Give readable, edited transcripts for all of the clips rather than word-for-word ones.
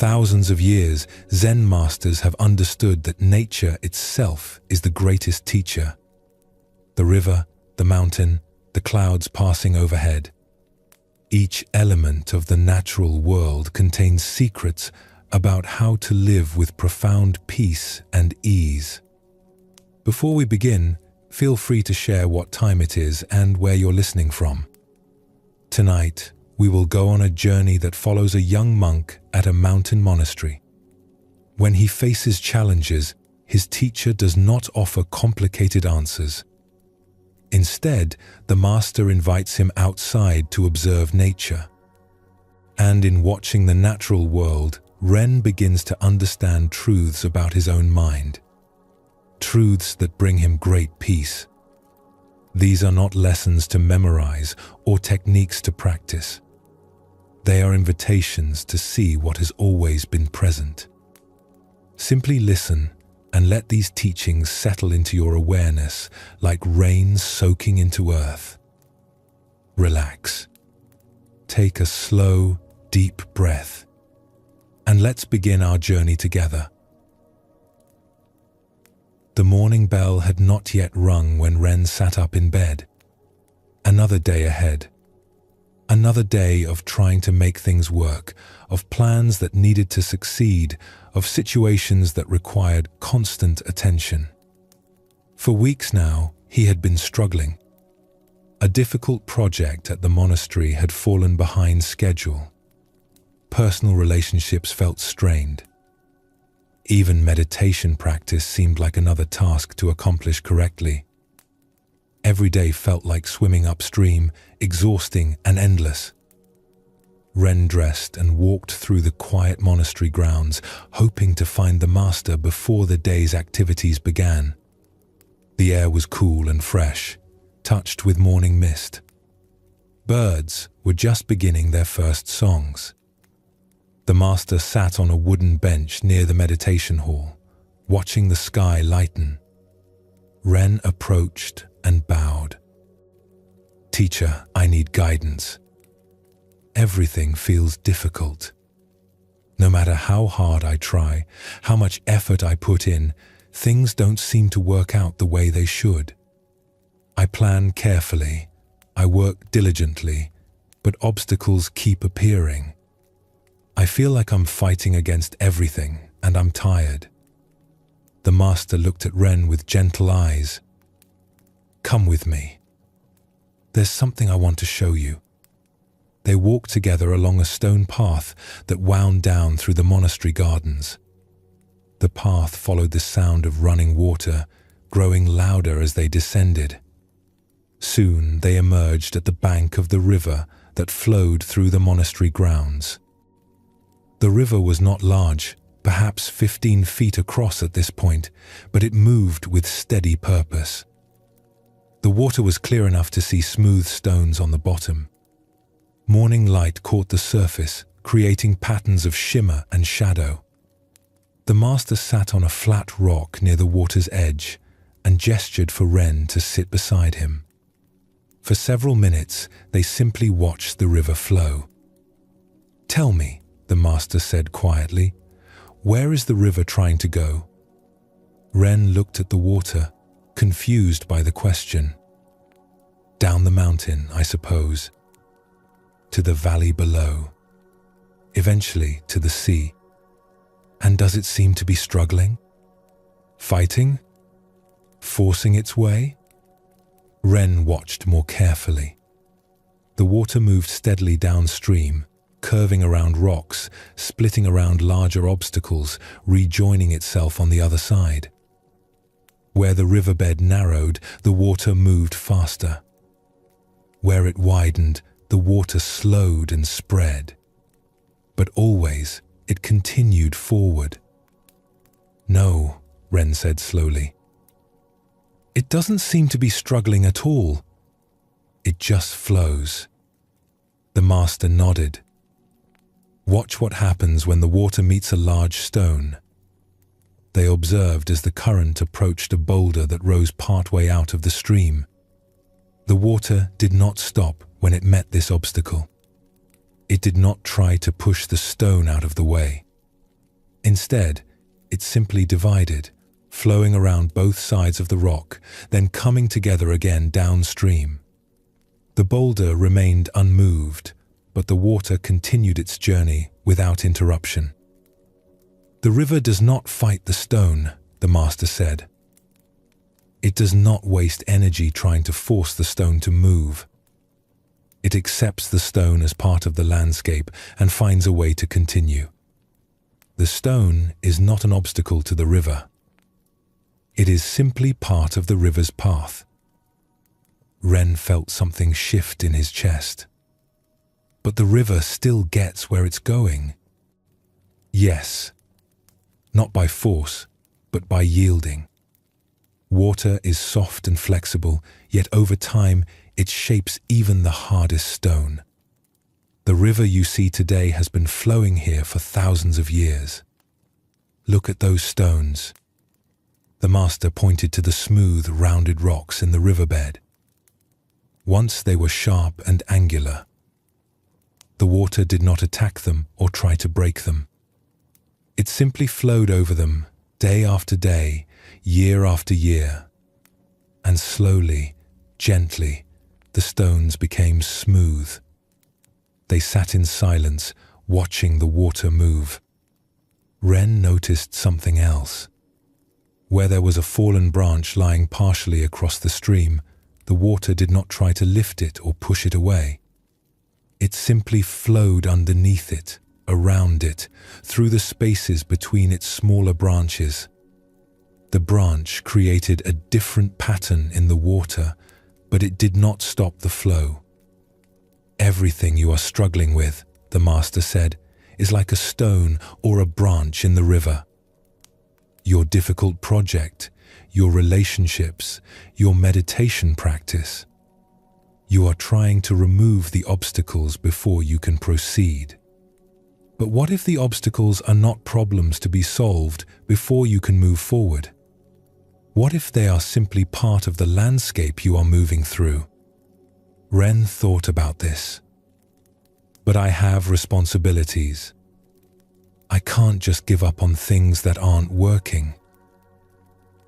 thousands of years, Zen masters have understood that nature itself is the greatest teacher. The river, the mountain, the clouds passing overhead. Each element of the natural world contains secrets about how to live with profound peace and ease. Before we begin, feel free to share what time it is and where you're listening from. Tonight, we will go on a journey that follows a young monk at a mountain monastery. When he faces challenges, his teacher does not offer complicated answers. Instead, the master invites him outside to observe nature. And in watching the natural world, Ren begins to understand truths about his own mind. Truths that bring him great peace. These are not lessons to memorize or techniques to practice. They are invitations to see what has always been present. Simply listen and let these teachings settle into your awareness like rain soaking into earth. Relax. Take a slow, deep breath, and let's begin our journey together. The morning bell had not yet rung when Ren sat up in bed. Another day ahead. Another day of trying to make things work, of plans that needed to succeed, of situations that required constant attention. For weeks now, he had been struggling. A difficult project at the monastery had fallen behind schedule. Personal relationships felt strained. Even meditation practice seemed like another task to accomplish correctly. Every day felt like swimming upstream, exhausting and endless. Ren dressed and walked through the quiet monastery grounds, hoping to find the master before the day's activities began. The air was cool and fresh, touched with morning mist. Birds were just beginning their first songs. The master sat on a wooden bench near the meditation hall, watching the sky lighten. Ren approached and bowed. "Teacher, I need guidance. Everything feels difficult. No matter how hard I try, how much effort I put in, things don't seem to work out the way they should. I plan carefully, I work diligently, but obstacles keep appearing. I feel like I'm fighting against everything, and I'm tired." The master looked at Ren with gentle eyes. "Come with me. There's something I want to show you." They walked together along a stone path that wound down through the monastery gardens. The path followed the sound of running water, growing louder as they descended. Soon they emerged at the bank of the river that flowed through the monastery grounds. The river was not large, perhaps 15 feet across at this point, but it moved with steady purpose. The water was clear enough to see smooth stones on the bottom. Morning light caught the surface, creating patterns of shimmer and shadow. The master sat on a flat rock near the water's edge and gestured for Ren to sit beside him. For several minutes, they simply watched the river flow. "Tell me," the master said quietly, "where is the river trying to go?" Ren looked at the water, confused by the question. "Down the mountain, I suppose. To the valley below. Eventually to the sea. And does it seem to be struggling? Fighting? Forcing its way?" Ren watched more carefully. The water moved steadily downstream, curving around rocks, splitting around larger obstacles, rejoining itself on the other side. Where the riverbed narrowed, the water moved faster. Where it widened, the water slowed and spread. But always, it continued forward. "No," Ren said slowly. "It doesn't seem to be struggling at all. It just flows." The master nodded. "Watch what happens when the water meets a large stone." They observed as the current approached a boulder that rose partway out of the stream. The water did not stop when it met this obstacle. It did not try to push the stone out of the way. Instead, it simply divided, flowing around both sides of the rock, then coming together again downstream. The boulder remained unmoved, but the water continued its journey without interruption. "The river does not fight the stone," the master said. "It does not waste energy trying to force the stone to move. It accepts the stone as part of the landscape and finds a way to continue. The stone is not an obstacle to the river. It is simply part of the river's path." Ren felt something shift in his chest. "But the river still gets where it's going." "Yes. Not by force, but by yielding. Water is soft and flexible, yet over time it shapes even the hardest stone. The river you see today has been flowing here for thousands of years. Look at those stones." The master pointed to the smooth, rounded rocks in the riverbed. Once they were sharp and angular. The water did not attack them or try to break them. It simply flowed over them, day after day, year after year. And slowly, gently, the stones became smooth. They sat in silence, watching the water move. Ren noticed something else. Where there was a fallen branch lying partially across the stream, the water did not try to lift it or push it away. It simply flowed underneath it, around it, through the spaces between its smaller branches. The branch created a different pattern in the water, but it did not stop the flow. "Everything you are struggling with," the master said, "is like a stone or a branch in the river. Your difficult project, your relationships, your meditation practice. You are trying to remove the obstacles before you can proceed. But what if the obstacles are not problems to be solved before you can move forward? What if they are simply part of the landscape you are moving through?" Ren thought about this. "But I have responsibilities. I can't just give up on things that aren't working."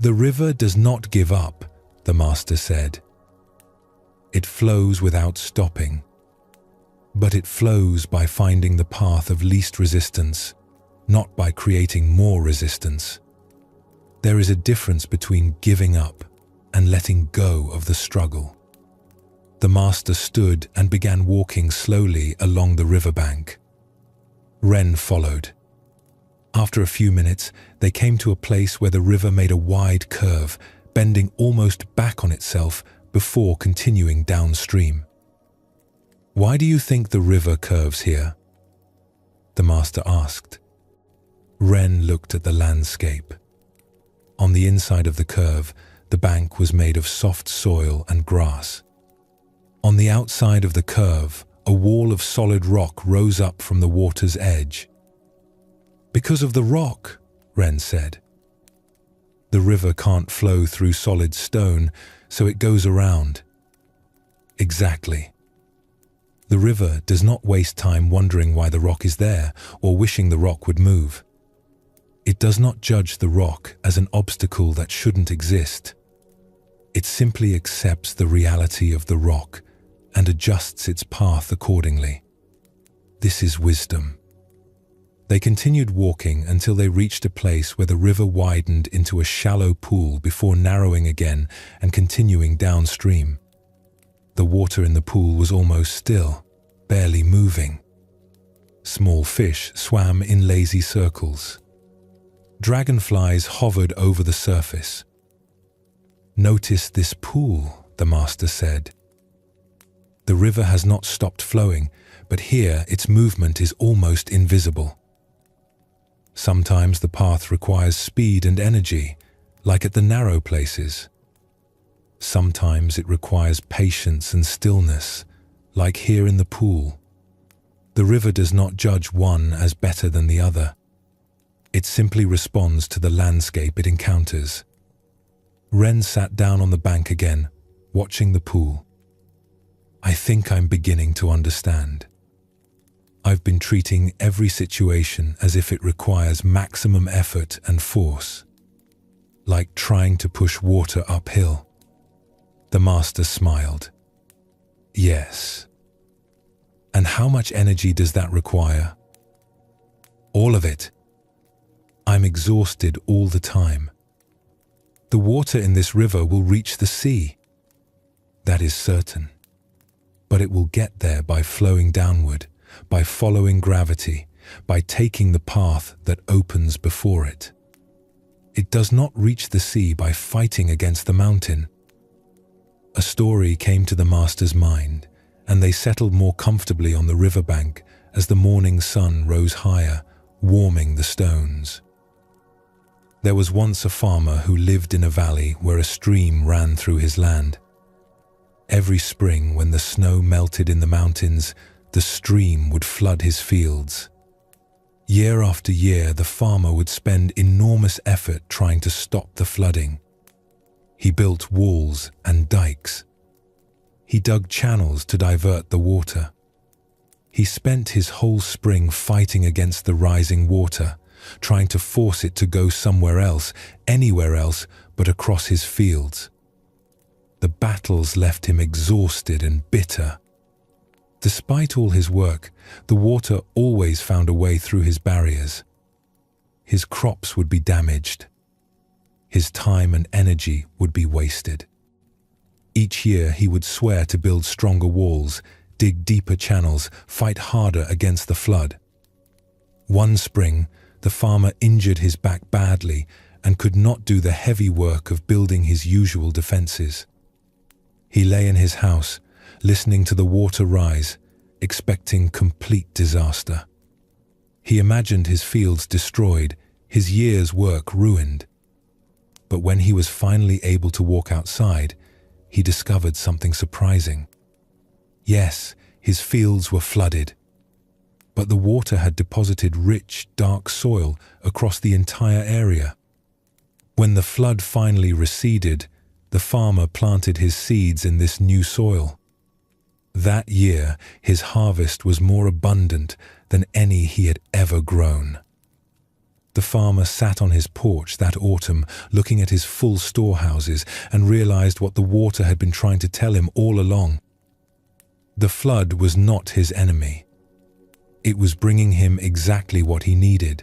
"The river does not give up," the master said. "It flows without stopping. But it flows by finding the path of least resistance, not by creating more resistance. There is a difference between giving up and letting go of the struggle." The master stood and began walking slowly along the riverbank. Ren followed. After a few minutes, they came to a place where the river made a wide curve, bending almost back on itself before continuing downstream. "Why do you think the river curves here?" the master asked. Ren looked at the landscape. On the inside of the curve, the bank was made of soft soil and grass. On the outside of the curve, a wall of solid rock rose up from the water's edge. "Because of the rock," Ren said. "The river can't flow through solid stone, so it goes around." Exactly. The river does not waste time wondering why the rock is there or wishing the rock would move. It does not judge the rock as an obstacle that shouldn't exist. It simply accepts the reality of the rock and adjusts its path accordingly. This is wisdom. They continued walking until they reached a place where the river widened into a shallow pool before narrowing again and continuing downstream. The water in the pool was almost still, barely moving. Small fish swam in lazy circles. Dragonflies hovered over the surface. "Notice this pool," the master said. "The river has not stopped flowing, but here its movement is almost invisible. Sometimes the path requires speed and energy, like at the narrow places. Sometimes it requires patience and stillness, like here in the pool. The river does not judge one as better than the other. It simply responds to the landscape it encounters." Ren sat down on the bank again, watching the pool. "I think I'm beginning to understand." I've been treating every situation as if it requires maximum effort and force, like trying to push water uphill." The master smiled. "Yes. And how much energy does that require?" "All of it. I'm exhausted all the time. The water in this river will reach the sea. That is certain. But it will get there by flowing downward, by following gravity, by taking the path that opens before it. It does not reach the sea by fighting against the mountain." A story came to the master's mind, and they settled more comfortably on the riverbank as the morning sun rose higher, warming the stones. There was once a farmer who lived in a valley where a stream ran through his land. Every spring, when the snow melted in the mountains, the stream would flood his fields. Year after year, the farmer would spend enormous effort trying to stop the flooding. He built walls and dikes. He dug channels to divert the water. He spent his whole spring fighting against the rising water, trying to force it to go somewhere else, anywhere else but across his fields. The battles left him exhausted and bitter. Despite all his work, the water always found a way through his barriers. His crops would be damaged. His time and energy would be wasted. Each year he would swear to build stronger walls, dig deeper channels, fight harder against the flood. One spring, the farmer injured his back badly and could not do the heavy work of building his usual defenses. He lay in his house, listening to the water rise, expecting complete disaster. He imagined his fields destroyed, his year's work ruined. But when he was finally able to walk outside, he discovered something surprising. Yes, his fields were flooded, but the water had deposited rich, dark soil across the entire area. When the flood finally receded, the farmer planted his seeds in this new soil. That year, his harvest was more abundant than any he had ever grown. The farmer sat on his porch that autumn, looking at his full storehouses, and realized what the water had been trying to tell him all along. The flood was not his enemy. It was bringing him exactly what he needed,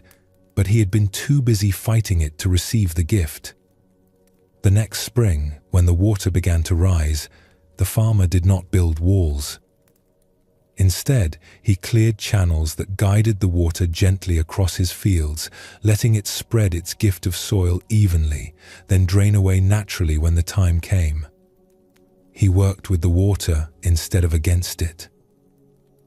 but he had been too busy fighting it to receive the gift. The next spring, when the water began to rise, the farmer did not build walls. Instead, he cleared channels that guided the water gently across his fields, letting it spread its gift of soil evenly, then drain away naturally when the time came. He worked with the water instead of against it.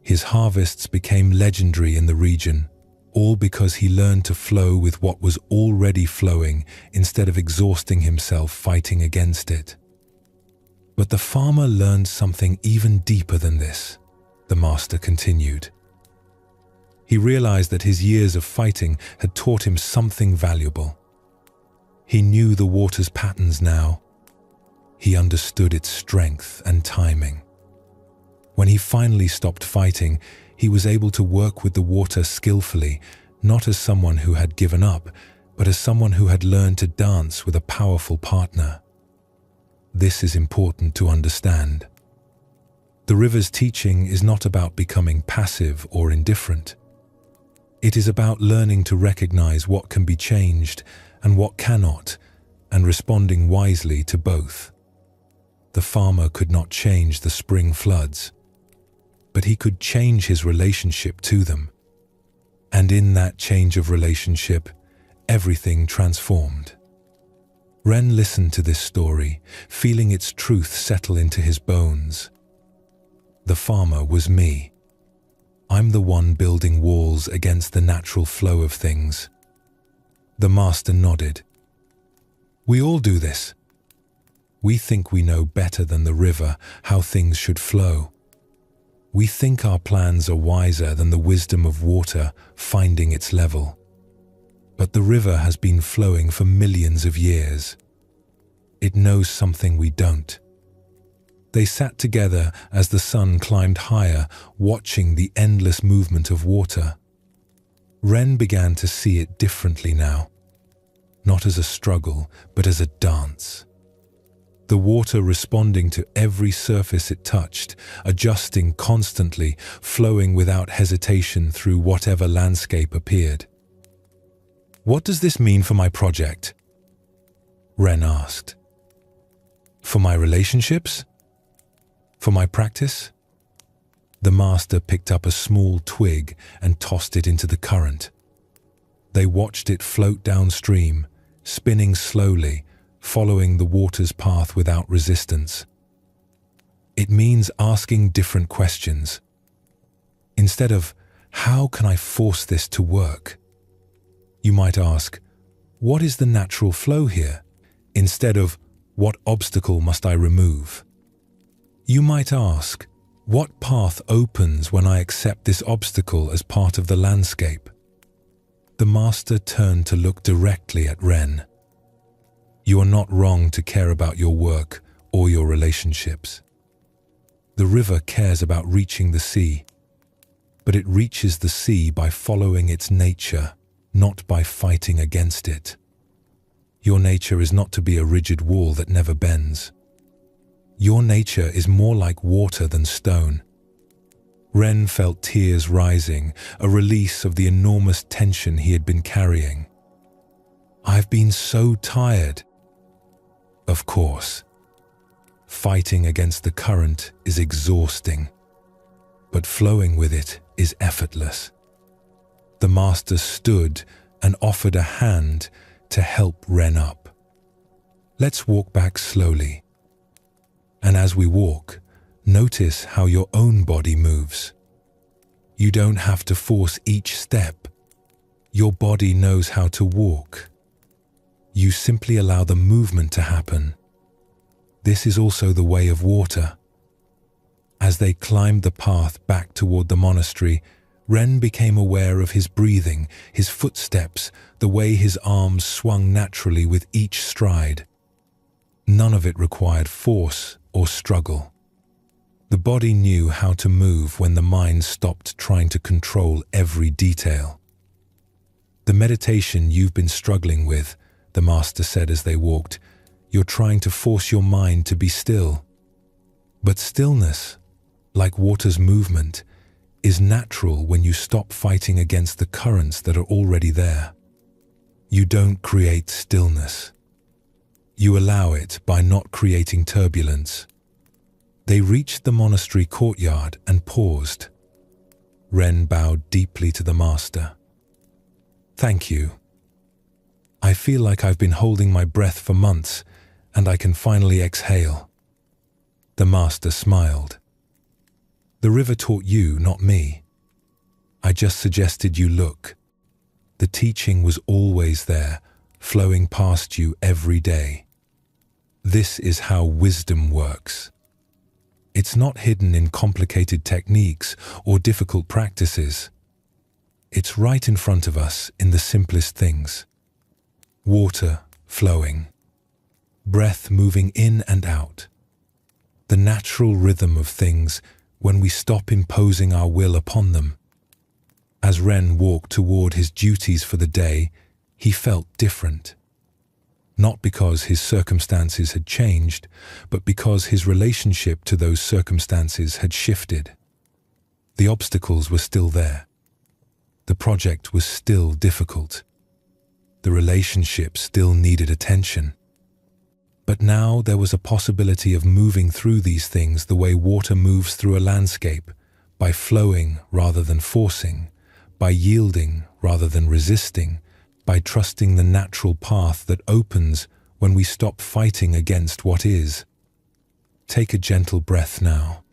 His harvests became legendary in the region, all because he learned to flow with what was already flowing instead of exhausting himself fighting against it. But the farmer learned something even deeper than this, the master continued. He realized that his years of fighting had taught him something valuable. He knew the water's patterns now. He understood its strength and timing. When he finally stopped fighting, he was able to work with the water skillfully, not as someone who had given up, but as someone who had learned to dance with a powerful partner. This is important to understand. The river's teaching is not about becoming passive or indifferent. It is about learning to recognize what can be changed and what cannot, and responding wisely to both. The farmer could not change the spring floods, but he could change his relationship to them. And in that change of relationship, everything transformed. Ren listened to this story, feeling its truth settle into his bones. The farmer was me. I'm the one building walls against the natural flow of things. The master nodded. We all do this. We think we know better than the river how things should flow. We think our plans are wiser than the wisdom of water finding its level. But the river has been flowing for millions of years. It knows something we don't. They sat together as the sun climbed higher, watching the endless movement of water. Ren began to see it differently now, not as a struggle, but as a dance. The water responding to every surface it touched, adjusting constantly, flowing without hesitation through whatever landscape appeared. "What does this mean for my project?" Ren asked. "For my relationships? For my practice?" The master picked up a small twig and tossed it into the current. They watched it float downstream, spinning slowly, following the water's path without resistance. "It means asking different questions. Instead of, 'How can I force this to work?' you might ask, 'What is the natural flow here?' instead of, 'What obstacle must I remove?' You might ask, 'What path opens when I accept this obstacle as part of the landscape?'" The master turned to look directly at Ren. "You are not wrong to care about your work or your relationships. The river cares about reaching the sea, but it reaches the sea by following its nature, not by fighting against it. Your nature is not to be a rigid wall that never bends. Your nature is more like water than stone." Ren felt tears rising, a release of the enormous tension he had been carrying. "I've been so tired." Of course. Fighting against the current is exhausting, but flowing with it is effortless. The master stood and offered a hand to help Ren up. "Let's walk back slowly. And as we walk, notice how your own body moves. You don't have to force each step. Your body knows how to walk. You simply allow the movement to happen. This is also the way of water." As they climbed the path back toward the monastery, Ren became aware of his breathing, his footsteps, the way his arms swung naturally with each stride. None of it required force or struggle. The body knew how to move when the mind stopped trying to control every detail. "The meditation you've been struggling with," the master said as they walked, "you're trying to force your mind to be still. But stillness, like water's movement, is natural when you stop fighting against the currents that are already there. You don't create stillness. You allow it by not creating turbulence." They reached the monastery courtyard and paused. Ren bowed deeply to the master. "Thank you. I feel like I've been holding my breath for months, and I can finally exhale." The master smiled. "The river taught you, not me. I just suggested you look. The teaching was always there, flowing past you every day. This is how wisdom works. It's not hidden in complicated techniques or difficult practices. It's right in front of us in the simplest things. Water flowing, breath moving in and out. The natural rhythm of things when we stop imposing our will upon them." As Ren walked toward his duties for the day, he felt different. Not because his circumstances had changed, but because his relationship to those circumstances had shifted. The obstacles were still there. The project was still difficult. The relationship still needed attention. But now there was a possibility of moving through these things the way water moves through a landscape, by flowing rather than forcing, by yielding rather than resisting, by trusting the natural path that opens when we stop fighting against what is. Take a gentle breath now.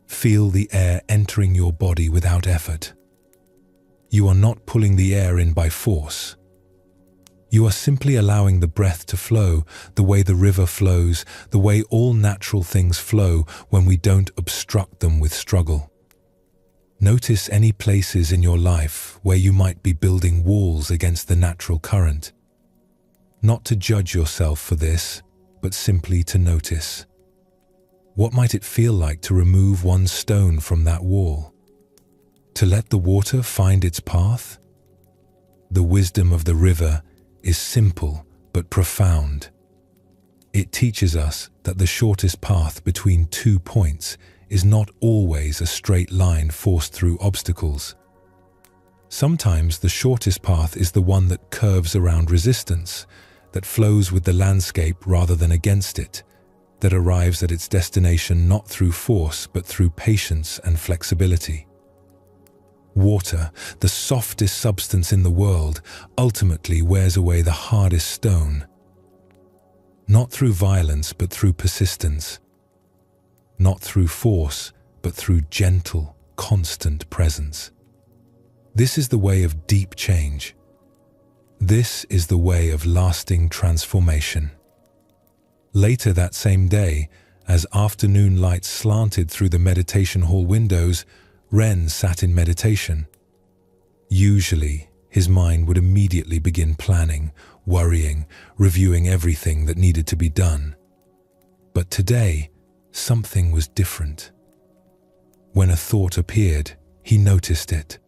Feel the air entering your body without effort. You are not pulling the air in by force. You are simply allowing the breath to flow the way the river flows, the way all natural things flow when we don't obstruct them with struggle. Notice any places in your life where you might be building walls against the natural current. Not to judge yourself for this, but simply to notice. What might it feel like to remove one stone from that wall? To let the water find its path? The wisdom of the river is simple but profound. It teaches us that the shortest path between 2 points is not always a straight line forced through obstacles. Sometimes the shortest path is the one that curves around resistance, that flows with the landscape rather than against it, that arrives at its destination not through force but through patience and flexibility. Water, the softest substance in the world, ultimately wears away the hardest stone. Not through violence but through persistence. Not through force but through gentle, constant presence. This is the way of deep change. This is the way of lasting transformation. Later that same day, as afternoon light slanted through the meditation hall windows, Ren sat in meditation. Usually, his mind would immediately begin planning, worrying, reviewing everything that needed to be done. But today, something was different. When a thought appeared, he noticed it.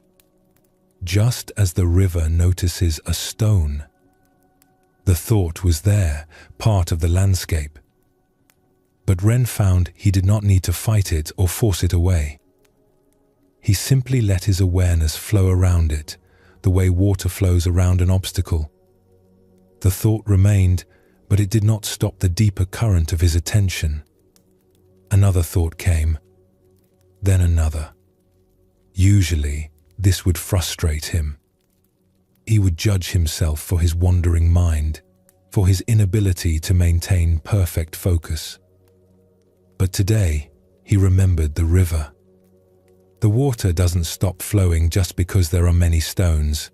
Just as the river notices a stone. The thought was there, part of the landscape. But Ren found he did not need to fight it or force it away. He simply let his awareness flow around it, the way water flows around an obstacle. The thought remained, but it did not stop the deeper current of his attention. Another thought came, then another. Usually, this would frustrate him. He would judge himself for his wandering mind, for his inability to maintain perfect focus. But today, he remembered the river. The water doesn't stop flowing just because there are many stones.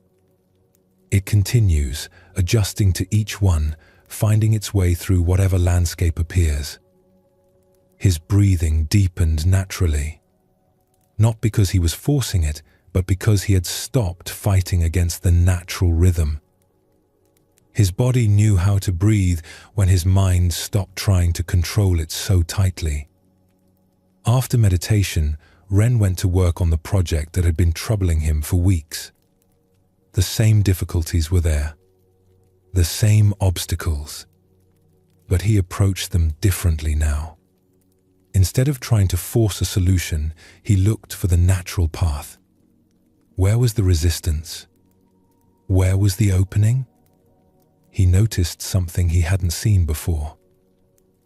It continues, adjusting to each one, finding its way through whatever landscape appears. His breathing deepened naturally, not because he was forcing it, but because he had stopped fighting against the natural rhythm. His body knew how to breathe when his mind stopped trying to control it so tightly. After meditation, Ren went to work on the project that had been troubling him for weeks. The same difficulties were there, the same obstacles, but he approached them differently now. Instead of trying to force a solution, he looked for the natural path. Where was the resistance? Where was the opening? He noticed something he hadn't seen before.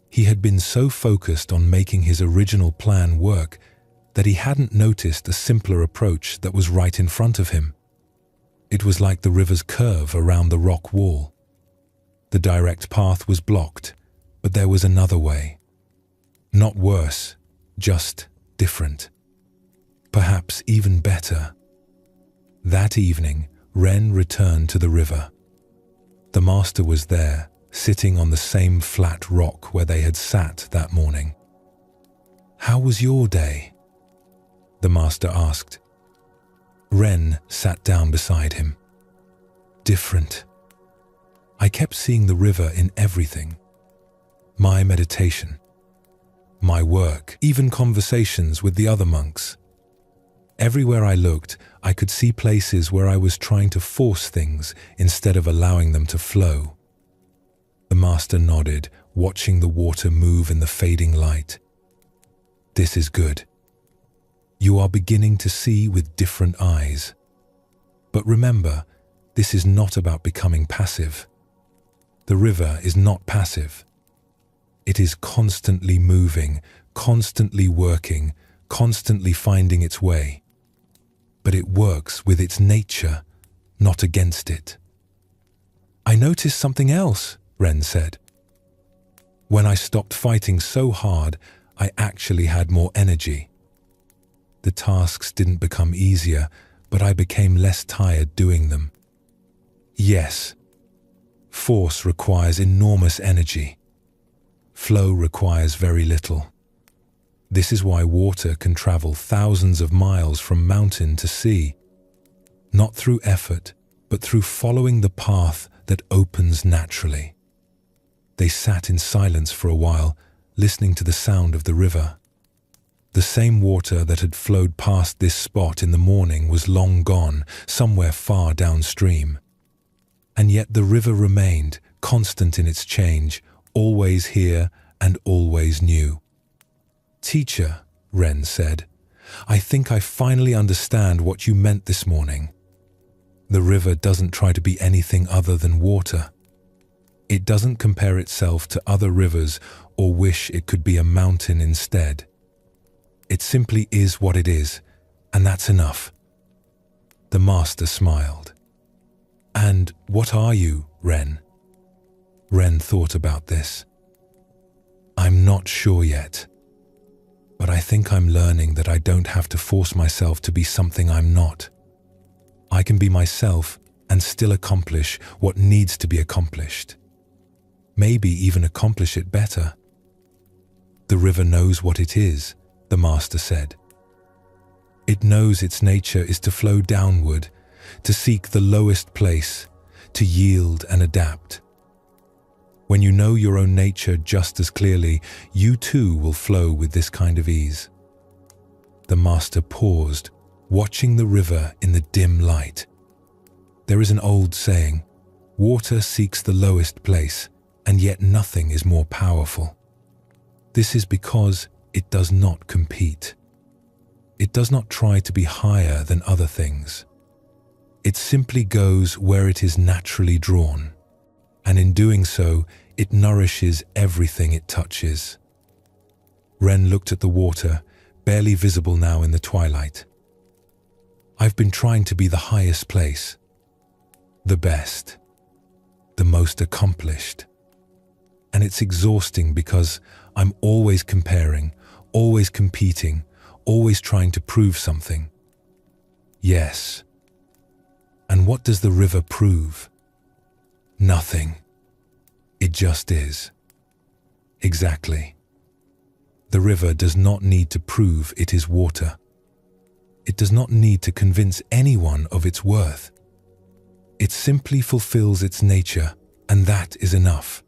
He had been so focused on making his original plan work that he hadn't noticed a simpler approach that was right in front of him. It was like the river's curve around the rock wall. The direct path was blocked, but there was another way. Not worse, just different. Perhaps even better. That evening, Ren returned to the river. The master was there, sitting on the same flat rock where they had sat that morning. "How was your day?" the master asked. Ren sat down beside him. "Different. I kept seeing the river in everything. My meditation, my work, even conversations with the other monks. Everywhere I looked, I could see places where I was trying to force things instead of allowing them to flow." The master nodded, watching the water move in the fading light. "This is good. You are beginning to see with different eyes. But remember, this is not about becoming passive. The river is not passive. It is constantly moving, constantly working, constantly finding its way. But it works with its nature, not against it." "I noticed something else," Ren said. "When I stopped fighting so hard, I actually had more energy. The tasks didn't become easier, but I became less tired doing them. Yes, force requires enormous energy. Flow requires very little. This is why water can travel thousands of miles from mountain to sea, not through effort, but through following the path that opens naturally." They sat in silence for a while, listening to the sound of the river. The same water that had flowed past this spot in the morning was long gone, somewhere far downstream. And yet the river remained, constant in its change, always here and always new. "Teacher," Ren said, "I think I finally understand what you meant this morning. The river doesn't try to be anything other than water. It doesn't compare itself to other rivers or wish it could be a mountain instead. It simply is what it is, and that's enough." The master smiled. "And what are you, Ren?" Ren thought about this. "I'm not sure yet, but I think I'm learning that I don't have to force myself to be something I'm not. I can be myself and still accomplish what needs to be accomplished. Maybe even accomplish it better." "The river knows what it is," the master said. "It knows its nature is to flow downward, to seek the lowest place, to yield and adapt. When you know your own nature just as clearly, you too will flow with this kind of ease." The master paused, watching the river in the dim light. There is an old saying, "Water seeks the lowest place, and yet nothing is more powerful." This is because it does not compete. It does not try to be higher than other things. It simply goes where it is naturally drawn, and in doing so, it nourishes everything it touches. Ren looked at the water, barely visible now in the twilight. "I've been trying to be the highest place, the best, the most accomplished. And it's exhausting because I'm always comparing, always competing, always trying to prove something." "Yes. And what does the river prove?" "Nothing. It just is." "Exactly. The river does not need to prove it is water. It does not need to convince anyone of its worth. It simply fulfills its nature, and that is enough.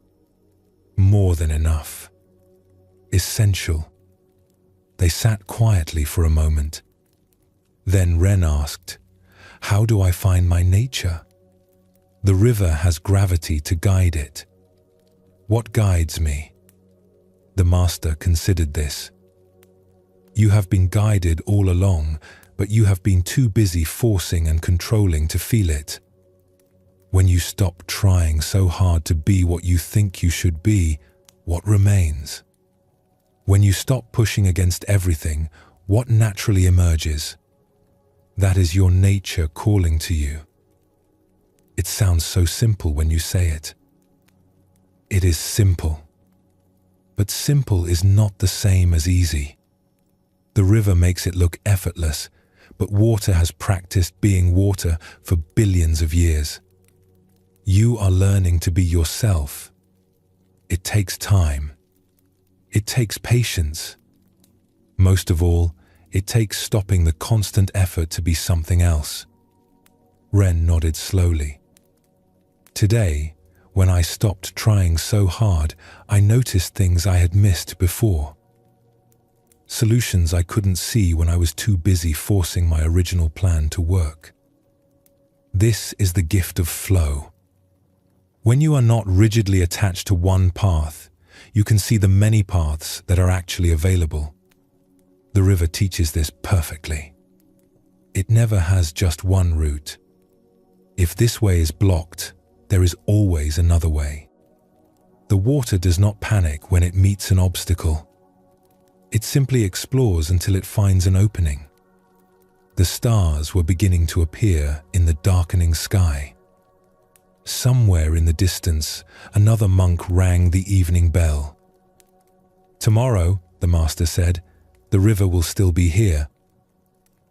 More than enough. Essential." They sat quietly for a moment. Then Ren asked, "How do I find my nature?" "The river has gravity to guide it." "What guides me?" The master considered this. "You have been guided all along, but you have been too busy forcing and controlling to feel it. When you stop trying so hard to be what you think you should be, what remains? When you stop pushing against everything, what naturally emerges? That is your nature calling to you." It sounds so simple when you say it. It is simple. But simple is not the same as easy. The river makes it look effortless, but water has practiced being water for billions of years. You are learning to be yourself. It takes time. It takes patience. Most of all, it takes stopping the constant effort to be something else. Ren nodded slowly. "Today, when I stopped trying so hard, I noticed things I had missed before. Solutions I couldn't see when I was too busy forcing my original plan to work. This is the gift of flow. When you are not rigidly attached to one path, you can see the many paths that are actually available. The river teaches this perfectly. It never has just one route. If this way is blocked, there is always another way. The water does not panic when it meets an obstacle. It simply explores until it finds an opening. The stars were beginning to appear in the darkening sky. Somewhere in the distance, another monk rang the evening bell. "Tomorrow," the master said, "the river will still be here.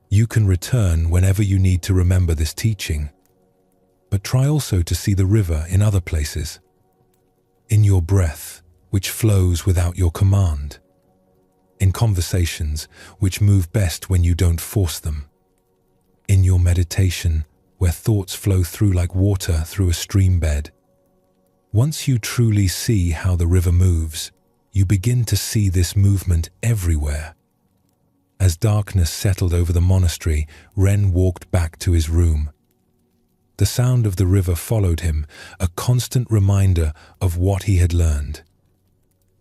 You can return whenever you need to remember this teaching. But try also to see the river in other places. In your breath, which flows without your command. In conversations, which move best when you don't force them. In your meditation, where thoughts flow through like water through a stream bed. Once you truly see how the river moves, you begin to see this movement everywhere. As darkness settled over the monastery, Ren walked back to his room. The sound of the river followed him, a constant reminder of what he had learned.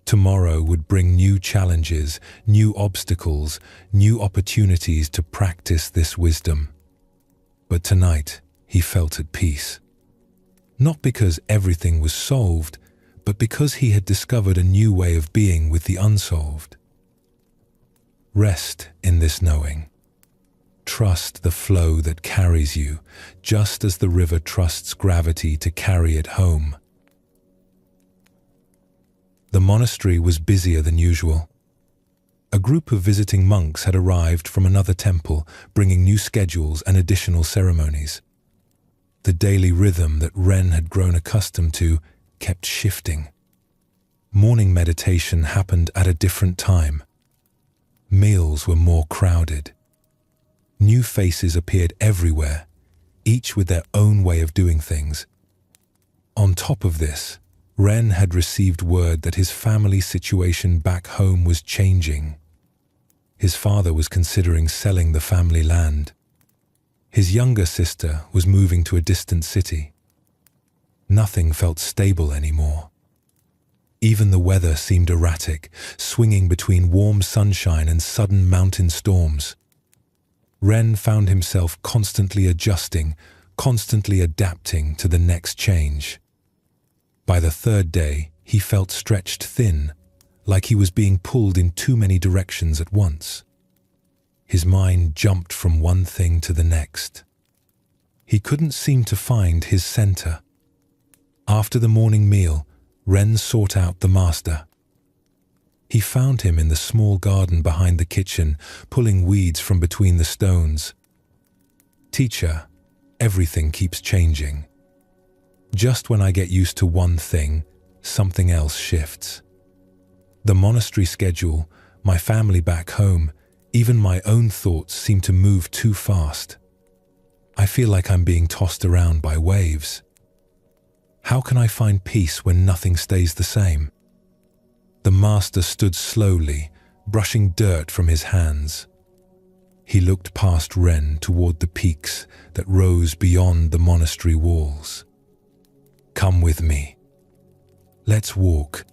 Tomorrow would bring new challenges, new obstacles, new opportunities to practice this wisdom. But tonight, he felt at peace. Not because everything was solved, but because he had discovered a new way of being with the unsolved. Rest in this knowing. Trust the flow that carries you, just as the river trusts gravity to carry it home. The monastery was busier than usual. A group of visiting monks had arrived from another temple, bringing new schedules and additional ceremonies. The daily rhythm that Ren had grown accustomed to kept shifting. Morning meditation happened at a different time. Meals were more crowded. New faces appeared everywhere, each with their own way of doing things. On top of this, Ren had received word that his family situation back home was changing. His father was considering selling the family land. His younger sister was moving to a distant city. Nothing felt stable anymore. Even the weather seemed erratic, swinging between warm sunshine and sudden mountain storms. Ren found himself constantly adjusting, constantly adapting to the next change. By the third day, he felt stretched thin, like he was being pulled in too many directions at once. His mind jumped from one thing to the next. He couldn't seem to find his center. After the morning meal, Ren sought out the master. He found him in the small garden behind the kitchen, pulling weeds from between the stones. "Teacher, everything keeps changing. Just when I get used to one thing, something else shifts. The monastery schedule, my family back home, even my own thoughts seem to move too fast. I feel like I'm being tossed around by waves. How can I find peace when nothing stays the same?" The master stood slowly, brushing dirt from his hands. He looked past Ren toward the peaks that rose beyond the monastery walls. "Come with me. Let's walk."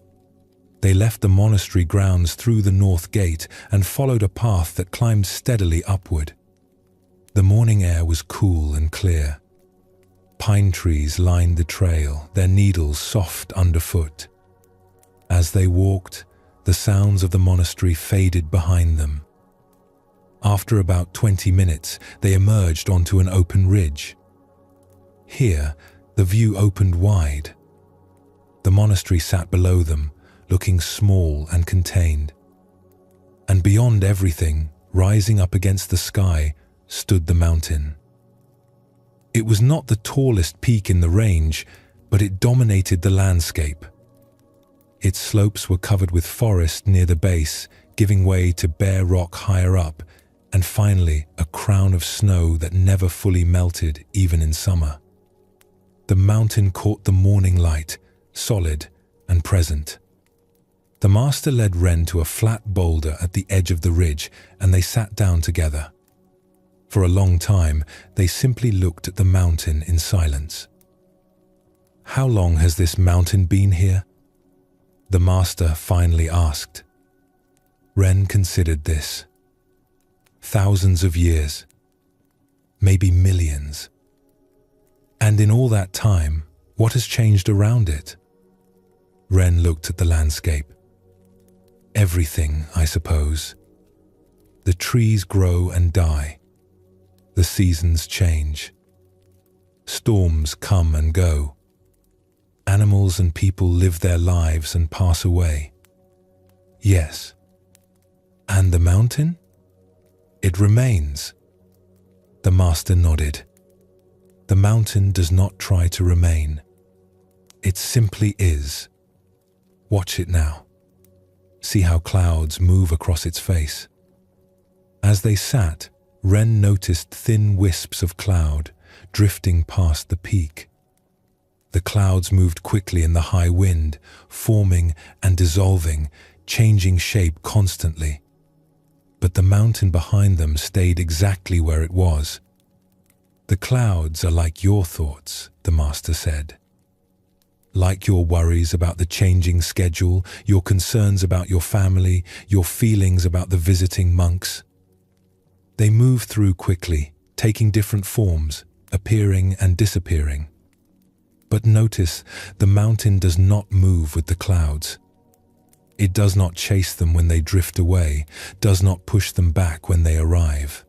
They left the monastery grounds through the north gate and followed a path that climbed steadily upward. The morning air was cool and clear. Pine trees lined the trail, their needles soft underfoot. As they walked, the sounds of the monastery faded behind them. After about 20 minutes, they emerged onto an open ridge. Here, the view opened wide. The monastery sat below them, looking small and contained. And beyond everything, rising up against the sky, stood the mountain. It was not the tallest peak in the range, but it dominated the landscape. Its slopes were covered with forest near the base, giving way to bare rock higher up, and finally a crown of snow that never fully melted even in summer. The mountain caught the morning light, solid and present. The master led Ren to a flat boulder at the edge of the ridge, and they sat down together. For a long time, they simply looked at the mountain in silence. "How long has this mountain been here?" the master finally asked. Ren considered this. Thousands of years, maybe millions. And in all that time, what has changed around it? Ren looked at the landscape. Everything, I suppose. The trees grow and die. The seasons change. Storms come and go. Animals and people live their lives and pass away. Yes. And the mountain? It remains. The master nodded. The mountain does not try to remain. It simply is. Watch it now. See how clouds move across its face. As they sat, Ren noticed thin wisps of cloud drifting past the peak. The clouds moved quickly in the high wind, forming and dissolving, changing shape constantly. But the mountain behind them stayed exactly where it was. "The clouds are like your thoughts," the master said. "Like your worries about the changing schedule, your concerns about your family, your feelings about the visiting monks. They move through quickly, taking different forms, appearing and disappearing. But notice, the mountain does not move with the clouds. It does not chase them when they drift away, does not push them back when they arrive.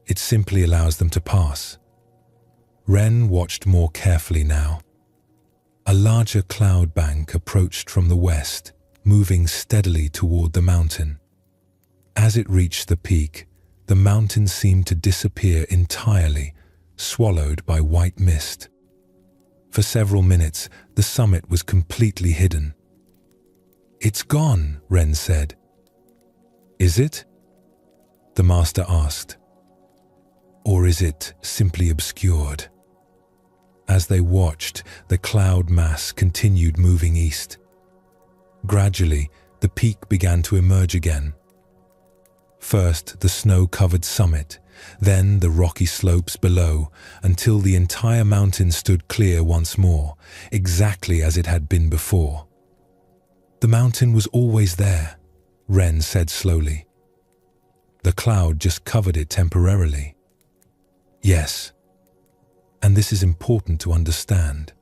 It simply allows them to pass." Ren watched more carefully now. A larger cloud bank approached from the west, moving steadily toward the mountain. As it reached the peak, the mountain seemed to disappear entirely, swallowed by white mist. For several minutes, the summit was completely hidden. "It's gone," Ren said. "Is it?" the master asked. "Or is it simply obscured?" As they watched, the cloud mass continued moving east. Gradually, the peak began to emerge again. First, the snow-covered summit, then the rocky slopes below, until the entire mountain stood clear once more, exactly as it had been before. "The mountain was always there," Ren said slowly. "The cloud just covered it temporarily." "Yes, and this is important to understand.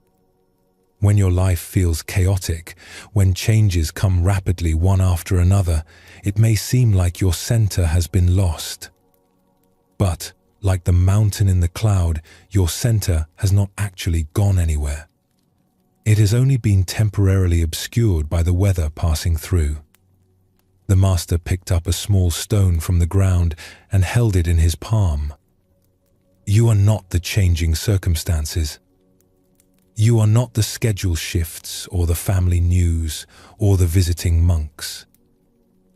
When your life feels chaotic, when changes come rapidly one after another, it may seem like your center has been lost. But, like the mountain in the cloud, your center has not actually gone anywhere. It has only been temporarily obscured by the weather passing through." The master picked up a small stone from the ground and held it in his palm. "You are not the changing circumstances. You are not the schedule shifts or the family news or the visiting monks.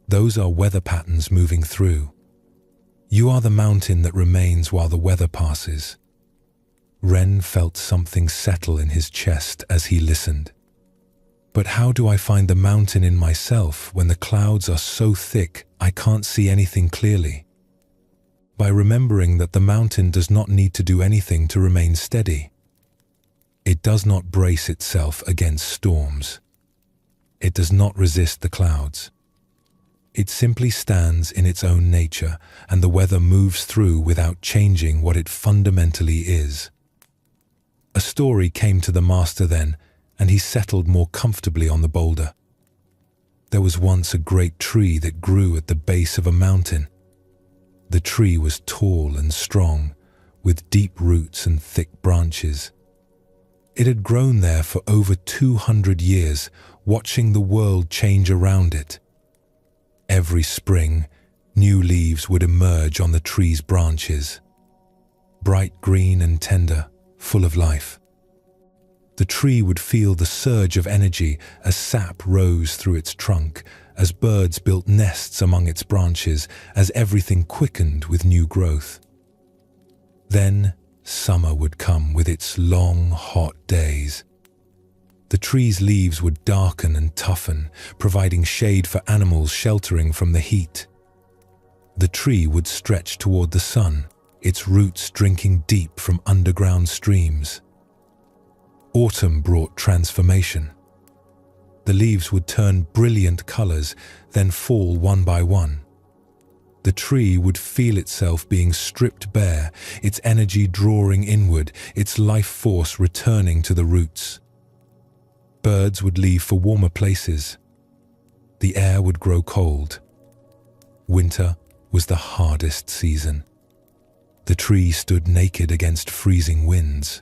Those are weather patterns moving through. You are the mountain that remains while the weather passes." Ren felt something settle in his chest as he listened. "But how do I find the mountain in myself when the clouds are so thick I can't see anything clearly?" "By remembering that the mountain does not need to do anything to remain steady. It does not brace itself against storms. It does not resist the clouds. It simply stands in its own nature, and the weather moves through without changing what it fundamentally is." A story came to the master then, and he settled more comfortably on the boulder. There was once a great tree that grew at the base of a mountain. The tree was tall and strong, with deep roots and thick branches. It had grown there for over 200 years, watching the world change around it. Every spring, new leaves would emerge on the tree's branches, bright green and tender, full of life. The tree would feel the surge of energy as sap rose through its trunk, as birds built nests among its branches, as everything quickened with new growth. Then summer would come with its long, hot days. The tree's leaves would darken and toughen, providing shade for animals sheltering from the heat. The tree would stretch toward the sun, its roots drinking deep from underground streams. Autumn brought transformation. The leaves would turn brilliant colors, then fall one by one. The tree would feel itself being stripped bare, its energy drawing inward, its life force returning to the roots. Birds would leave for warmer places. The air would grow cold. Winter was the hardest season. The tree stood naked against freezing winds.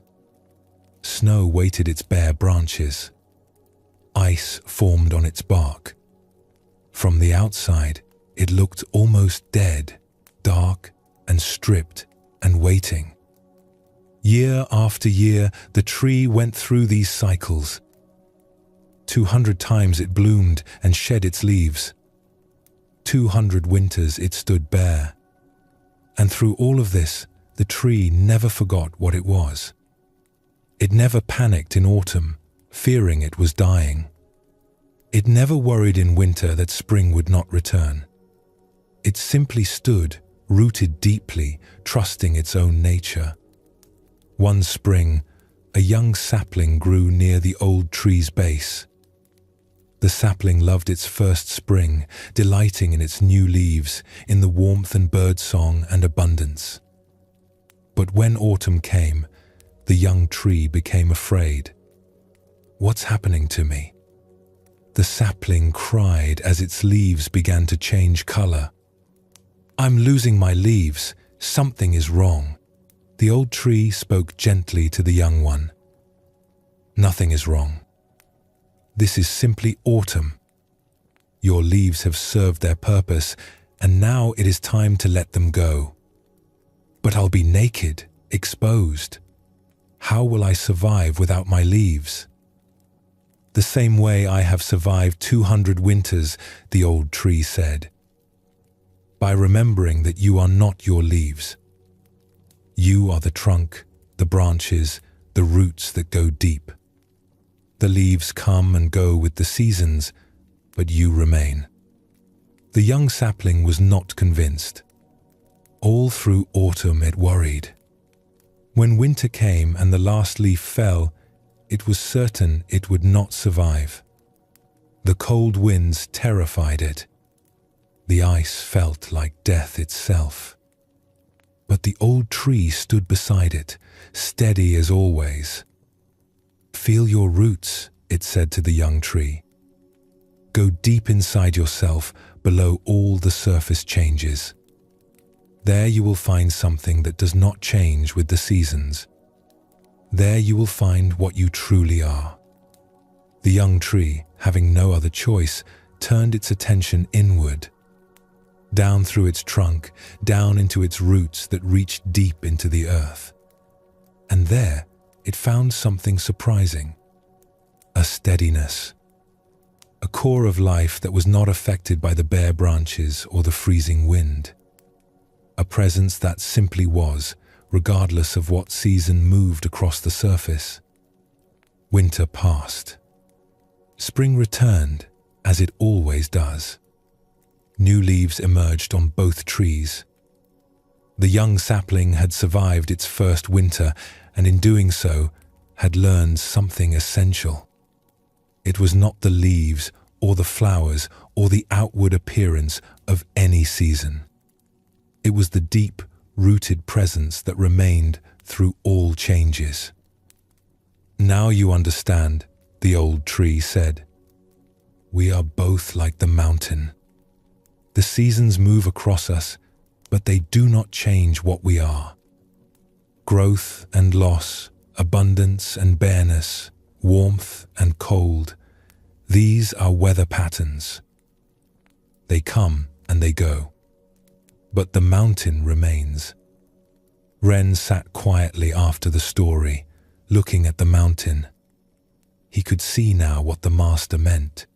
Snow weighted its bare branches. Ice formed on its bark. From the outside, it looked almost dead, dark and stripped and waiting. Year after year, the tree went through these cycles. 200 times it bloomed and shed its leaves. 200 winters it stood bare. And through all of this, the tree never forgot what it was. It never panicked in autumn, fearing it was dying. It never worried in winter that spring would not return. It simply stood, rooted deeply, trusting its own nature. One spring, a young sapling grew near the old tree's base. The sapling loved its first spring, delighting in its new leaves, in the warmth and birdsong and abundance. But when autumn came, the young tree became afraid. "What's happening to me?" The sapling cried as its leaves began to change color. "I'm losing my leaves. Something is wrong." The old tree spoke gently to the young one. "Nothing is wrong. This is simply autumn. Your leaves have served their purpose, and now it is time to let them go. But I'll be naked, exposed. How will I survive without my leaves?" "The same way I have survived 200 winters," the old tree said. "By remembering that you are not your leaves. You are the trunk, the branches, the roots that go deep. The leaves come and go with the seasons, but you remain." The young sapling was not convinced. All through autumn it worried. When winter came and the last leaf fell, it was certain it would not survive. The cold winds terrified it. The ice felt like death itself. But the old tree stood beside it, steady as always. "Feel your roots," it said to the young tree. "Go deep inside yourself, below all the surface changes. There you will find something that does not change with the seasons. There you will find what you truly are." The young tree, having no other choice, turned its attention inward. Down through its trunk, down into its roots that reached deep into the earth. And there it found something surprising. A steadiness. A core of life that was not affected by the bare branches or the freezing wind. A presence that simply was, regardless of what season moved across the surface. Winter passed. Spring returned, as it always does. New leaves emerged on both trees. The young sapling had survived its first winter, and in doing so, had learned something essential. It was not the leaves, or the flowers, or the outward appearance of any season. It was the deep, rooted presence that remained through all changes. "Now you understand," the old tree said. "We are both like the mountain. The seasons move across us, but they do not change what we are. Growth and loss, abundance and bareness, warmth and cold, these are weather patterns. They come and they go. But the mountain remains." Ren sat quietly after the story, looking at the mountain. He could see now what the master meant.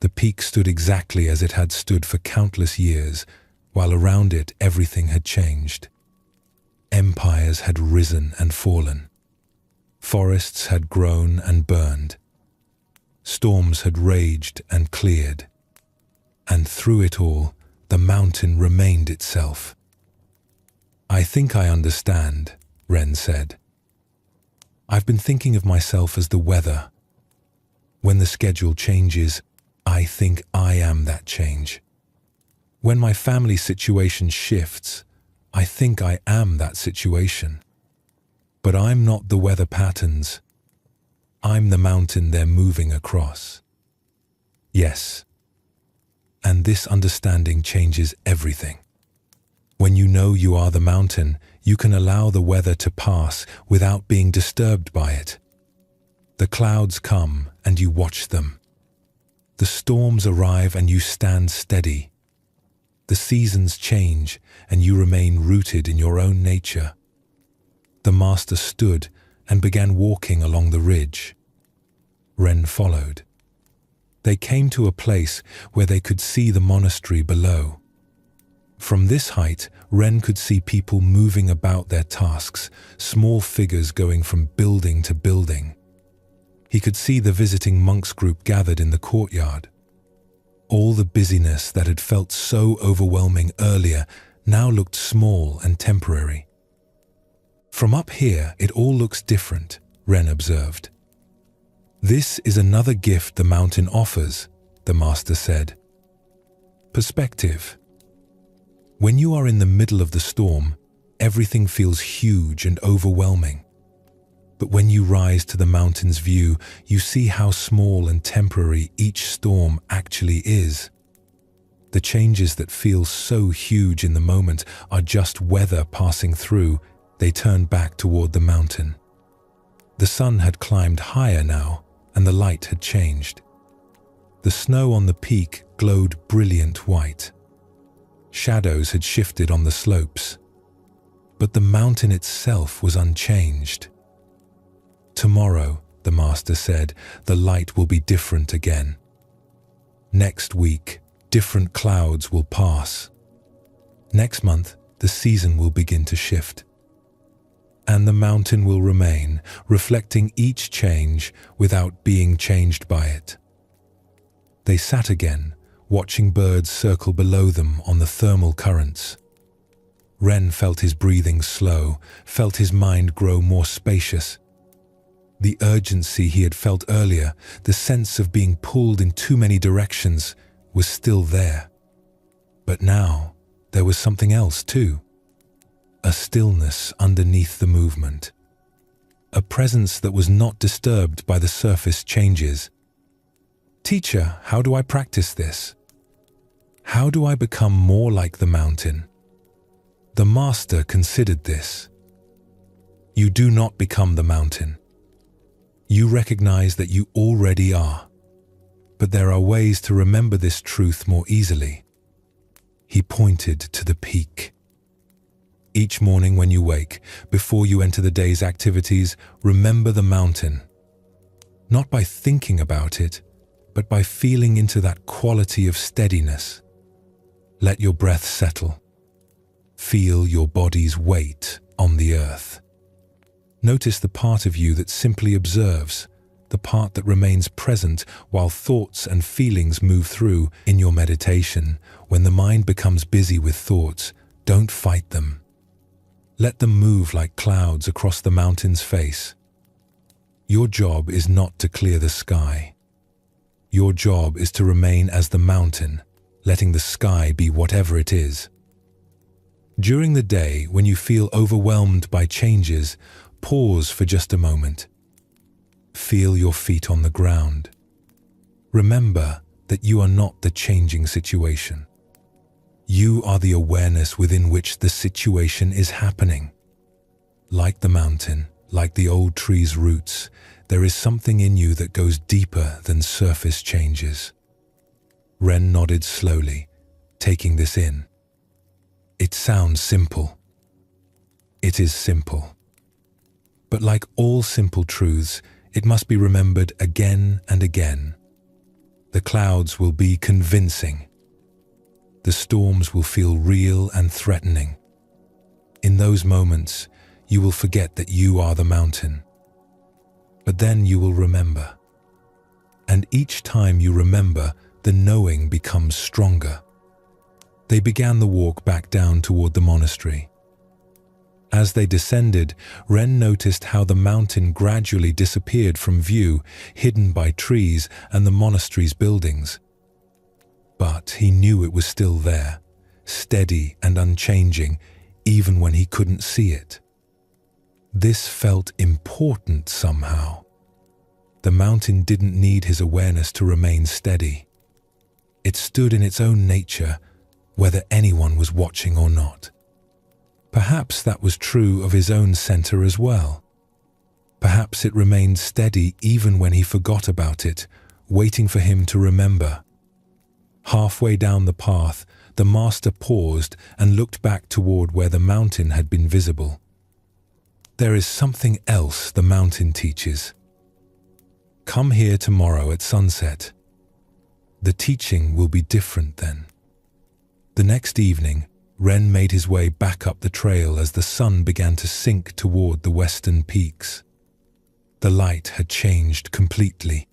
The peak stood exactly as it had stood for countless years, while around it everything had changed. Empires had risen and fallen. Forests had grown and burned. Storms had raged and cleared. And through it all, the mountain remained itself. "I think I understand," Ren said. "I've been thinking of myself as the weather. When the schedule changes, I think I am that change. When my family situation shifts, I think I am that situation. But I'm not the weather patterns. I'm the mountain they're moving across." Yes. And this understanding changes everything. When you know you are the mountain, you can allow the weather to pass without being disturbed by it. The clouds come and you watch them. The storms arrive and you stand steady. The seasons change and you remain rooted in your own nature. The master stood and began walking along the ridge. Ren followed. They came to a place where they could see the monastery below. From this height, Ren could see people moving about their tasks, small figures going from building to building. He could see the visiting monks group gathered in the courtyard. All the busyness that had felt so overwhelming earlier now looked small and temporary. From up here, it all looks different, Ren observed. This is another gift the mountain offers, the master said. Perspective. When you are in the middle of the storm, everything feels huge and overwhelming. But when you rise to the mountain's view, you see how small and temporary each storm actually is. The changes that feel so huge in the moment are just weather passing through. They turn back toward the mountain. The sun had climbed higher now, and the light had changed. The snow on the peak glowed brilliant white. Shadows had shifted on the slopes, but the mountain itself was unchanged. Tomorrow, the master said, the light will be different again. Next week, different clouds will pass. Next month, the season will begin to shift. And the mountain will remain, reflecting each change without being changed by it. They sat again, watching birds circle below them on the thermal currents. Ren felt his breathing slow, felt his mind grow more spacious. The urgency he had felt earlier, the sense of being pulled in too many directions, was still there. But now, there was something else too. A stillness underneath the movement. A presence that was not disturbed by the surface changes. Teacher, how do I practice this? How do I become more like the mountain? The master considered this. You do not become the mountain. You recognize that you already are. But there are ways to remember this truth more easily. He pointed to the peak. Each morning when you wake, before you enter the day's activities, remember the mountain. Not by thinking about it, but by feeling into that quality of steadiness. Let your breath settle. Feel your body's weight on the earth. Notice the part of you that simply observes, the part that remains present while thoughts and feelings move through. In your meditation, when the mind becomes busy with thoughts, don't fight them. Let them move like clouds across the mountain's face. Your job is not to clear the sky. Your job is to remain as the mountain, letting the sky be whatever it is. During the day, when you feel overwhelmed by changes, pause for just a moment. Feel your feet on the ground. Remember that you are not the changing situation. You are the awareness within which the situation is happening. Like the mountain, like the old tree's roots, there is something in you that goes deeper than surface changes. Ren nodded slowly, taking this in. It sounds simple. It is simple. But like all simple truths, it must be remembered again and again. The clouds will be convincing. The storms will feel real and threatening. In those moments, you will forget that you are the mountain. But then you will remember. And each time you remember, the knowing becomes stronger. They began the walk back down toward the monastery. As they descended, Ren noticed how the mountain gradually disappeared from view, hidden by trees and the monastery's buildings. But he knew it was still there, steady and unchanging, even when he couldn't see it. This felt important somehow. The mountain didn't need his awareness to remain steady. It stood in its own nature, whether anyone was watching or not. Perhaps that was true of his own center as well. Perhaps it remained steady even when he forgot about it, waiting for him to remember. Halfway down the path, the master paused and looked back toward where the mountain had been visible. There is something else the mountain teaches. Come here tomorrow at sunset. The teaching will be different then. The next evening, Ren made his way back up the trail as the sun began to sink toward the western peaks. The light had changed completely.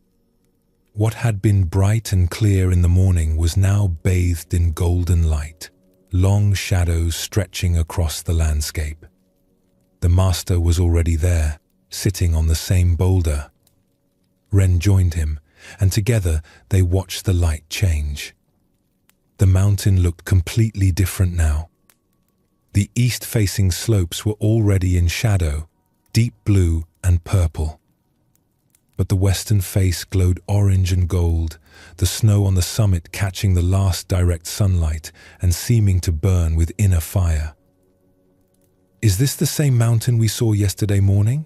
What had been bright and clear in the morning was now bathed in golden light, long shadows stretching across the landscape. The master was already there, sitting on the same boulder. Ren joined him, and together they watched the light change. The mountain looked completely different now. The east-facing slopes were already in shadow, deep blue and purple. But the western face glowed orange and gold, the snow on the summit catching the last direct sunlight and seeming to burn with inner fire. "Is this the same mountain we saw yesterday morning?"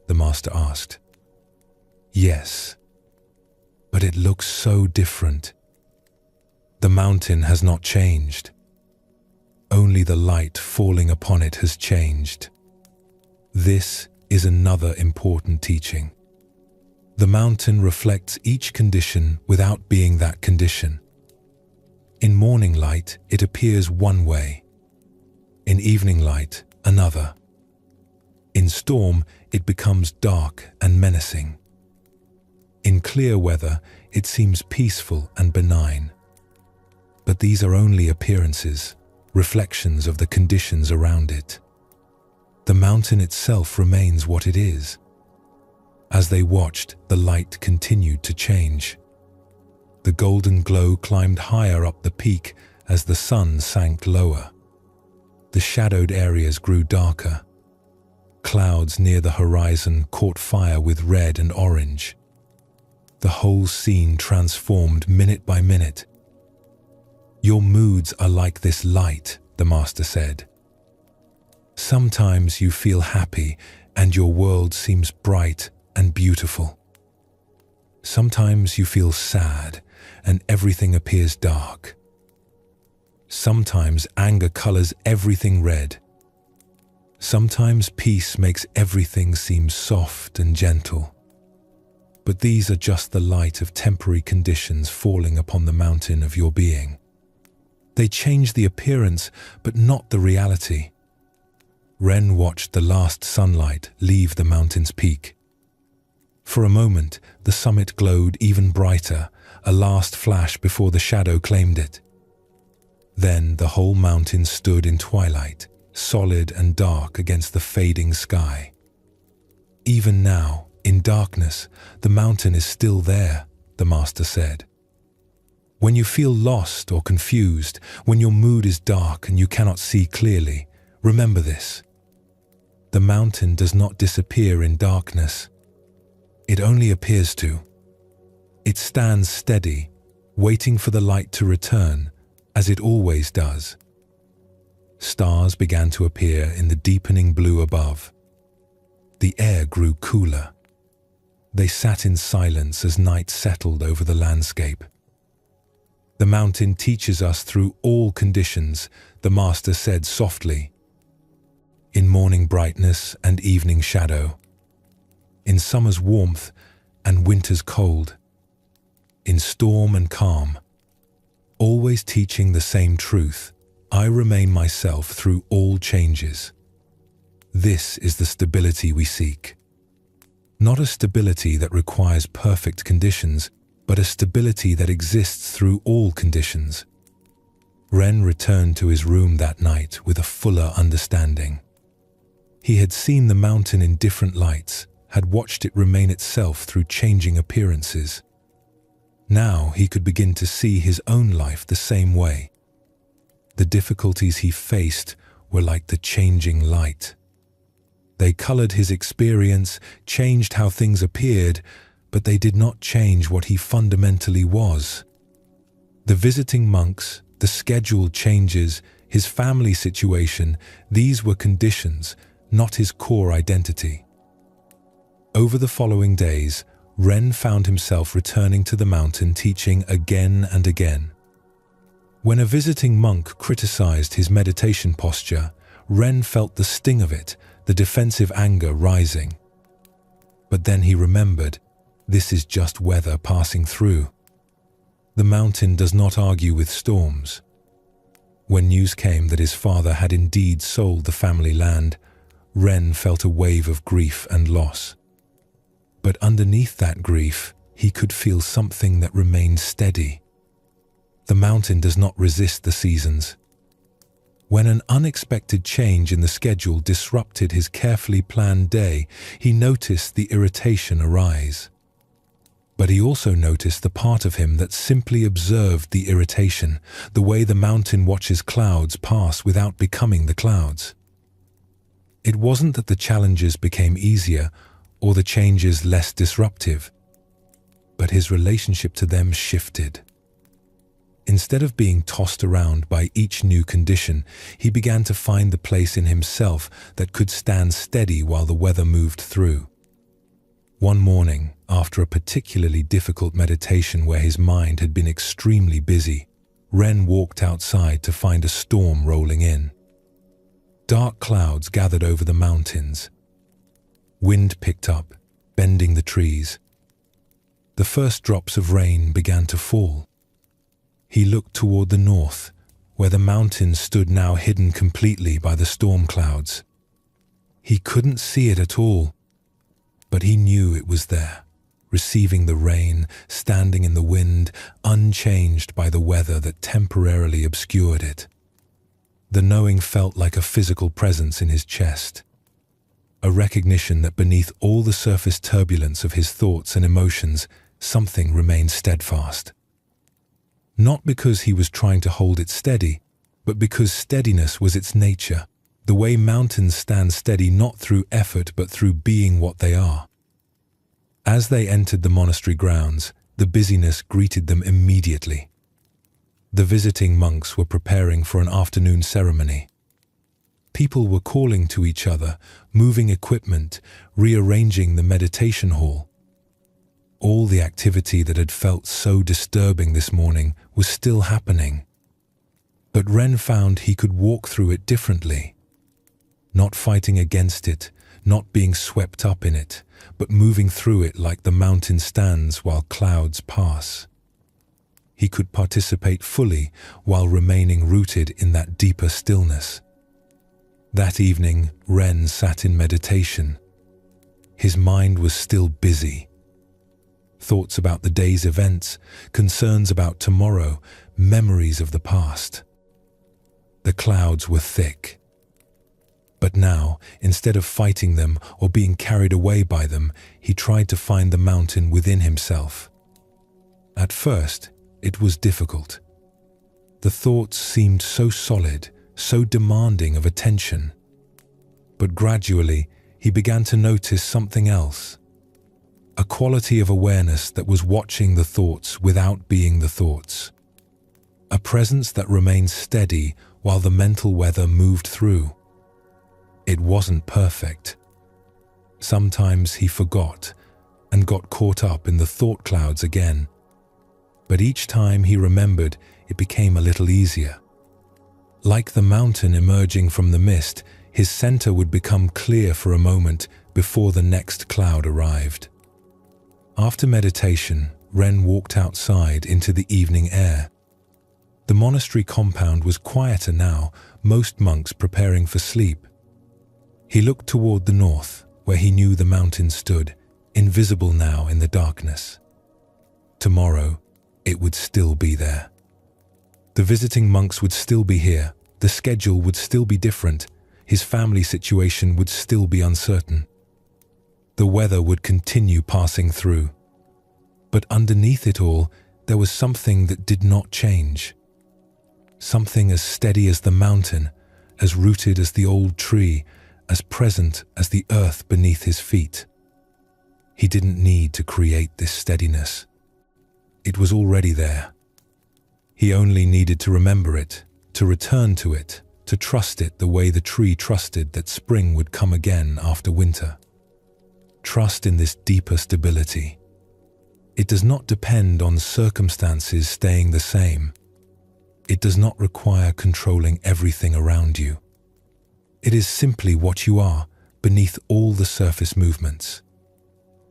the master asked. "Yes, but it looks so different. The mountain has not changed. Only the light falling upon it has changed. This is another important teaching. The mountain reflects each condition without being that condition. In morning light, it appears one way. In evening light, another. In storm, it becomes dark and menacing. In clear weather, it seems peaceful and benign. But these are only appearances, reflections of the conditions around it. The mountain itself remains what it is. As they watched, the light continued to change. The golden glow climbed higher up the peak as the sun sank lower. The shadowed areas grew darker. Clouds near the horizon caught fire with red and orange. The whole scene transformed minute by minute. "Your moods are like this light," the master said. "Sometimes you feel happy and your world seems bright and beautiful. Sometimes you feel sad and everything appears dark. Sometimes anger colors everything red. Sometimes peace makes everything seem soft and gentle. But these are just the light of temporary conditions falling upon the mountain of your being. They change the appearance, but not the reality." Ren watched the last sunlight leave the mountain's peak. For a moment, the summit glowed even brighter, a last flash before the shadow claimed it. Then the whole mountain stood in twilight, solid and dark against the fading sky. "Even now, in darkness, the mountain is still there," the master said. "When you feel lost or confused, when your mood is dark and you cannot see clearly, remember this. The mountain does not disappear in darkness. It only appears to. It stands steady, waiting for the light to return, as it always does." Stars began to appear in the deepening blue above. The air grew cooler. They sat in silence as night settled over the landscape. "The mountain teaches us through all conditions," the master said softly. "In morning brightness and evening shadow. In summer's warmth and winter's cold. In storm and calm. Always teaching the same truth. I remain myself through all changes. This is the stability we seek. Not a stability that requires perfect conditions, but a stability that exists through all conditions." Ren returned to his room that night with a fuller understanding. He had seen the mountain in different lights, had watched it remain itself through changing appearances. Now he could begin to see his own life the same way. The difficulties he faced were like the changing light. They colored his experience, changed how things appeared, but they did not change what he fundamentally was. The visiting monks, the scheduled changes, his family situation, these were conditions, not his core identity. Over the following days, Ren found himself returning to the mountain teaching again and again. When a visiting monk criticized his meditation posture, Ren felt the sting of it, the defensive anger rising. But then he remembered, this is just weather passing through. The mountain does not argue with storms. When news came that his father had indeed sold the family land, Ren felt a wave of grief and loss. But underneath that grief, he could feel something that remained steady. The mountain does not resist the seasons. When an unexpected change in the schedule disrupted his carefully planned day, he noticed the irritation arise. But he also noticed the part of him that simply observed the irritation, the way the mountain watches clouds pass without becoming the clouds. It wasn't that the challenges became easier or the changes less disruptive, but his relationship to them shifted. Instead of being tossed around by each new condition, he began to find the place in himself that could stand steady while the weather moved through. One morning, after a particularly difficult meditation where his mind had been extremely busy, Ren walked outside to find a storm rolling in. Dark clouds gathered over the mountains. Wind picked up, bending the trees. The first drops of rain began to fall. He looked toward the north, where the mountains stood now hidden completely by the storm clouds. He couldn't see it at all, but he knew it was there, receiving the rain, standing in the wind, unchanged by the weather that temporarily obscured it. The knowing felt like a physical presence in his chest, a recognition that beneath all the surface turbulence of his thoughts and emotions, something remained steadfast. Not because he was trying to hold it steady, but because steadiness was its nature, the way mountains stand steady not through effort but through being what they are. As they entered the monastery grounds, the busyness greeted them immediately. The visiting monks were preparing for an afternoon ceremony. People were calling to each other, moving equipment, rearranging the meditation hall. All the activity that had felt so disturbing this morning was still happening. But Ren found he could walk through it differently. Not fighting against it, not being swept up in it, but moving through it like the mountain stands while clouds pass. He could participate fully while remaining rooted in that deeper stillness. That evening, Ren sat in meditation. His mind was still busy. Thoughts about the day's events, concerns about tomorrow, memories of the past. The clouds were thick. But now, instead of fighting them or being carried away by them, he tried to find the mountain within himself. At first, it was difficult. The thoughts seemed so solid, so demanding of attention. But gradually, he began to notice something else. A quality of awareness that was watching the thoughts without being the thoughts. A presence that remained steady while the mental weather moved through. It wasn't perfect. Sometimes he forgot and got caught up in the thought clouds again. But each time he remembered, it became a little easier. Like the mountain emerging from the mist, his center would become clear for a moment before the next cloud arrived. After meditation, Ren walked outside into the evening air. The monastery compound was quieter now, most monks preparing for sleep. He looked toward the north, where he knew the mountain stood, invisible now in the darkness. Tomorrow, it would still be there. The visiting monks would still be here, the schedule would still be different, his family situation would still be uncertain. The weather would continue passing through. But underneath it all, there was something that did not change. Something as steady as the mountain, as rooted as the old tree, as present as the earth beneath his feet. He didn't need to create this steadiness. It was already there. He only needed to remember it, to return to it, to trust it the way the tree trusted that spring would come again after winter. Trust in this deeper stability. It does not depend on circumstances staying the same. It does not require controlling everything around you. It is simply what you are beneath all the surface movements.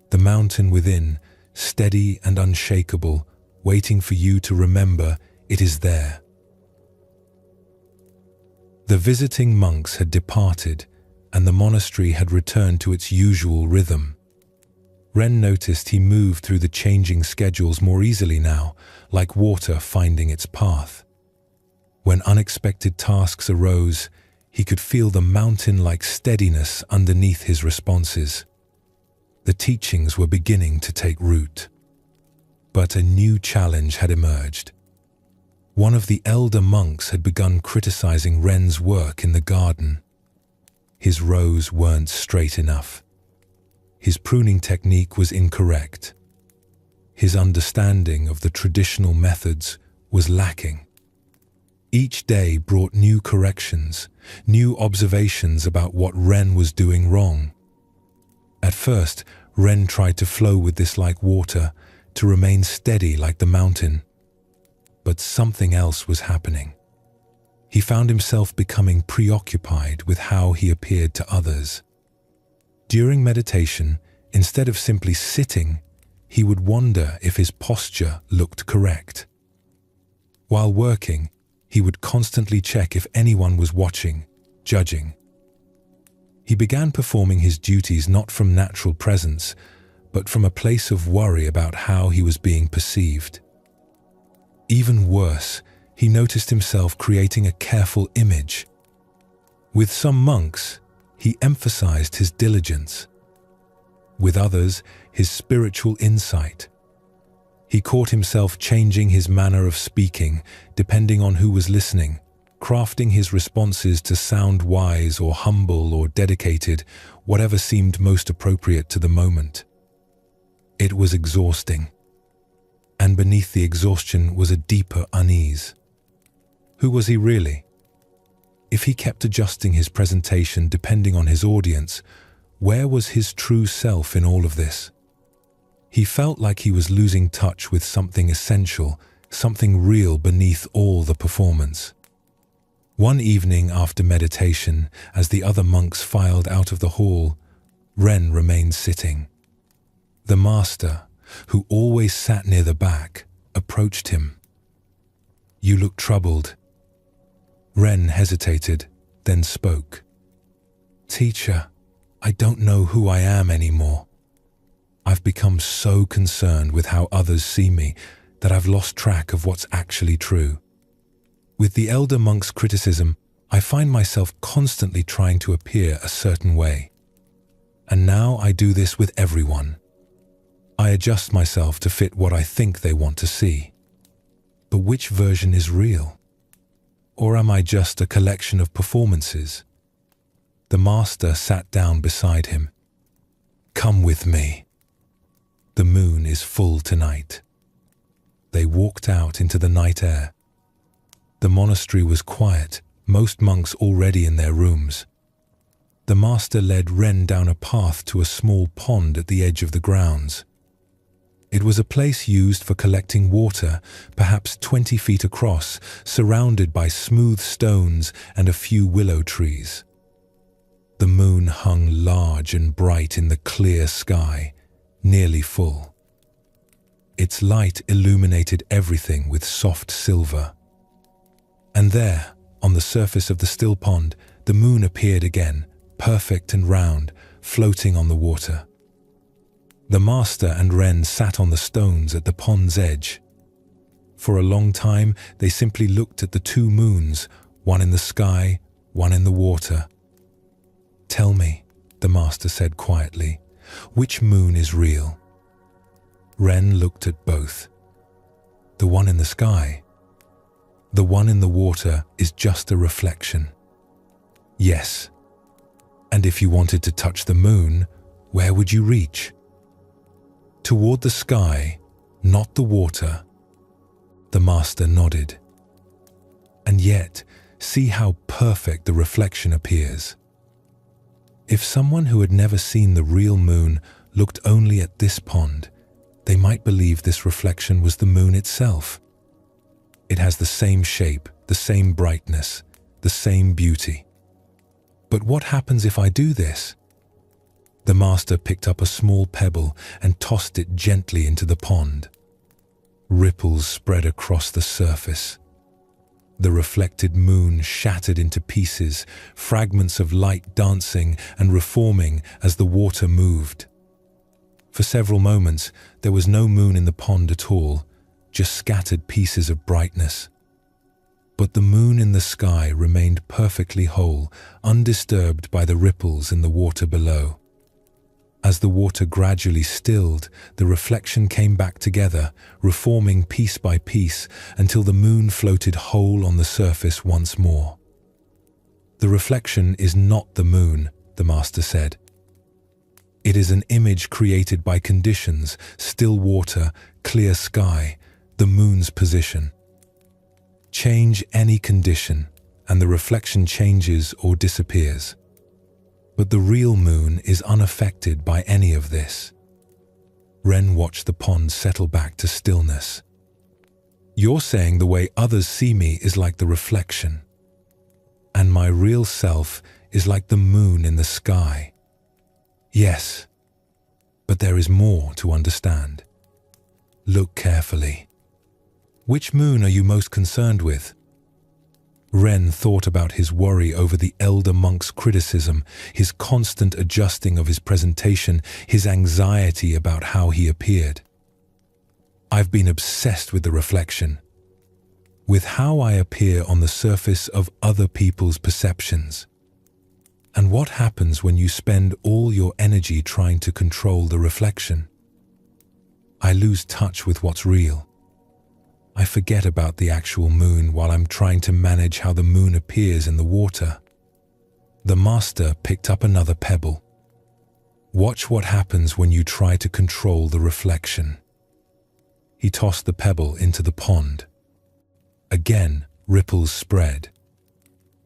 The mountain within, steady and unshakable, waiting for you to remember it is there. The visiting monks had departed, and the monastery had returned to its usual rhythm. Ren noticed he moved through the changing schedules more easily now, like water finding its path. When unexpected tasks arose, he could feel the mountain-like steadiness underneath his responses. The teachings were beginning to take root. But a new challenge had emerged. One of the elder monks had begun criticizing Ren's work in the garden. His rows weren't straight enough. His pruning technique was incorrect. His understanding of the traditional methods was lacking. Each day brought new corrections, new observations about what Ren was doing wrong. At first, Ren tried to flow with this like water, to remain steady like the mountain. But something else was happening. He found himself becoming preoccupied with how he appeared to others. During meditation, instead of simply sitting, he would wonder if his posture looked correct. While working, he would constantly check if anyone was watching, judging. He began performing his duties not from natural presence, but from a place of worry about how he was being perceived. Even worse, he noticed himself creating a careful image. With some monks, he emphasized his diligence. With others, his spiritual insight. He caught himself changing his manner of speaking, depending on who was listening, crafting his responses to sound wise or humble or dedicated, whatever seemed most appropriate to the moment. It was exhausting. And beneath the exhaustion was a deeper unease. Who was he really? If he kept adjusting his presentation depending on his audience, where was his true self in all of this? He felt like he was losing touch with something essential, something real beneath all the performance. One evening after meditation, as the other monks filed out of the hall, Ren remained sitting. The master, who always sat near the back, approached him. "You look troubled." Ren hesitated, then spoke. "Teacher, I don't know who I am anymore. I've become so concerned with how others see me that I've lost track of what's actually true. With the elder monk's criticism, I find myself constantly trying to appear a certain way. And now I do this with everyone. I adjust myself to fit what I think they want to see. But which version is real? Or am I just a collection of performances?" The master sat down beside him. "Come with me. The moon is full tonight." They walked out into the night air. The monastery was quiet, most monks already in their rooms. The master led Ren down a path to a small pond at the edge of the grounds. It was a place used for collecting water, perhaps 20 feet across, surrounded by smooth stones and a few willow trees. The moon hung large and bright in the clear sky, nearly full. Its light illuminated everything with soft silver. And there, on the surface of the still pond, the moon appeared again, perfect and round, floating on the water. The master and Ren sat on the stones at the pond's edge. For a long time, they simply looked at the two moons, one in the sky, one in the water. "Tell me," the master said quietly, "which moon is real?" Ren looked at both. "The one in the sky. The one in the water is just a reflection." "Yes. And if you wanted to touch the moon, where would you reach?" "Toward the sky, not the water." The master nodded. "And yet, see how perfect the reflection appears." If someone who had never seen the real moon looked only at this pond, they might believe this reflection was the moon itself. It has the same shape, the same brightness, the same beauty. But what happens if I do this? The master picked up a small pebble and tossed it gently into the pond. Ripples spread across the surface. The reflected moon shattered into pieces, fragments of light dancing and reforming as the water moved. For several moments, there was no moon in the pond at all, just scattered pieces of brightness. But the moon in the sky remained perfectly whole, undisturbed by the ripples in the water below. As the water gradually stilled, the reflection came back together, reforming piece by piece until the moon floated whole on the surface once more. "The reflection is not the moon," the master said. "It is an image created by conditions, still water, clear sky, the moon's position. Change any condition, and the reflection changes or disappears. But the real moon is unaffected by any of this." Ren watched the pond settle back to stillness. "You're saying the way others see me is like the reflection, and my real self is like the moon in the sky." "Yes, but there is more to understand. Look carefully. Which moon are you most concerned with?" Ren thought about his worry over the elder monk's criticism, his constant adjusting of his presentation, his anxiety about how he appeared. "I've been obsessed with the reflection, with how I appear on the surface of other people's perceptions. And what happens when you spend all your energy trying to control the reflection? I lose touch with what's real. I forget about the actual moon while I'm trying to manage how the moon appears in the water." The master picked up another pebble. "Watch what happens when you try to control the reflection." He tossed the pebble into the pond. Again, ripples spread.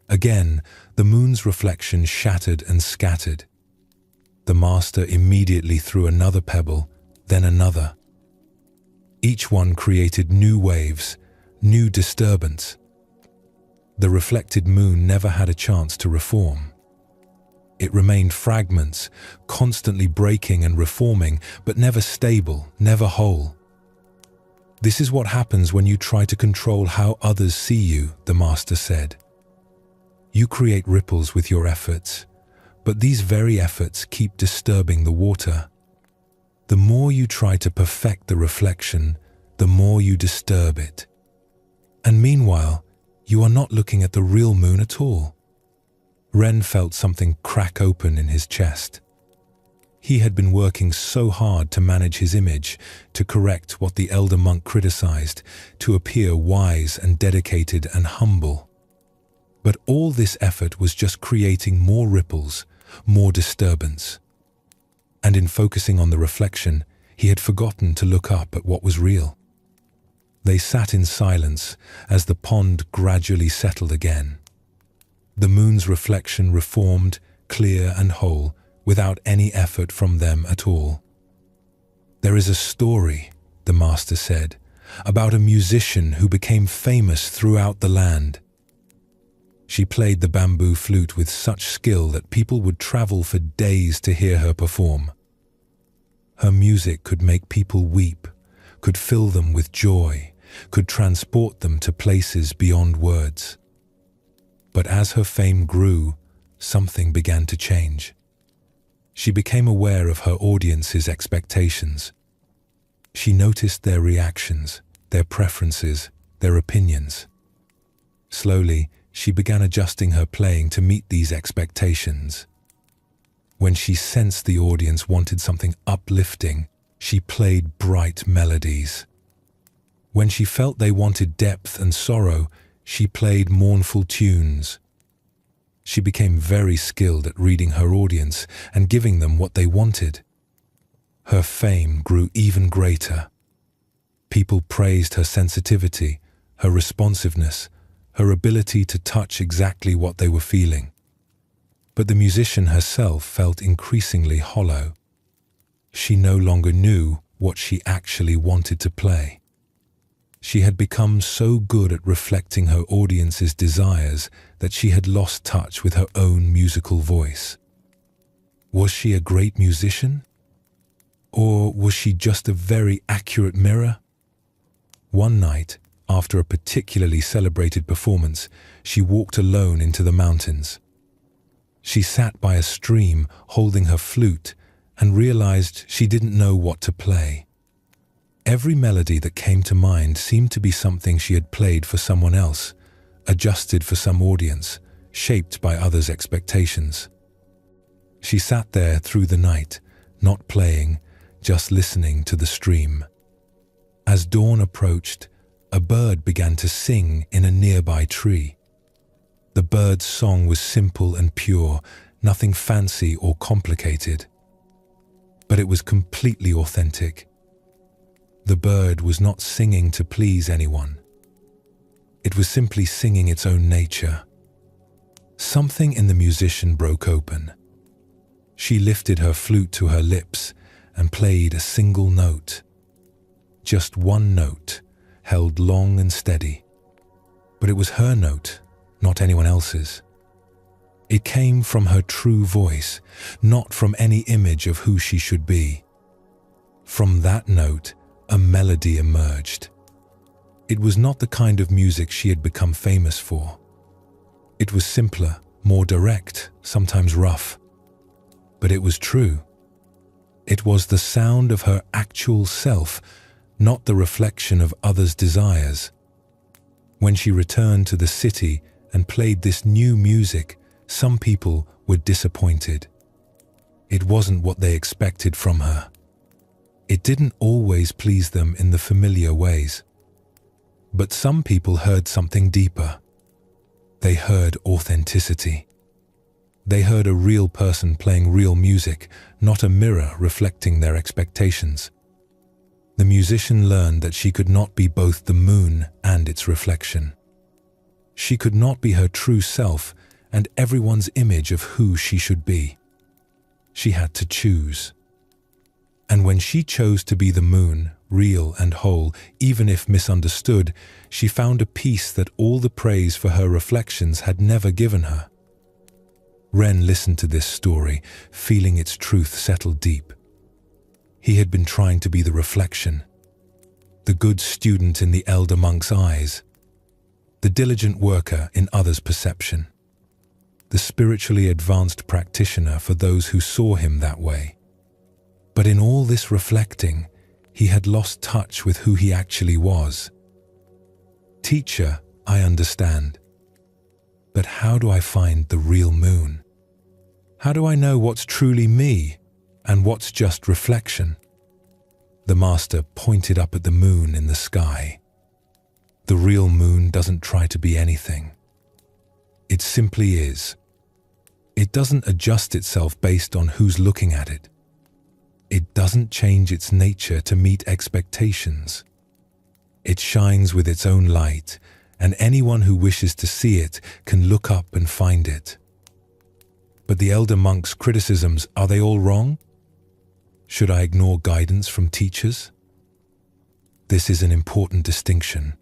Again, the moon's reflection shattered and scattered. The master immediately threw another pebble, then another. Each one created new waves, new disturbance. The reflected moon never had a chance to reform. It remained fragments, constantly breaking and reforming, but never stable, never whole. "This is what happens when you try to control how others see you," the master said. "You create ripples with your efforts, but these very efforts keep disturbing the water. The more you try to perfect the reflection, the more you disturb it. And meanwhile, you are not looking at the real moon at all." Ren felt something crack open in his chest. He had been working so hard to manage his image, to correct what the elder monk criticized, to appear wise and dedicated and humble. But all this effort was just creating more ripples, more disturbance. And in focusing on the reflection, he had forgotten to look up at what was real. They sat in silence as the pond gradually settled again. The moon's reflection reformed, clear and whole, without any effort from them at all. "There is a story," the master said, "about a musician who became famous throughout the land. She played the bamboo flute with such skill that people would travel for days to hear her perform. Her music could make people weep, could fill them with joy, could transport them to places beyond words. But as her fame grew, something began to change. She became aware of her audience's expectations. She noticed their reactions, their preferences, their opinions. Slowly, she began adjusting her playing to meet these expectations. When she sensed the audience wanted something uplifting, she played bright melodies. When she felt they wanted depth and sorrow, she played mournful tunes. She became very skilled at reading her audience and giving them what they wanted. Her fame grew even greater. People praised her sensitivity, her responsiveness, her ability to touch exactly what they were feeling. But the musician herself felt increasingly hollow. She no longer knew what she actually wanted to play. She had become so good at reflecting her audience's desires that she had lost touch with her own musical voice. Was she a great musician? Or was she just a very accurate mirror? One night, after a particularly celebrated performance, she walked alone into the mountains. She sat by a stream holding her flute and realized she didn't know what to play. Every melody that came to mind seemed to be something she had played for someone else, adjusted for some audience, shaped by others' expectations. She sat there through the night, not playing, just listening to the stream. As dawn approached, a bird began to sing in a nearby tree. The bird's song was simple and pure, nothing fancy or complicated. But it was completely authentic. The bird was not singing to please anyone. It was simply singing its own nature. Something in the musician broke open. She lifted her flute to her lips and played a single note. Just one note, held long and steady. But it was her note, not anyone else's. It came from her true voice, not from any image of who she should be. From that note, a melody emerged. It was not the kind of music she had become famous for. It was simpler, more direct, sometimes rough. But it was true. It was the sound of her actual self, not the reflection of others' desires. When she returned to the city and played this new music, some people were disappointed. It wasn't what they expected from her. It didn't always please them in the familiar ways. But some people heard something deeper. They heard authenticity. They heard a real person playing real music, not a mirror reflecting their expectations. The musician learned that she could not be both the moon and its reflection. She could not be her true self and everyone's image of who she should be. She had to choose. And when she chose to be the moon, real and whole, even if misunderstood, she found a peace that all the praise for her reflections had never given her. Ren listened to this story, feeling its truth settle deep. He had been trying to be the reflection, the good student in the elder monk's eyes, the diligent worker in others' perception, the spiritually advanced practitioner for those who saw him that way. But in all this reflecting, he had lost touch with who he actually was. Teacher, I understand. But how do I find the real moon? How do I know what's truly me and what's just reflection? The master pointed up at the moon in the sky. The real moon doesn't try to be anything. It simply is. It doesn't adjust itself based on who's looking at it. It doesn't change its nature to meet expectations. It shines with its own light, and anyone who wishes to see it can look up and find it. But the elder monk's criticisms, are they all wrong? Should I ignore guidance from teachers? This is an important distinction.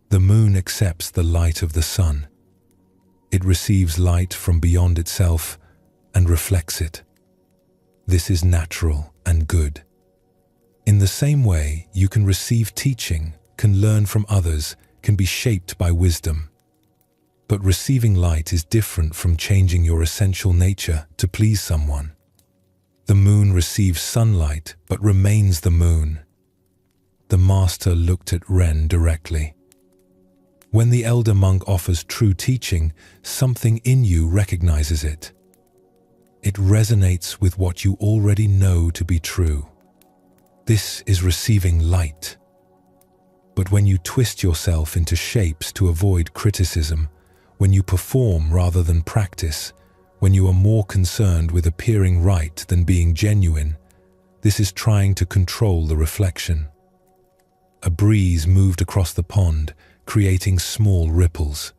The moon accepts the light of the sun. It receives light from beyond itself and reflects it. This is natural and good. In the same way, you can receive teaching, can learn from others, can be shaped by wisdom. But receiving light is different from changing your essential nature to please someone. The moon receives sunlight, but remains the moon. The master looked at Ren directly. When the elder monk offers true teaching, something in you recognizes it. It resonates with what you already know to be true. This is receiving light. But when you twist yourself into shapes to avoid criticism, when you perform rather than practice, when you are more concerned with appearing right than being genuine, this is trying to control the reflection. A breeze moved across the pond, creating small ripples.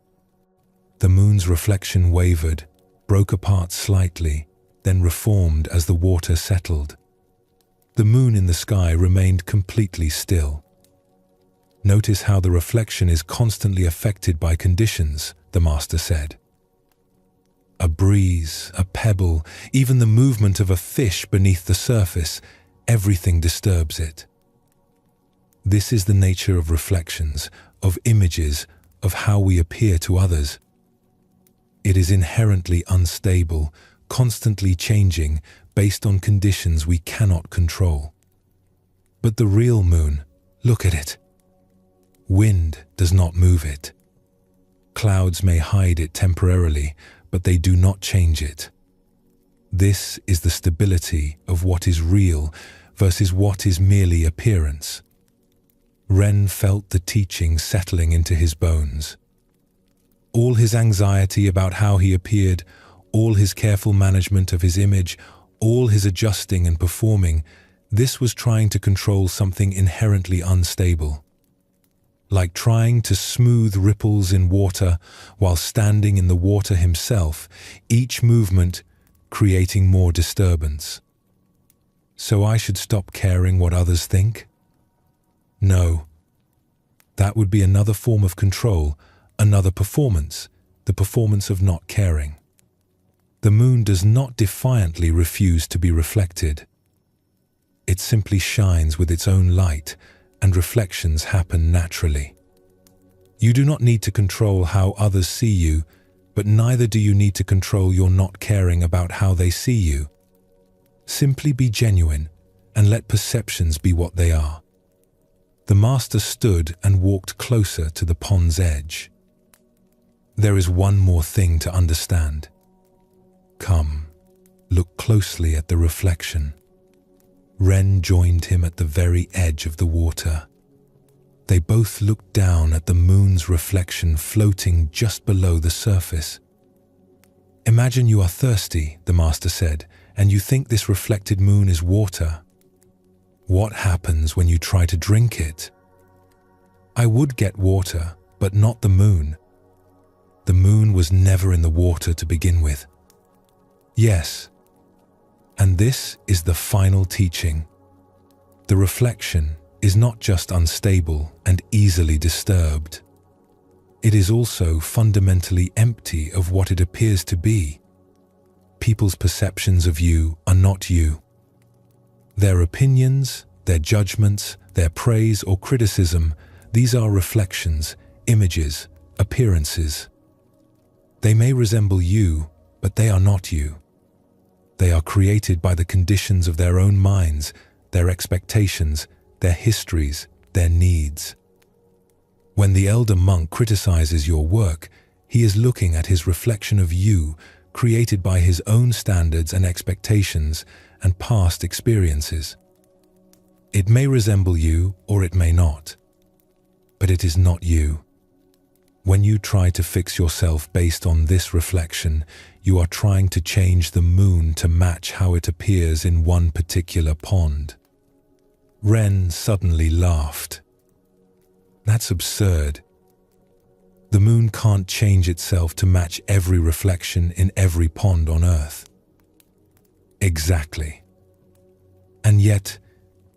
The moon's reflection wavered, broke apart slightly, then reformed as the water settled. The moon in the sky remained completely still. Notice how the reflection is constantly affected by conditions, the master said. A breeze, a pebble, even the movement of a fish beneath the surface, everything disturbs it. This is the nature of reflections, of images, of how we appear to others. It is inherently unstable, constantly changing, based on conditions we cannot control. But the real moon, look at it. Wind does not move it. Clouds may hide it temporarily, but they do not change it. This is the stability of what is real versus what is merely appearance. Ren felt the teaching settling into his bones. All his anxiety about how he appeared, all his careful management of his image, all his adjusting and performing, this was trying to control something inherently unstable. Like trying to smooth ripples in water while standing in the water himself, each movement creating more disturbance. So I should stop caring what others think? No. That would be another form of control, another performance, the performance of not caring. The moon does not defiantly refuse to be reflected. It simply shines with its own light, and reflections happen naturally. You do not need to control how others see you, but neither do you need to control your not caring about how they see you. Simply be genuine, and let perceptions be what they are. The master stood and walked closer to the pond's edge. There is one more thing to understand. Come, look closely at the reflection. Ren joined him at the very edge of the water. They both looked down at the moon's reflection floating just below the surface. Imagine you are thirsty, the master said, and you think this reflected moon is water. What happens when you try to drink it? I would get water, but not the moon. The moon was never in the water to begin with. Yes. And this is the final teaching. The reflection is not just unstable and easily disturbed. It is also fundamentally empty of what it appears to be. People's perceptions of you are not you. Their opinions, their judgments, their praise or criticism, these are reflections, images, appearances. They may resemble you, but they are not you. They are created by the conditions of their own minds, their expectations, their histories, their needs. When the elder monk criticizes your work, he is looking at his reflection of you, created by his own standards and expectations and past experiences. It may resemble you or it may not, but it is not you. When you try to fix yourself based on this reflection, you are trying to change the moon to match how it appears in one particular pond. Ren suddenly laughed. That's absurd. The moon can't change itself to match every reflection in every pond on Earth. Exactly. And yet,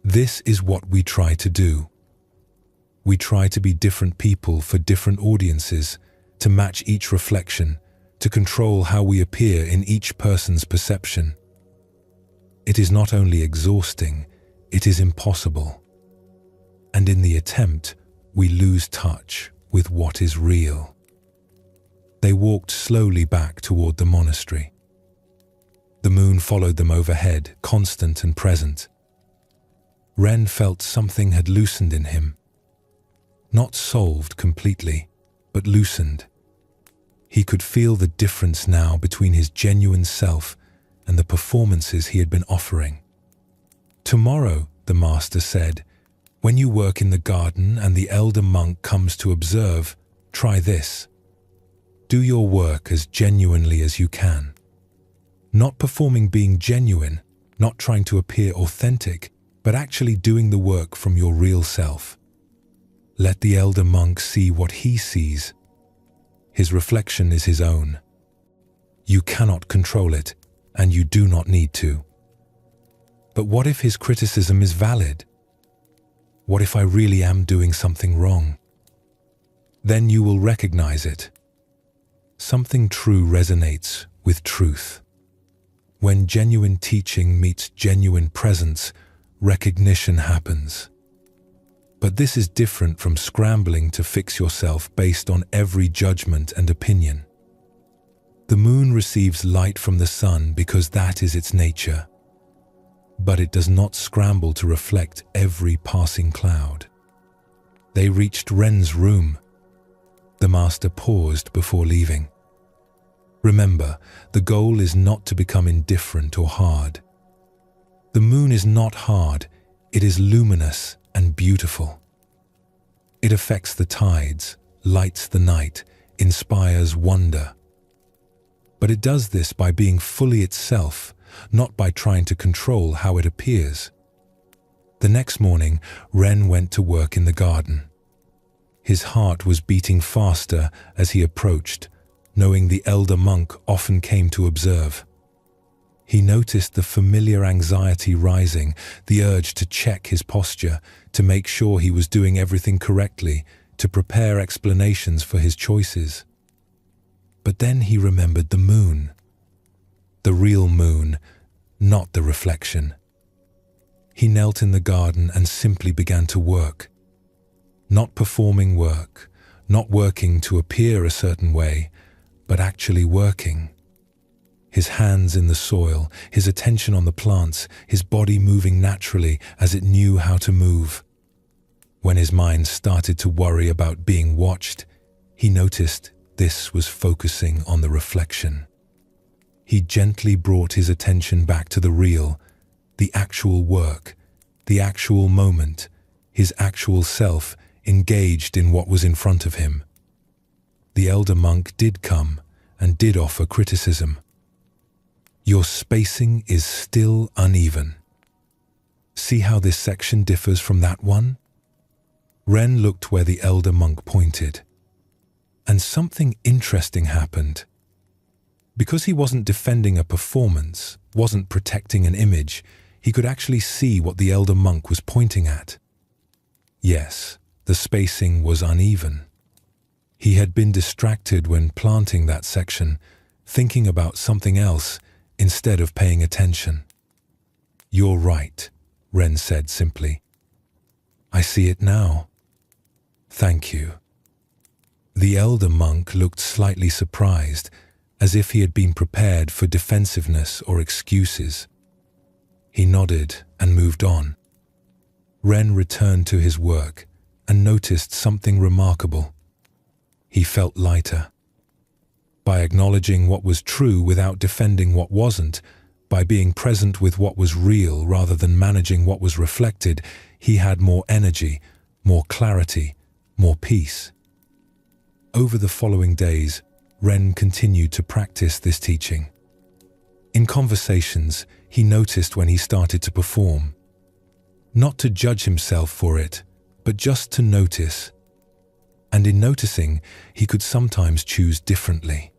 this is what we try to do. We try to be different people for different audiences, to match each reflection, to control how we appear in each person's perception. It is not only exhausting, it is impossible. And in the attempt, we lose touch with what is real. They walked slowly back toward the monastery. The moon followed them overhead, constant and present. Ren felt something had loosened in him. Not solved completely, but loosened. He could feel the difference now between his genuine self and the performances he had been offering. Tomorrow, the master said, when you work in the garden and the elder monk comes to observe, try this. Do your work as genuinely as you can. Not performing being genuine, not trying to appear authentic, but actually doing the work from your real self. Let the elder monk see what he sees. His reflection is his own. You cannot control it, and you do not need to. But what if his criticism is valid? What if I really am doing something wrong? Then you will recognize it. Something true resonates with truth. When genuine teaching meets genuine presence, recognition happens. But this is different from scrambling to fix yourself based on every judgment and opinion. The moon receives light from the sun because that is its nature. But it does not scramble to reflect every passing cloud. They reached Ren's room. The master paused before leaving. Remember, the goal is not to become indifferent or hard. The moon is not hard, it is luminous and beautiful. It affects the tides, lights the night, inspires wonder. But it does this by being fully itself, not by trying to control how it appears. The next morning, Ren went to work in the garden. His heart was beating faster as he approached, knowing the elder monk often came to observe. He noticed the familiar anxiety rising, the urge to check his posture, to make sure he was doing everything correctly, to prepare explanations for his choices. But then he remembered the moon. The real moon, not the reflection. He knelt in the garden and simply began to work. Not performing work, not working to appear a certain way, but actually working. His hands in the soil, his attention on the plants, his body moving naturally as it knew how to move. When his mind started to worry about being watched, he noticed this was focusing on the reflection. He gently brought his attention back to the real, the actual work, the actual moment, his actual self engaged in what was in front of him. The elder monk did come and did offer criticism. Your spacing is still uneven. See how this section differs from that one? Ren looked where the elder monk pointed. And something interesting happened. Because he wasn't defending a performance, wasn't protecting an image, he could actually see what the elder monk was pointing at. Yes, the spacing was uneven. He had been distracted when planting that section, thinking about something else instead of paying attention. You're right, Ren said simply. I see it now. Thank you. The elder monk looked slightly surprised, as if he had been prepared for defensiveness or excuses. He nodded and moved on. Ren returned to his work and noticed something remarkable. He felt lighter. By acknowledging what was true without defending what wasn't, by being present with what was real rather than managing what was reflected, he had more energy, more clarity, more peace. Over the following days, Ren continued to practice this teaching. In conversations, he noticed when he started to perform. Not to judge himself for it, but just to notice. And in noticing, he could sometimes choose differently.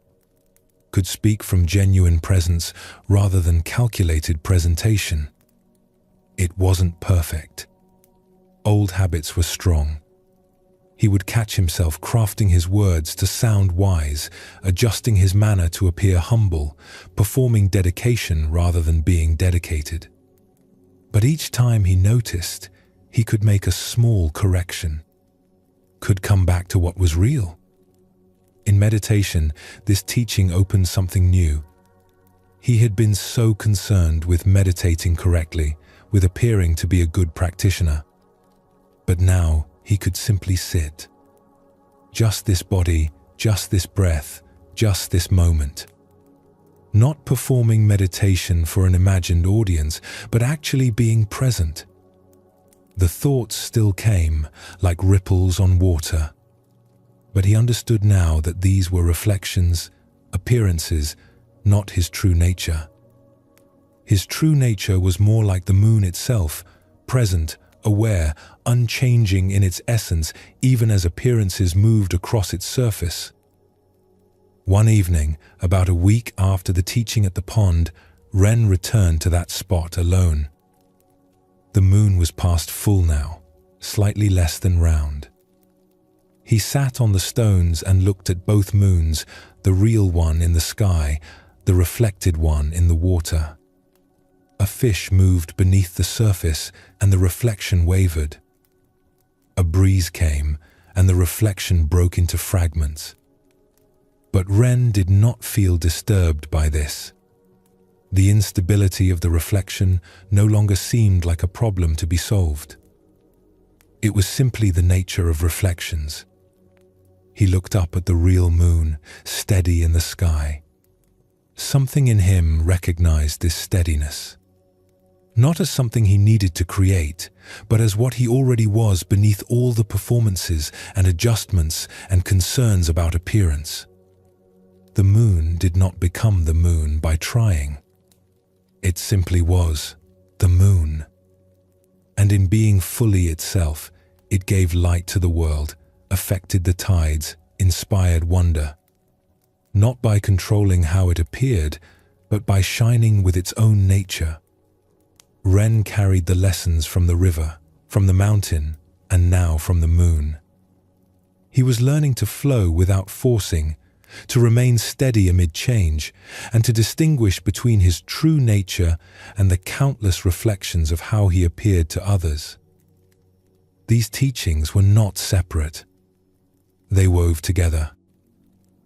Could speak from genuine presence rather than calculated presentation. It wasn't perfect. Old habits were strong. He would catch himself crafting his words to sound wise, adjusting his manner to appear humble, performing dedication rather than being dedicated. But each time he noticed, he could make a small correction, could come back to what was real. In meditation, this teaching opened something new. He had been so concerned with meditating correctly, with appearing to be a good practitioner. But now he could simply sit. Just this body, just this breath, just this moment. Not performing meditation for an imagined audience, but actually being present. The thoughts still came, like ripples on water. But he understood now that these were reflections, appearances, not his true nature. His true nature was more like the moon itself, present, aware, unchanging in its essence, even as appearances moved across its surface. One evening, about a week after the teaching at the pond, Ren returned to that spot alone. The moon was past full now, slightly less than round. He sat on the stones and looked at both moons, the real one in the sky, the reflected one in the water. A fish moved beneath the surface and the reflection wavered. A breeze came, and the reflection broke into fragments. But Ren did not feel disturbed by this. The instability of the reflection no longer seemed like a problem to be solved. It was simply the nature of reflections. He looked up at the real moon, steady in the sky. Something in him recognized this steadiness. Not as something he needed to create, but as what he already was beneath all the performances and adjustments and concerns about appearance. The moon did not become the moon by trying. It simply was the moon. And in being fully itself, it gave light to the world, affected the tides, inspired wonder. Not by controlling how it appeared, but by shining with its own nature. Ren carried the lessons from the river, from the mountain, and now from the moon. He was learning to flow without forcing, to remain steady amid change, and to distinguish between his true nature and the countless reflections of how he appeared to others. These teachings were not separate. They wove together.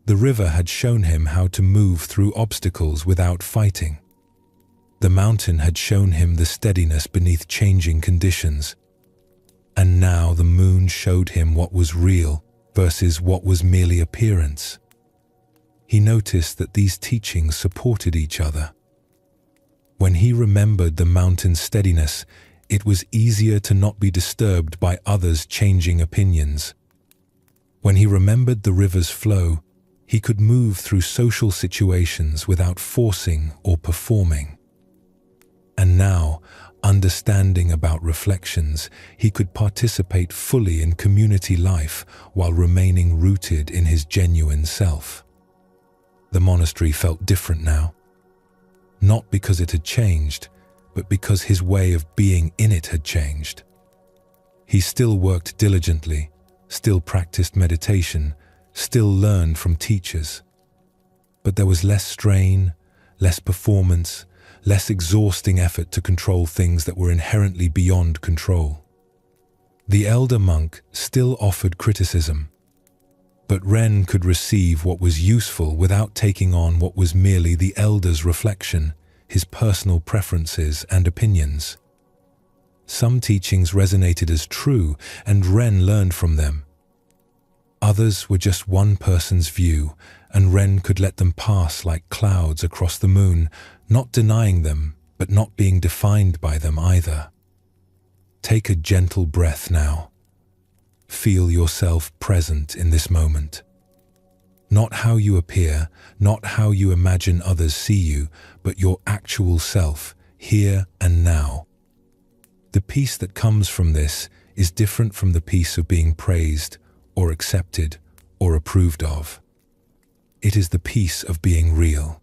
The river had shown him how to move through obstacles without fighting. The mountain had shown him the steadiness beneath changing conditions. And now the moon showed him what was real versus what was merely appearance. He noticed that these teachings supported each other. When he remembered the mountain's steadiness, it was easier to not be disturbed by others' changing opinions. When he remembered the river's flow, he could move through social situations without forcing or performing. And now, understanding about reflections, he could participate fully in community life while remaining rooted in his genuine self. The monastery felt different now. Not because it had changed, but because his way of being in it had changed. He still worked diligently, still practiced meditation, still learned from teachers. But there was less strain, less performance, less exhausting effort to control things that were inherently beyond control. The elder monk still offered criticism, but Ren could receive what was useful without taking on what was merely the elder's reflection, his personal preferences and opinions. Some teachings resonated as true, and Ren learned from them. Others were just one person's view, and Ren could let them pass like clouds across the moon, not denying them, but not being defined by them either. Take a gentle breath now. Feel yourself present in this moment. Not how you appear, not how you imagine others see you, but your actual self, here and now. The peace that comes from this is different from the peace of being praised, or accepted, or approved of. It is the peace of being real,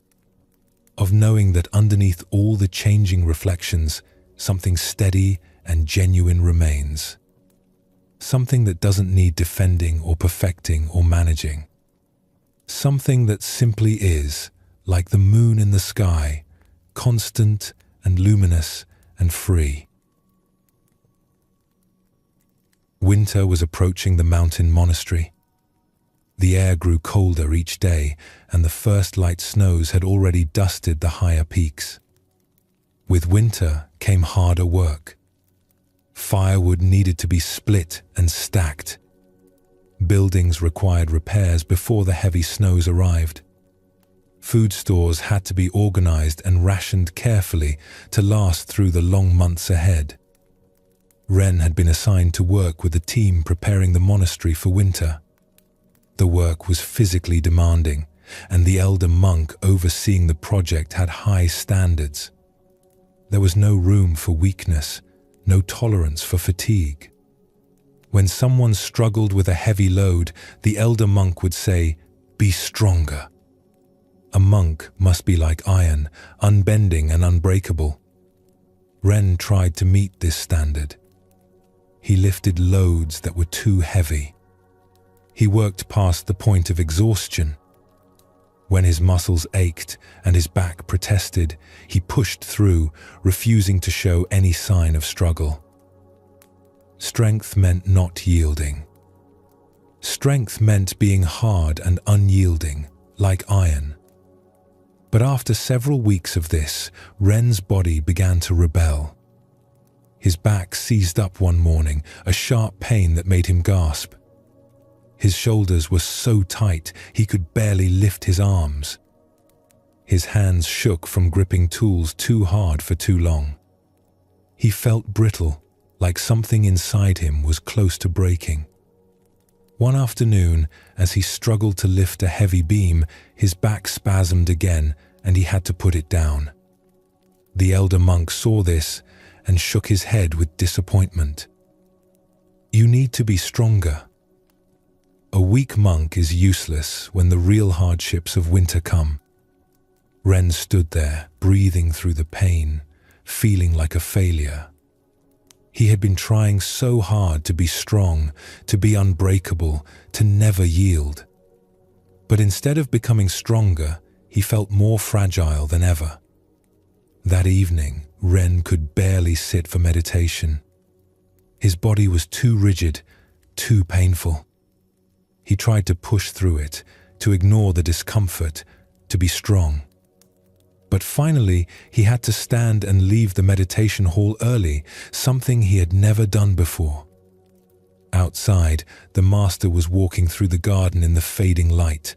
of knowing that underneath all the changing reflections, something steady and genuine remains. Something that doesn't need defending or perfecting or managing. Something that simply is, like the moon in the sky, constant and luminous and free. Winter was approaching the mountain monastery. The air grew colder each day, and the first light snows had already dusted the higher peaks. With winter came harder work. Firewood needed to be split and stacked. Buildings required repairs before the heavy snows arrived. Food stores had to be organized and rationed carefully to last through the long months ahead. Ren had been assigned to work with the team preparing the monastery for winter. The work was physically demanding, and the elder monk overseeing the project had high standards. There was no room for weakness, no tolerance for fatigue. When someone struggled with a heavy load, the elder monk would say, "Be stronger." A monk must be like iron, unbending and unbreakable. Ren tried to meet this standard. He lifted loads that were too heavy. He worked past the point of exhaustion. When his muscles ached and his back protested, he pushed through, refusing to show any sign of struggle. Strength meant not yielding. Strength meant being hard and unyielding, like iron. But after several weeks of this, Ren's body began to rebel. His back seized up one morning, a sharp pain that made him gasp. His shoulders were so tight he could barely lift his arms. His hands shook from gripping tools too hard for too long. He felt brittle, like something inside him was close to breaking. One afternoon, as he struggled to lift a heavy beam, his back spasmed again and he had to put it down. The elder monk saw this and shook his head with disappointment. "You need to be stronger. A weak monk is useless when the real hardships of winter come." Ren stood there, breathing through the pain, feeling like a failure. He had been trying so hard to be strong, to be unbreakable, to never yield. But instead of becoming stronger, he felt more fragile than ever. That evening, Ren could barely sit for meditation. His body was too rigid, too painful. He tried to push through it, to ignore the discomfort, to be strong. But finally, he had to stand and leave the meditation hall early, something he had never done before. Outside, the master was walking through the garden in the fading light.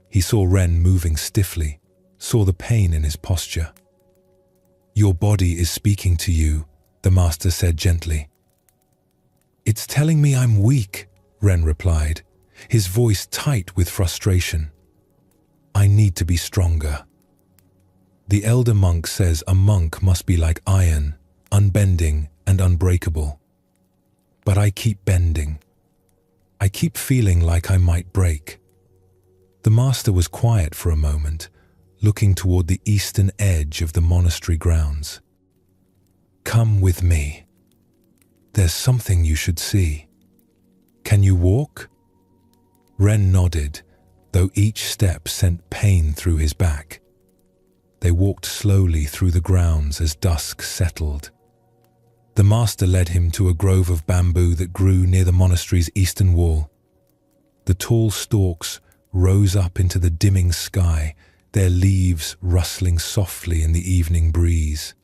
He saw Ren moving stiffly, saw the pain in his posture. "Your body is speaking to you," the master said gently. "It's telling me I'm weak," Ren replied, his voice tight with frustration. "I need to be stronger. The elder monk says a monk must be like iron, unbending and unbreakable. But I keep bending. I keep feeling like I might break." The master was quiet for a moment, looking toward the eastern edge of the monastery grounds. "Come with me. There's something you should see. Can you walk?" Ren nodded, though each step sent pain through his back. They walked slowly through the grounds as dusk settled. The master led him to a grove of bamboo that grew near the monastery's eastern wall. The tall stalks rose up into the dimming sky, their leaves rustling softly in the evening breeze.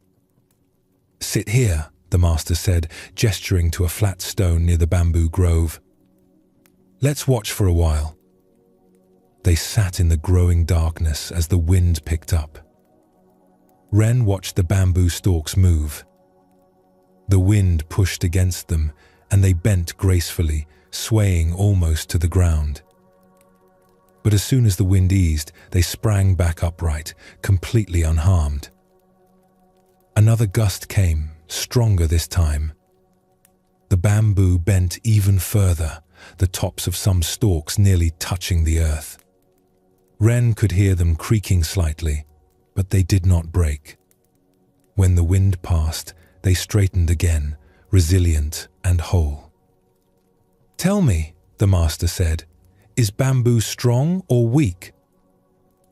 "Sit here," the master said, gesturing to a flat stone near the bamboo grove. "Let's watch for a while." They sat in the growing darkness as the wind picked up. Ren watched the bamboo stalks move. The wind pushed against them, and they bent gracefully, swaying almost to the ground. But as soon as the wind eased, they sprang back upright, completely unharmed. Another gust came, stronger this time. The bamboo bent even further, the tops of some stalks nearly touching the earth. Ren could hear them creaking slightly, but they did not break. When the wind passed, they straightened again, resilient and whole. "Tell me," the master said, "is bamboo strong or weak?"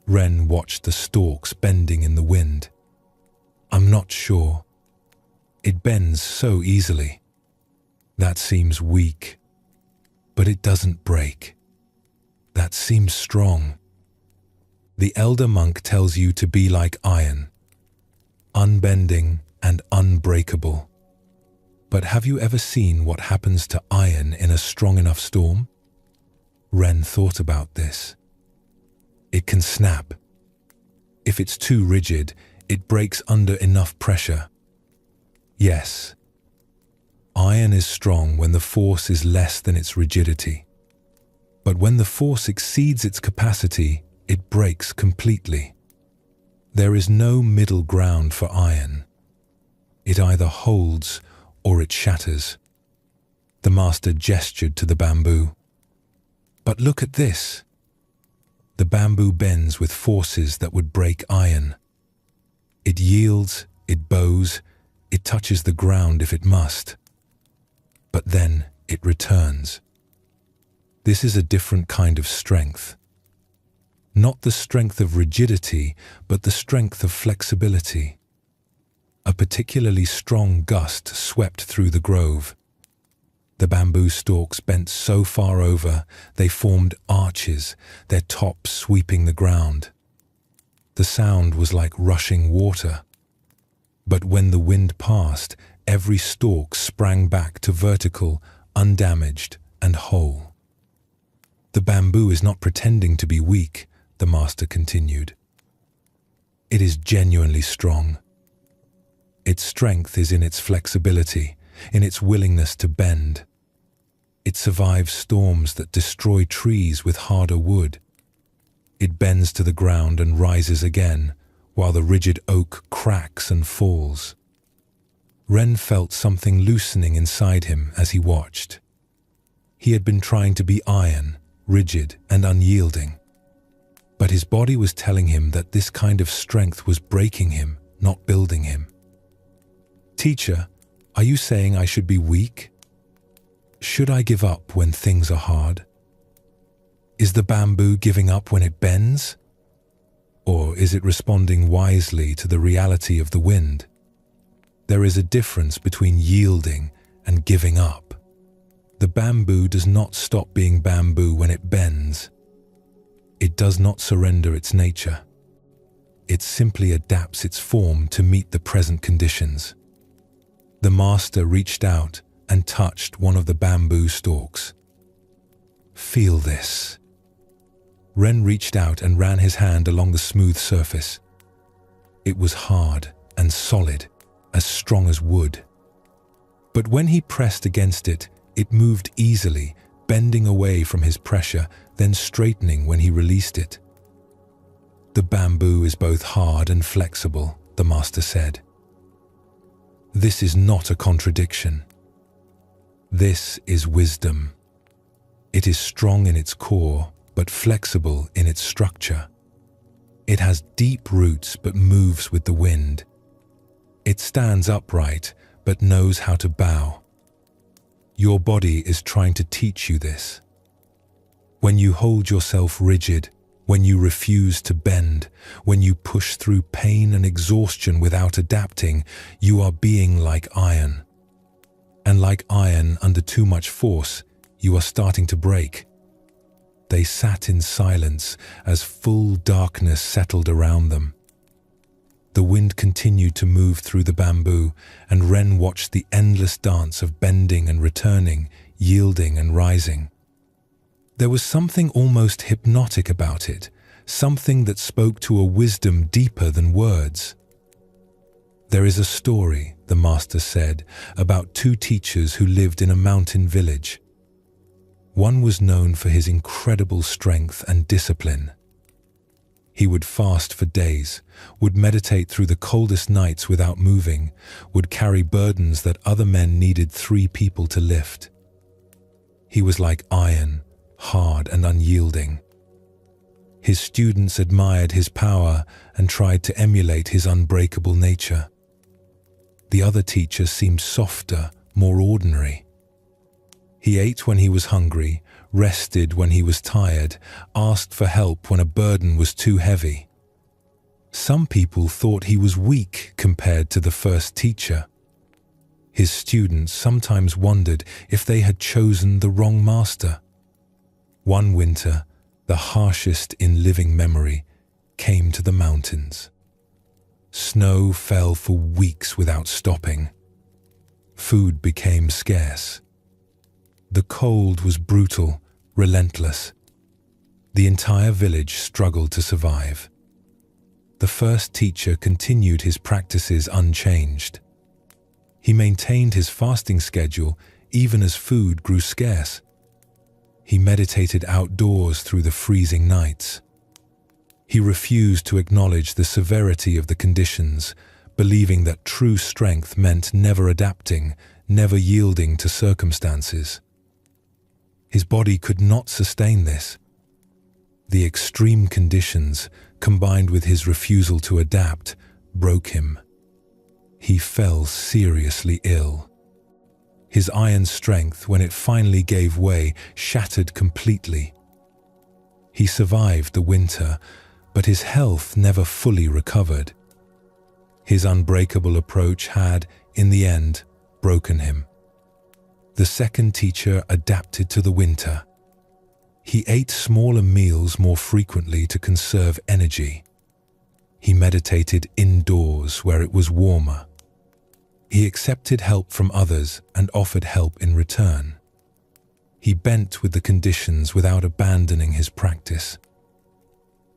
Ren watched the stalks bending in the wind. "I'm not sure. It bends so easily. That seems weak. But it doesn't break. That seems strong. The elder monk tells you to be like iron, unbending and unbreakable. But have you ever seen what happens to iron in a strong enough storm?" Ren thought about this. It can snap. If it's too rigid, it breaks under enough pressure. Yes, iron is strong when the force is less than its rigidity. But when the force exceeds its capacity, it breaks completely. There is no middle ground for iron. It either holds or it shatters. The master gestured to the bamboo. "But look at this." The bamboo bends with forces that would break iron. It yields, it bows, it touches the ground if it must. But then it returns. This is a different kind of strength. Not the strength of rigidity, but the strength of flexibility. A particularly strong gust swept through the grove. The bamboo stalks bent so far over they formed arches, their tops sweeping the ground. The sound was like rushing water. But when the wind passed, every stalk sprang back to vertical, undamaged and whole. The bamboo is not pretending to be weak, the master continued. It is genuinely strong. Its strength is in its flexibility, in its willingness to bend. It survives storms that destroy trees with harder wood. It bends to the ground and rises again, while the rigid oak cracks and falls. Ren felt something loosening inside him as he watched. He had been trying to be iron, rigid and unyielding. But his body was telling him that this kind of strength was breaking him, not building him. "Teacher, are you saying I should be weak? Should I give up when things are hard? Is the bamboo giving up when it bends? Or is it responding wisely to the reality of the wind? There is a difference between yielding and giving up. The bamboo does not stop being bamboo when it bends. It does not surrender its nature. It simply adapts its form to meet the present conditions." The master reached out and touched one of the bamboo stalks. "Feel this." Ren reached out and ran his hand along the smooth surface. It was hard and solid, as strong as wood. But when he pressed against it, it moved easily, bending away from his pressure, then straightening when he released it. "The bamboo is both hard and flexible," the master said. "This is not a contradiction. This is wisdom. It is strong in its core, but flexible in its structure. It has deep roots but moves with the wind. It stands upright but knows how to bow. Your body is trying to teach you this. When you hold yourself rigid, when you refuse to bend, when you push through pain and exhaustion without adapting, you are being like iron. And like iron under too much force, you are starting to break." They sat in silence as full darkness settled around them. The wind continued to move through the bamboo, and Ren watched the endless dance of bending and returning, yielding and rising. There was something almost hypnotic about it, something that spoke to a wisdom deeper than words. "There is a story," the master said, "about two teachers who lived in a mountain village. One was known for his incredible strength and discipline. He would fast for days, would meditate through the coldest nights without moving, would carry burdens that other men needed 3 people to lift. He was like iron, hard and unyielding. His students admired his power and tried to emulate his unbreakable nature. The other teacher seemed softer, more ordinary. He ate when he was hungry, rested when he was tired, asked for help when a burden was too heavy. Some people thought he was weak compared to the first teacher. His students sometimes wondered if they had chosen the wrong master. One winter, the harshest in living memory, came to the mountains. Snow fell for weeks without stopping. Food became scarce. The cold was brutal, relentless. The entire village struggled to survive. The first teacher continued his practices unchanged. He maintained his fasting schedule even as food grew scarce. He meditated outdoors through the freezing nights. He refused to acknowledge the severity of the conditions, believing that true strength meant never adapting, never yielding to circumstances. His body could not sustain this. The extreme conditions, combined with his refusal to adapt, broke him. He fell seriously ill. His iron strength, when it finally gave way, shattered completely. He survived the winter, but his health never fully recovered. His unbreakable approach had, in the end, broken him. The second teacher adapted to the winter. He ate smaller meals more frequently to conserve energy. He meditated indoors where it was warmer. He accepted help from others and offered help in return. He bent with the conditions without abandoning his practice.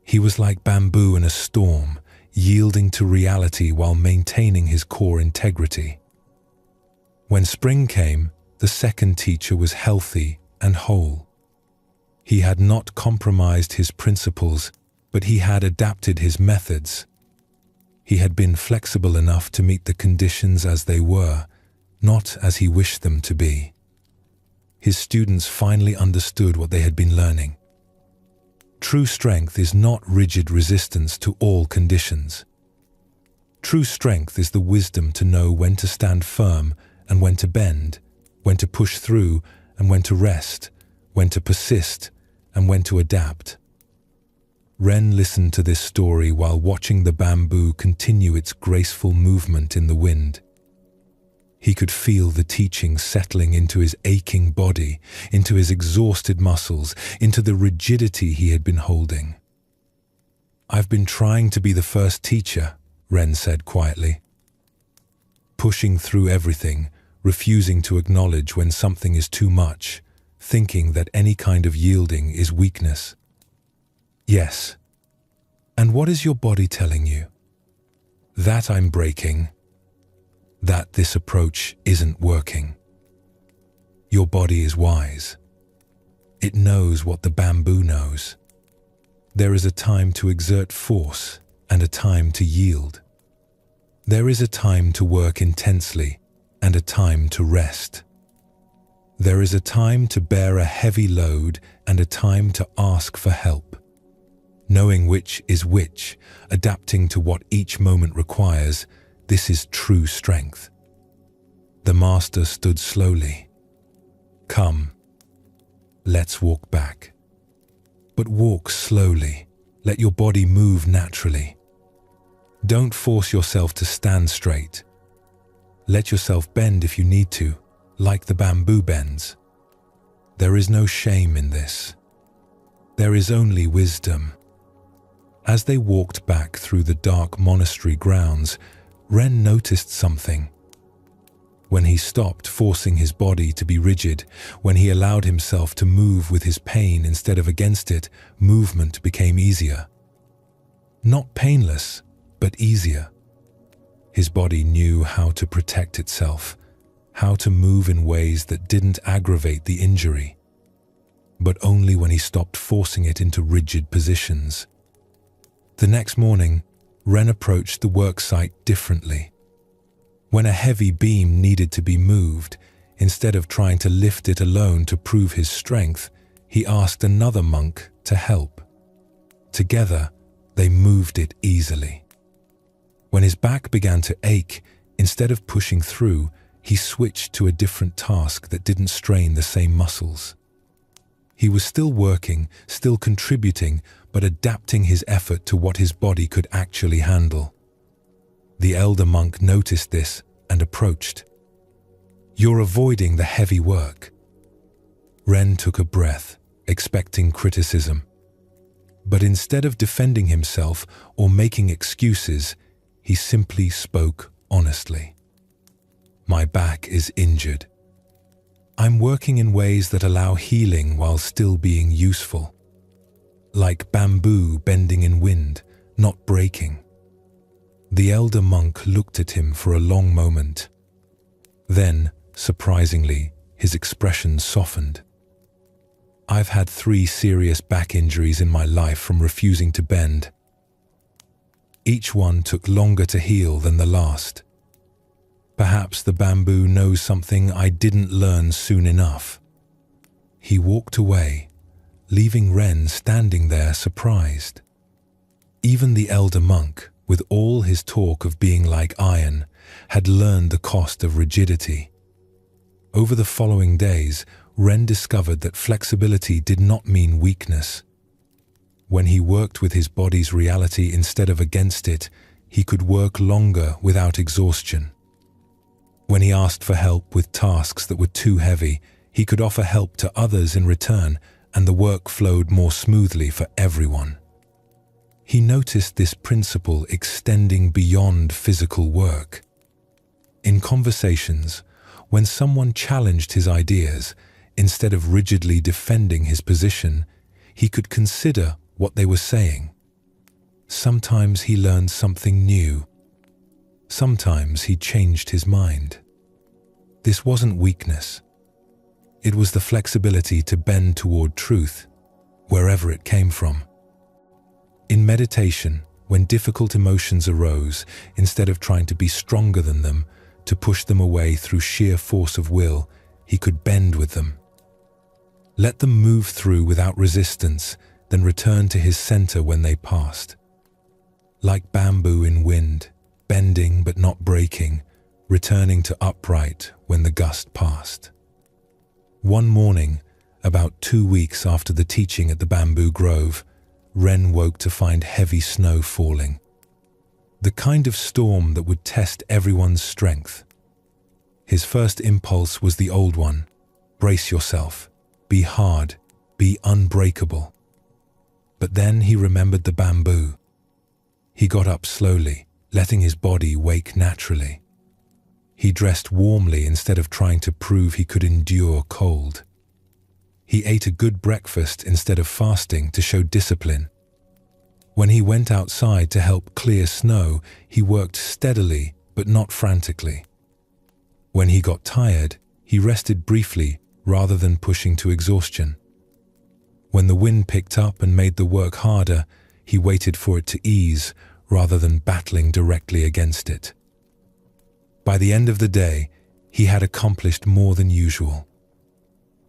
He was like bamboo in a storm, yielding to reality while maintaining his core integrity. When spring came, the second teacher was healthy and whole. He had not compromised his principles, but he had adapted his methods. He had been flexible enough to meet the conditions as they were, not as he wished them to be. His students finally understood what they had been learning. True strength is not rigid resistance to all conditions. True strength is the wisdom to know when to stand firm and when to bend, when to push through and when to rest, when to persist and when to adapt. Ren listened to this story while watching the bamboo continue its graceful movement in the wind. He could feel the teaching settling into his aching body, into his exhausted muscles, into the rigidity he had been holding. "I've been trying to be the first teacher," Ren said quietly. Pushing through everything, refusing to acknowledge when something is too much, thinking that any kind of yielding is weakness. "Yes. And what is your body telling you?" "That I'm breaking. That this approach isn't working." Your body is wise. It knows what the bamboo knows. There is a time to exert force and a time to yield. There is a time to work intensely and a time to rest. There is a time to bear a heavy load and a time to ask for help. Knowing which is which, adapting to what each moment requires, this is true strength. The master stood slowly. "Come, let's walk back. But walk slowly. Let your body move naturally. Don't force yourself to stand straight. Let yourself bend if you need to, like the bamboo bends. There is no shame in this. There is only wisdom." As they walked back through the dark monastery grounds, Ren noticed something. When he stopped forcing his body to be rigid, when he allowed himself to move with his pain instead of against it, movement became easier. Not painless, but easier. His body knew how to protect itself, how to move in ways that didn't aggravate the injury, but only when he stopped forcing it into rigid positions. The next morning, Ren approached the worksite differently. When a heavy beam needed to be moved, instead of trying to lift it alone to prove his strength, he asked another monk to help. Together, they moved it easily. When his back began to ache, instead of pushing through, he switched to a different task that didn't strain the same muscles. He was still working, still contributing, but adapting his effort to what his body could actually handle. The elder monk noticed this and approached. "You're avoiding the heavy work." Ren took a breath, expecting criticism. But instead of defending himself or making excuses, he simply spoke honestly. "My back is injured. I'm working in ways that allow healing while still being useful. Like bamboo bending in wind, not breaking." The elder monk looked at him for a long moment. Then, surprisingly, his expression softened. "I've had 3 serious back injuries in my life from refusing to bend. Each one took longer to heal than the last. Perhaps the bamboo knows something I didn't learn soon enough." He walked away, leaving Ren standing there surprised. Even the elder monk, with all his talk of being like iron, had learned the cost of rigidity. Over the following days, Ren discovered that flexibility did not mean weakness. When he worked with his body's reality instead of against it, he could work longer without exhaustion. When he asked for help with tasks that were too heavy, he could offer help to others in return, and the work flowed more smoothly for everyone. He noticed this principle extending beyond physical work. In conversations, when someone challenged his ideas, instead of rigidly defending his position, he could consider what they were saying. Sometimes he learned something new. Sometimes he changed his mind. This wasn't weakness. It was the flexibility to bend toward truth, wherever it came from. In meditation, when difficult emotions arose, instead of trying to be stronger than them, to push them away through sheer force of will, he could bend with them. Let them move through without resistance, then return to his center when they passed. Like bamboo in wind, bending but not breaking, returning to upright when the gust passed. One morning, about 2 weeks after the teaching at the bamboo grove, Ren woke to find heavy snow falling. The kind of storm that would test everyone's strength. His first impulse was the old one: brace yourself, be hard, be unbreakable. But then he remembered the bamboo. He got up slowly, letting his body wake naturally. He dressed warmly instead of trying to prove he could endure cold. He ate a good breakfast instead of fasting to show discipline. When he went outside to help clear snow, he worked steadily but not frantically. When he got tired, he rested briefly rather than pushing to exhaustion. When the wind picked up and made the work harder, he waited for it to ease rather than battling directly against it. By the end of the day, he had accomplished more than usual.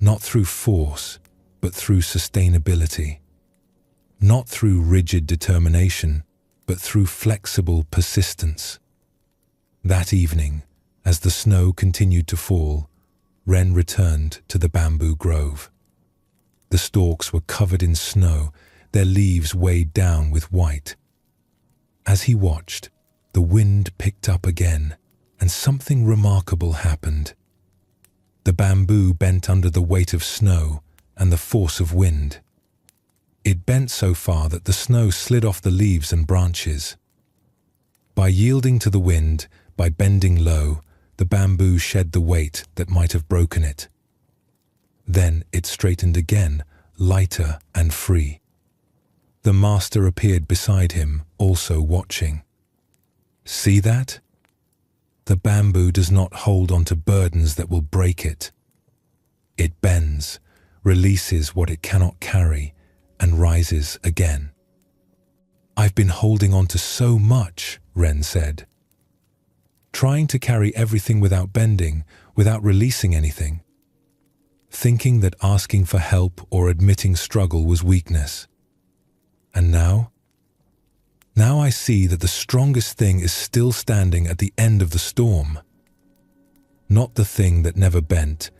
Not through force, but through sustainability. Not through rigid determination, but through flexible persistence. That evening, as the snow continued to fall, Ren returned to the bamboo grove. The stalks were covered in snow, their leaves weighed down with white. As he watched, the wind picked up again, and something remarkable happened. The bamboo bent under the weight of snow and the force of wind. It bent so far that the snow slid off the leaves and branches. By yielding to the wind, by bending low, the bamboo shed the weight that might have broken it. Then it straightened again, lighter and free. The master appeared beside him, also watching. See that? The bamboo does not hold onto burdens that will break it. It bends, releases what it cannot carry, and rises again. I've been holding on to so much, Ren said. Trying to carry everything without bending, without releasing anything. Thinking that asking for help or admitting struggle was weakness. And now? Now I see that the strongest thing is still standing at the end of the storm. Not the thing that never bent,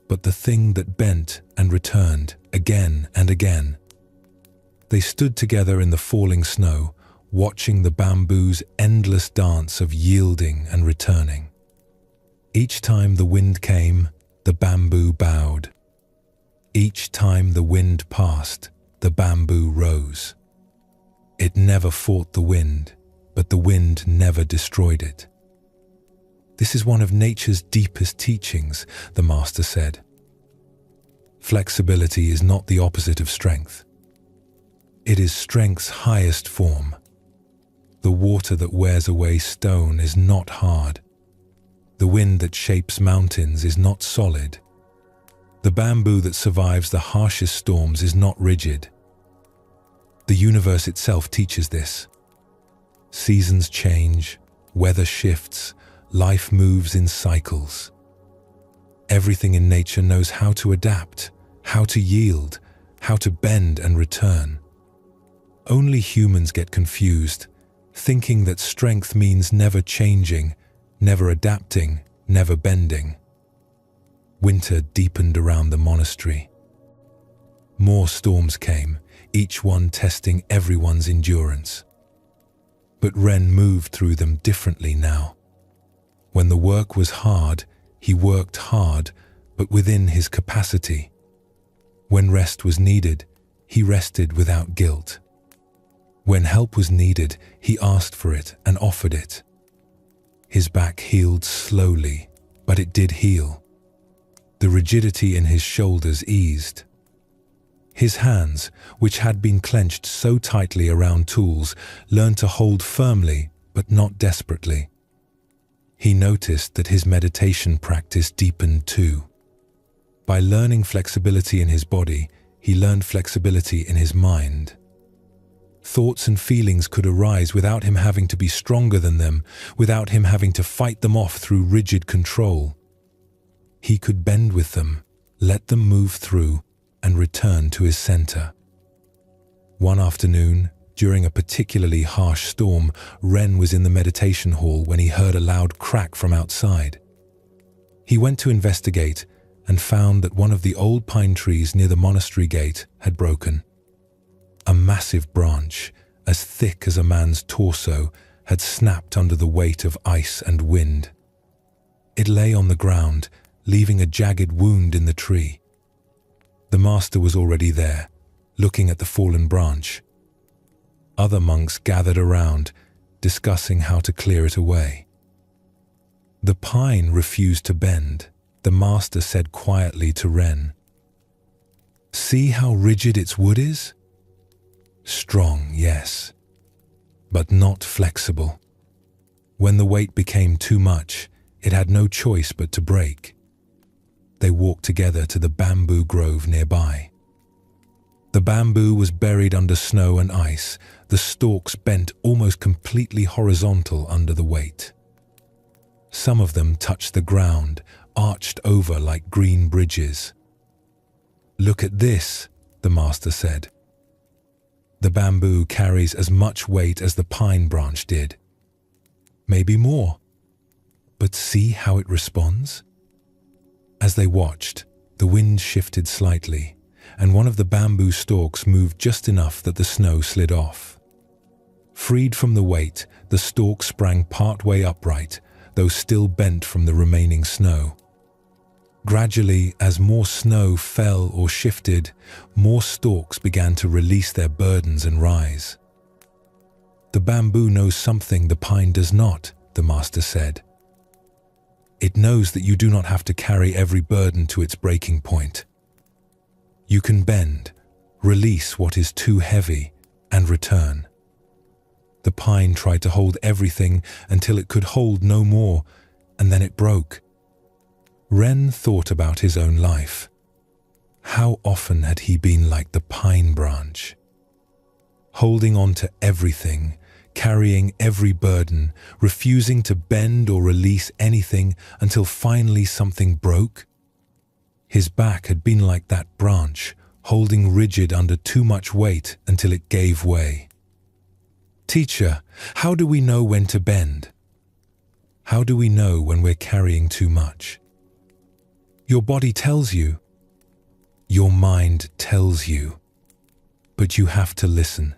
but the thing that bent and returned again and again. They stood together in the falling snow, watching the bamboo's endless dance of yielding and returning. Each time the wind came, the bamboo bowed. Each time the wind passed, the bamboo rose. It never fought the wind, but the wind never destroyed it. This is one of nature's deepest teachings, the master said. Flexibility is not the opposite of strength. It is strength's highest form. The water that wears away stone is not hard. The wind that shapes mountains is not solid. The bamboo that survives the harshest storms is not rigid. The universe itself teaches this. Seasons change, weather shifts, life moves in cycles. Everything in nature knows how to adapt, how to yield, how to bend and return. Only humans get confused, thinking that strength means never changing, never adapting, never bending. Winter deepened around the monastery. More storms came, each one testing everyone's endurance. But Ren moved through them differently now. When the work was hard, he worked hard, but within his capacity. When rest was needed, he rested without guilt. When help was needed, he asked for it and offered it. His back healed slowly, but it did heal. The rigidity in his shoulders eased. His hands, which had been clenched so tightly around tools, learned to hold firmly, but not desperately. He noticed that his meditation practice deepened too. By learning flexibility in his body, he learned flexibility in his mind. Thoughts and feelings could arise without him having to be stronger than them, without him having to fight them off through rigid control. He could bend with them, let them move through, and return to his center. One afternoon, during a particularly harsh storm, Ren was in the meditation hall when he heard a loud crack from outside. He went to investigate and found that one of the old pine trees near the monastery gate had broken. A massive branch, as thick as a man's torso, had snapped under the weight of ice and wind. It lay on the ground, leaving a jagged wound in the tree. The master was already there, looking at the fallen branch. Other monks gathered around, discussing how to clear it away. The pine refused to bend, the master said quietly to Ren. "See how rigid its wood is? Strong, yes, but not flexible. When the weight became too much, it had no choice but to break." They walked together to the bamboo grove nearby. The bamboo was buried under snow and ice, the stalks bent almost completely horizontal under the weight. Some of them touched the ground, arched over like green bridges. "Look at this," the master said. "The bamboo carries as much weight as the pine branch did. Maybe more. But see how it responds?" As they watched, the wind shifted slightly, and one of the bamboo stalks moved just enough that the snow slid off. Freed from the weight, the stalk sprang partway upright, though still bent from the remaining snow. Gradually, as more snow fell or shifted, more stalks began to release their burdens and rise. "The bamboo knows something the pine does not," the master said. "It knows that you do not have to carry every burden to its breaking point. You can bend, release what is too heavy, and return." The pine tried to hold everything until it could hold no more, and then it broke. Ren thought about his own life. How often had he been like the pine branch? Holding on to everything, carrying every burden, refusing to bend or release anything until finally something broke? His back had been like that branch, holding rigid under too much weight until it gave way. "Teacher, how do we know when to bend? How do we know when we're carrying too much?" "Your body tells you." "Your mind tells you. But you have to listen."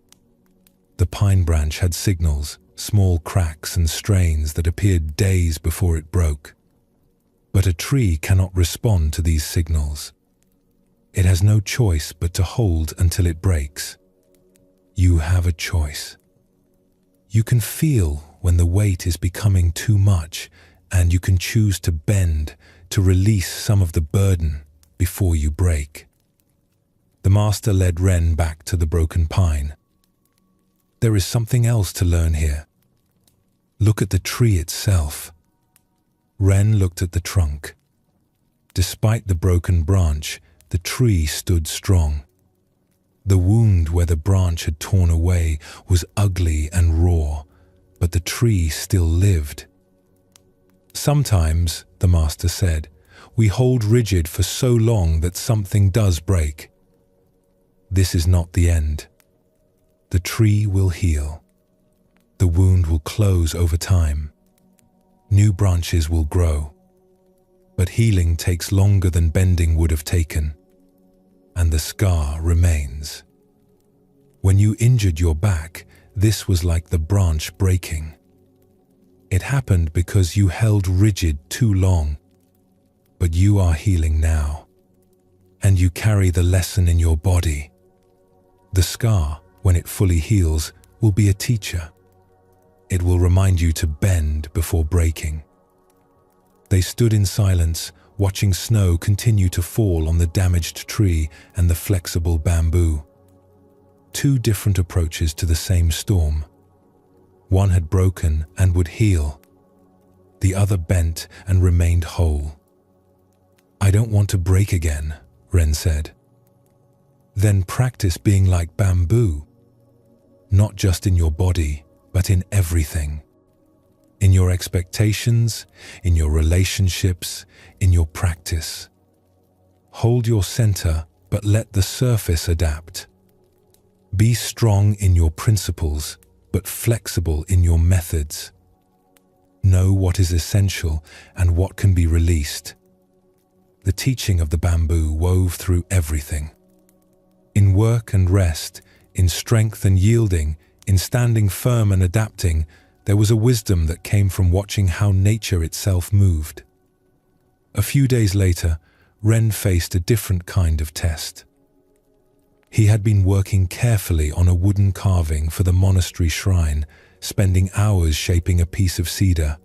The pine branch had signals, small cracks and strains that appeared days before it broke. But a tree cannot respond to these signals. It has no choice but to hold until it breaks. You have a choice. You can feel when the weight is becoming too much, and you can choose to bend, to release some of the burden before you break. The master led Ren back to the broken pine. "There is something else to learn here. Look at the tree itself." Ren looked at the trunk. Despite the broken branch, the tree stood strong. The wound where the branch had torn away was ugly and raw, but the tree still lived. "Sometimes," the master said, "we hold rigid for so long that something does break. This is not the end. The tree will heal. The wound will close over time. New branches will grow. But healing takes longer than bending would have taken, and the scar remains. When you injured your back, this was like the branch breaking. It happened because you held rigid too long. But you are healing now. And you carry the lesson in your body. The scar, when it fully heals, will be a teacher. It will remind you to bend before breaking. They stood in silence, watching snow continue to fall on the damaged tree and the flexible bamboo. Two different approaches to the same storm. One had broken and would heal. The other bent and remained whole. "I don't want to break again," Ren said. "Then practice being like bamboo. Not just in your body, but in everything. In your expectations, in your relationships, in your practice. Hold your center, but let the surface adapt. Be strong in your principles, but flexible in your methods. Know what is essential and what can be released." The teaching of the bamboo wove through everything. In work and rest, in strength and yielding, in standing firm and adapting, there was a wisdom that came from watching how nature itself moved. A few days later, Ren faced a different kind of test. He had been working carefully on a wooden carving for the monastery shrine, spending hours shaping a piece of cedar.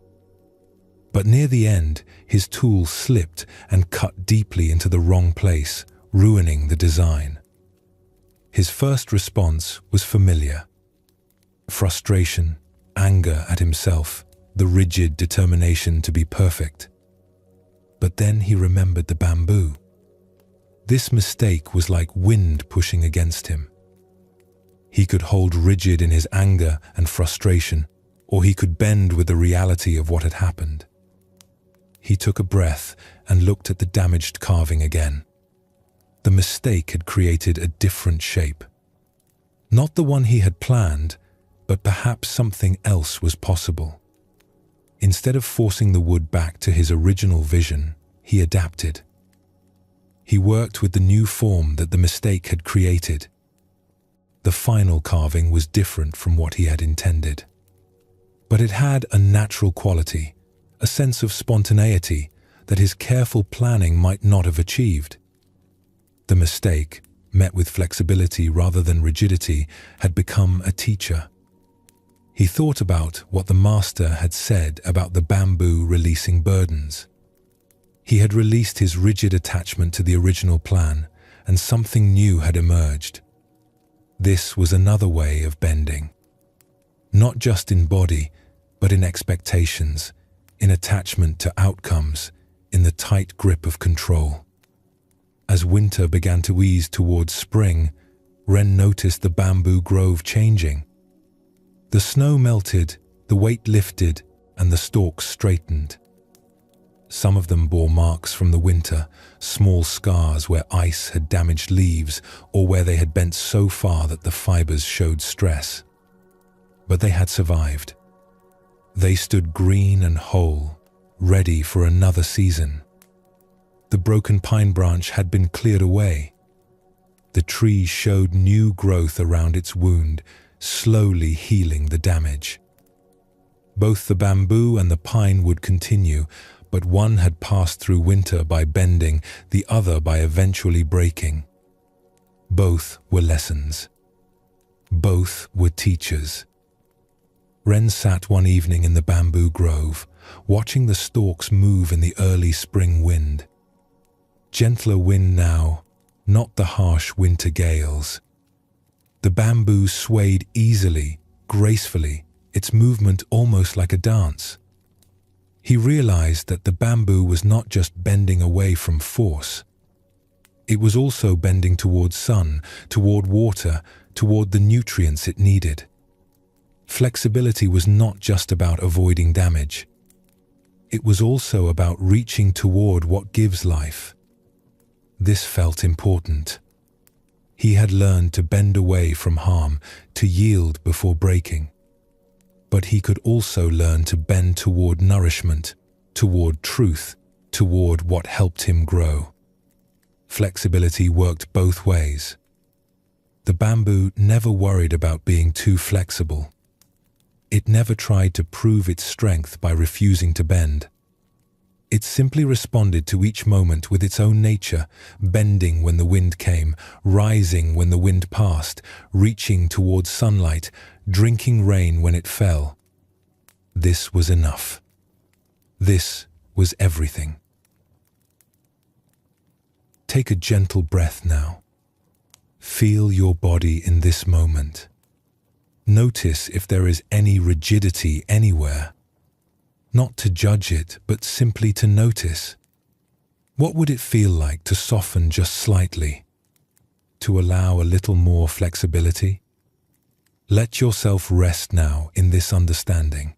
But near the end, his tool slipped and cut deeply into the wrong place, ruining the design. His first response was familiar. Frustration, anger at himself, the rigid determination to be perfect. But then he remembered the bamboo. This mistake was like wind pushing against him. He could hold rigid in his anger and frustration, or he could bend with the reality of what had happened. He took a breath and looked at the damaged carving again. The mistake had created a different shape. Not the one he had planned, but perhaps something else was possible. Instead of forcing the wood back to his original vision, he adapted. He worked with the new form that the mistake had created. The final carving was different from what he had intended. But it had a natural quality, a sense of spontaneity that his careful planning might not have achieved. The mistake, met with flexibility rather than rigidity, had become a teacher. He thought about what the master had said about the bamboo releasing burdens. He had released his rigid attachment to the original plan, and something new had emerged. This was another way of bending. Not just in body, but in expectations, in attachment to outcomes, in the tight grip of control. As winter began to ease towards spring, Ren noticed the bamboo grove changing. The snow melted, the weight lifted, and the stalks straightened. Some of them bore marks from the winter, small scars where ice had damaged leaves or where they had bent so far that the fibers showed stress. But they had survived. They stood green and whole, ready for another season. The broken pine branch had been cleared away. The tree showed new growth around its wound, slowly healing the damage. Both the bamboo and the pine would continue, but one had passed through winter by bending, the other by eventually breaking. Both were lessons. Both were teachers. Ren sat one evening in the bamboo grove, watching the stalks move in the early spring wind. Gentler wind now, not the harsh winter gales. The bamboo swayed easily, gracefully, its movement almost like a dance. He realized that the bamboo was not just bending away from force. It was also bending toward sun, toward water, toward the nutrients it needed. Flexibility was not just about avoiding damage. It was also about reaching toward what gives life. This felt important. He had learned to bend away from harm, to yield before breaking. But he could also learn to bend toward nourishment, toward truth, toward what helped him grow. Flexibility worked both ways. The bamboo never worried about being too flexible. It never tried to prove its strength by refusing to bend. It simply responded to each moment with its own nature, bending when the wind came, rising when the wind passed, reaching towards sunlight, drinking rain when it fell. This was enough. This was everything. Take a gentle breath now. Feel your body in this moment. Notice if there is any rigidity anywhere. Not to judge it, but simply to notice. What would it feel like to soften just slightly? To allow a little more flexibility? Let yourself rest now in this understanding.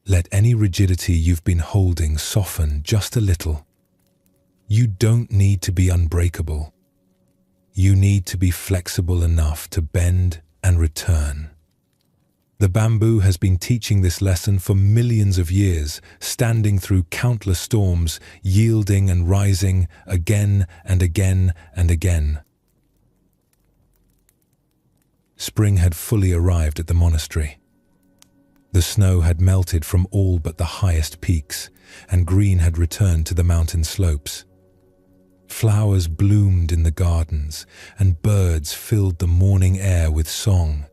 Let any rigidity you've been holding soften just a little. You don't need to be unbreakable. You need to be flexible enough to bend and return. The bamboo has been teaching this lesson for millions of years, standing through countless storms, yielding and rising again and again and again. Spring had fully arrived at the monastery. The snow had melted from all but the highest peaks, and green had returned to the mountain slopes. Flowers bloomed in the gardens, and birds filled the morning air with song.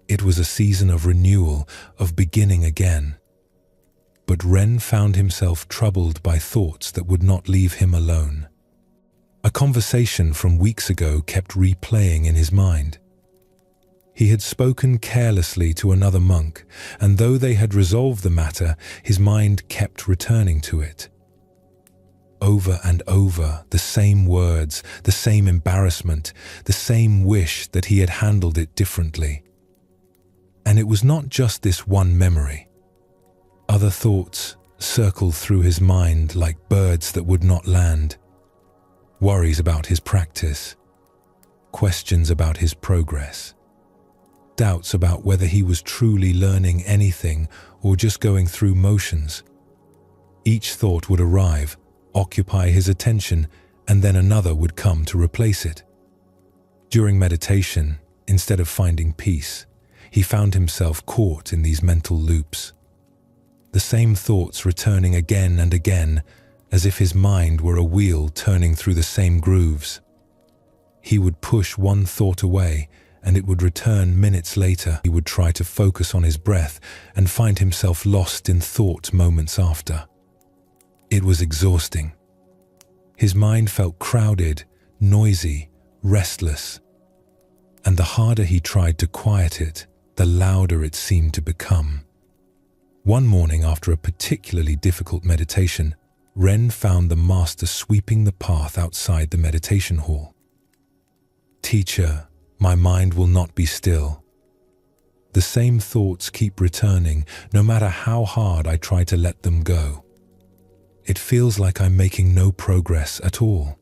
It was a season of renewal, of beginning again. But Ren found himself troubled by thoughts that would not leave him alone. A conversation from weeks ago kept replaying in his mind. He had spoken carelessly to another monk, and though they had resolved the matter, his mind kept returning to it. Over and over, the same words, the same embarrassment, the same wish that he had handled it differently. And it was not just this one memory. Other thoughts circled through his mind like birds that would not land. Worries about his practice, questions about his progress, doubts about whether he was truly learning anything or just going through motions. Each thought would arrive, occupy his attention, and then another would come to replace it. During meditation, instead of finding peace, he found himself caught in these mental loops. The same thoughts returning again and again, as if his mind were a wheel turning through the same grooves. He would push one thought away, and it would return minutes later. He would try to focus on his breath and find himself lost in thought moments after. It was exhausting. His mind felt crowded, noisy, restless. And the harder he tried to quiet it, the louder it seemed to become. One morning after a particularly difficult meditation, Ren found the master sweeping the path outside the meditation hall. "Teacher, my mind will not be still. The same thoughts keep returning, no matter how hard I try to let them go. It feels like I'm making no progress at all.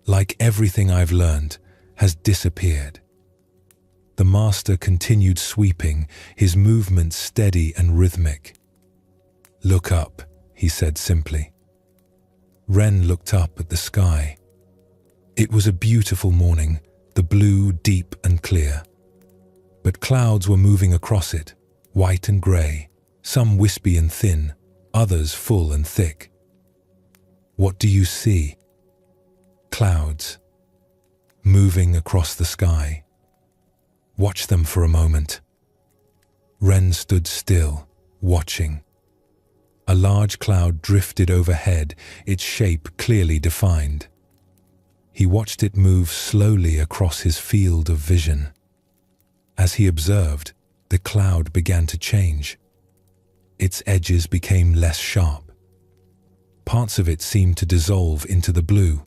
Like everything I've learned has disappeared." The master continued sweeping, his movements steady and rhythmic. "Look up," he said simply. Ren looked up at the sky. It was a beautiful morning, the blue deep and clear. But clouds were moving across it, white and grey, some wispy and thin, others full and thick. "What do you see?" "Clouds, moving across the sky. Watch them for a moment." Ren stood still, watching. A large cloud drifted overhead, its shape clearly defined. He watched it move slowly across his field of vision. As he observed, the cloud began to change. Its edges became less sharp. Parts of it seemed to dissolve into the blue.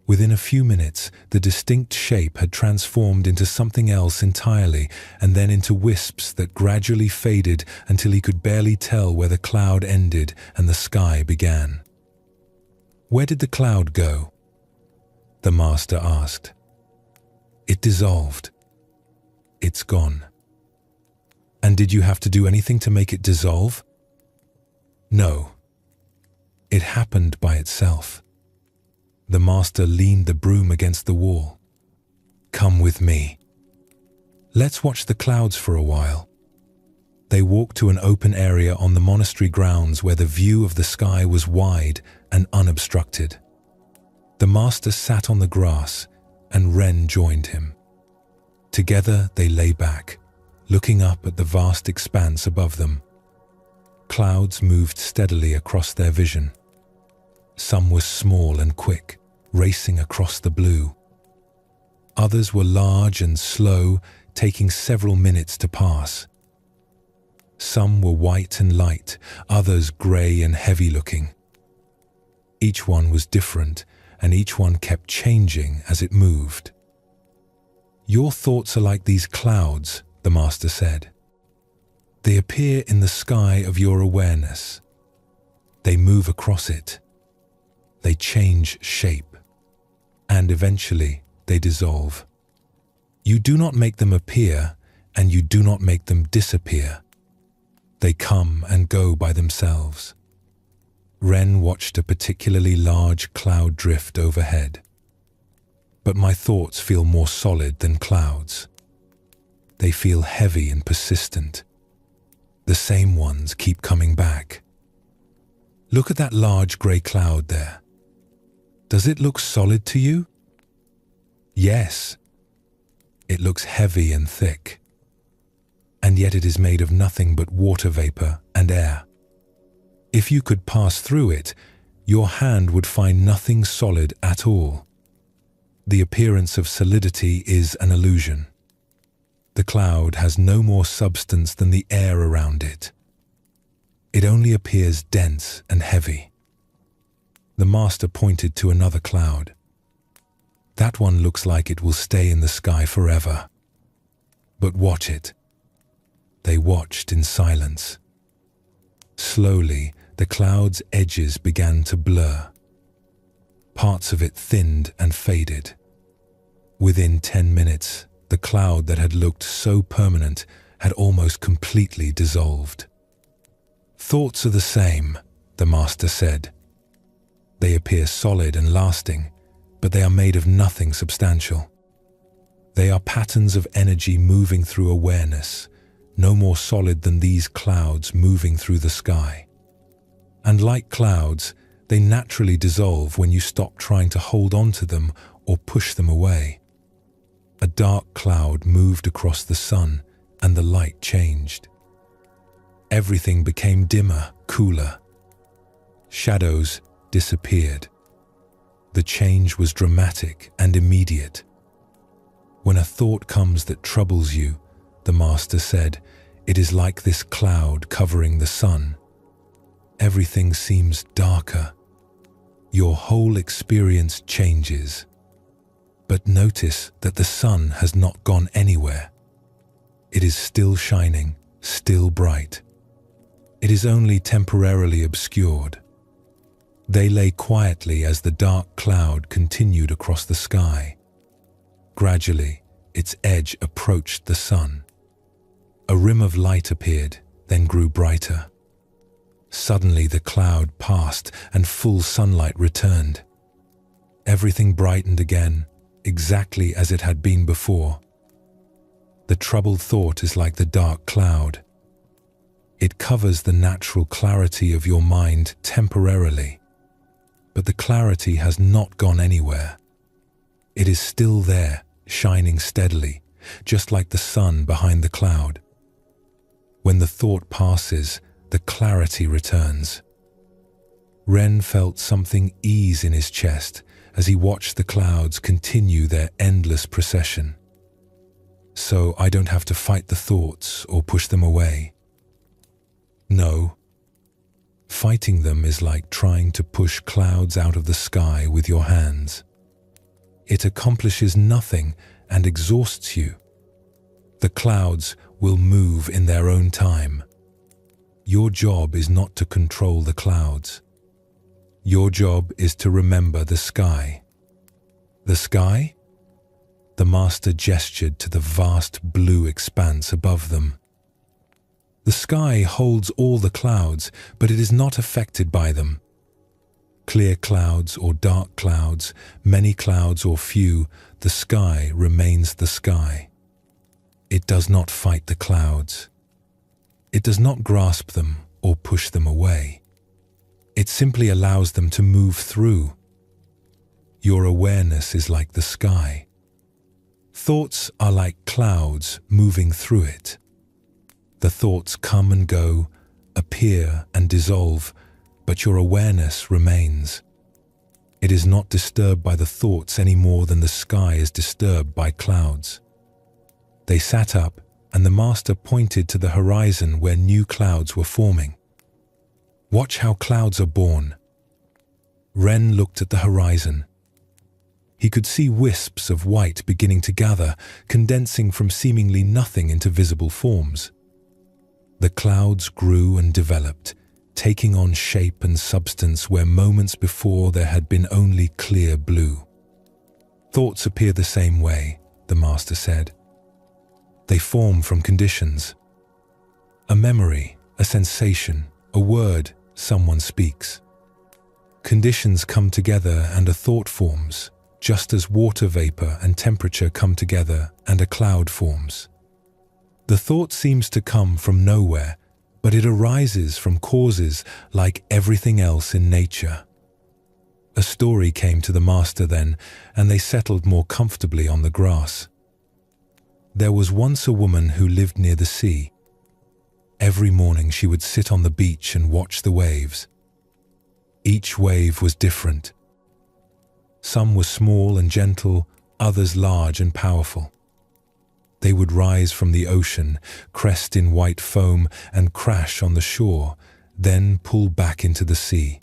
Within a few minutes, the distinct shape had transformed into something else entirely, and then into wisps that gradually faded until he could barely tell where the cloud ended and the sky began. "Where did the cloud go?" the master asked. "It dissolved. It's gone." "And did you have to do anything to make it dissolve?" "No. It happened by itself." The master leaned the broom against the wall. "Come with me. Let's watch the clouds for a while. They walked to an open area on the monastery grounds where the view of the sky was wide and unobstructed. The master sat on the grass, and Ren joined him. Together they lay back, looking up at the vast expanse above them. Clouds moved steadily across their vision. Some were small and quick, racing across the blue. Others were large and slow, taking several minutes to pass. Some were white and light, others grey and heavy-looking. Each one was different, and each one kept changing as it moved. "Your thoughts are like these clouds," the master said. "They appear in the sky of your awareness. They move across it. They change shape. And eventually they dissolve. You do not make them appear, and you do not make them disappear. They come and go by themselves." Ren watched a particularly large cloud drift overhead. "But my thoughts feel more solid than clouds. They feel heavy and persistent. The same ones keep coming back. Look at that large grey cloud there. Does it look solid to you?" "Yes. It looks heavy and thick. And yet it is made of nothing but water vapor and air. If you could pass through it, your hand would find nothing solid at all. The appearance of solidity is an illusion. The cloud has no more substance than the air around it. It only appears dense and heavy." The master pointed to another cloud. "That one looks like it will stay in the sky forever. But watch it." They watched in silence. Slowly, the cloud's edges began to blur. Parts of it thinned and faded. Within 10 minutes, the cloud that had looked so permanent had almost completely dissolved. "Thoughts are the same," the master said. "They appear solid and lasting, but they are made of nothing substantial. They are patterns of energy moving through awareness, no more solid than these clouds moving through the sky. And like clouds, they naturally dissolve when you stop trying to hold on to them or push them away." A dark cloud moved across the sun, and the light changed. Everything became dimmer, cooler. Shadows disappeared. The change was dramatic and immediate. "When a thought comes that troubles you," the master said, "it is like this cloud covering the sun. Everything seems darker. Your whole experience changes. But notice that the sun has not gone anywhere. It is still shining, still bright. It is only temporarily obscured." They lay quietly as the dark cloud continued across the sky. Gradually, its edge approached the sun. A rim of light appeared, then grew brighter. Suddenly the cloud passed and full sunlight returned. Everything brightened again, exactly as it had been before. The troubled thought is like the dark cloud. It covers the natural clarity of your mind temporarily, but the clarity has not gone anywhere. It is still there, shining steadily, just like the sun behind the cloud. When the thought passes, the clarity returns. Ren felt something ease in his chest as he watched the clouds continue their endless procession. "So I don't have to fight the thoughts or push them away?" "No. Fighting them is like trying to push clouds out of the sky with your hands. It accomplishes nothing and exhausts you. The clouds will move in their own time. Your job is not to control the clouds. Your job is to remember the sky." "The sky?" The master gestured to the vast blue expanse above them. "The sky holds all the clouds, but it is not affected by them. Clear clouds or dark clouds, many clouds or few, the sky remains the sky. It does not fight the clouds. It does not grasp them or push them away. It simply allows them to move through. Your awareness is like the sky. Thoughts are like clouds moving through it. The thoughts come and go, appear and dissolve, but your awareness remains. It is not disturbed by the thoughts any more than the sky is disturbed by clouds. They sat up, and the master pointed to the horizon where new clouds were forming. Watch how clouds are born. Ren looked at the horizon. He could see wisps of white beginning to gather, condensing from seemingly nothing into visible forms. The clouds grew and developed, taking on shape and substance where moments before there had been only clear blue. Thoughts appear the same way, the master said. They form from conditions. A memory, a sensation, a word someone speaks. Conditions come together and a thought forms, just as water vapor and temperature come together and a cloud forms. The thought seems to come from nowhere, but it arises from causes like everything else in nature. A story came to the master then, and they settled more comfortably on the grass. There was once a woman who lived near the sea. Every morning she would sit on the beach and watch the waves. Each wave was different. Some were small and gentle, others large and powerful. They would rise from the ocean, crest in white foam, and crash on the shore, then pull back into the sea.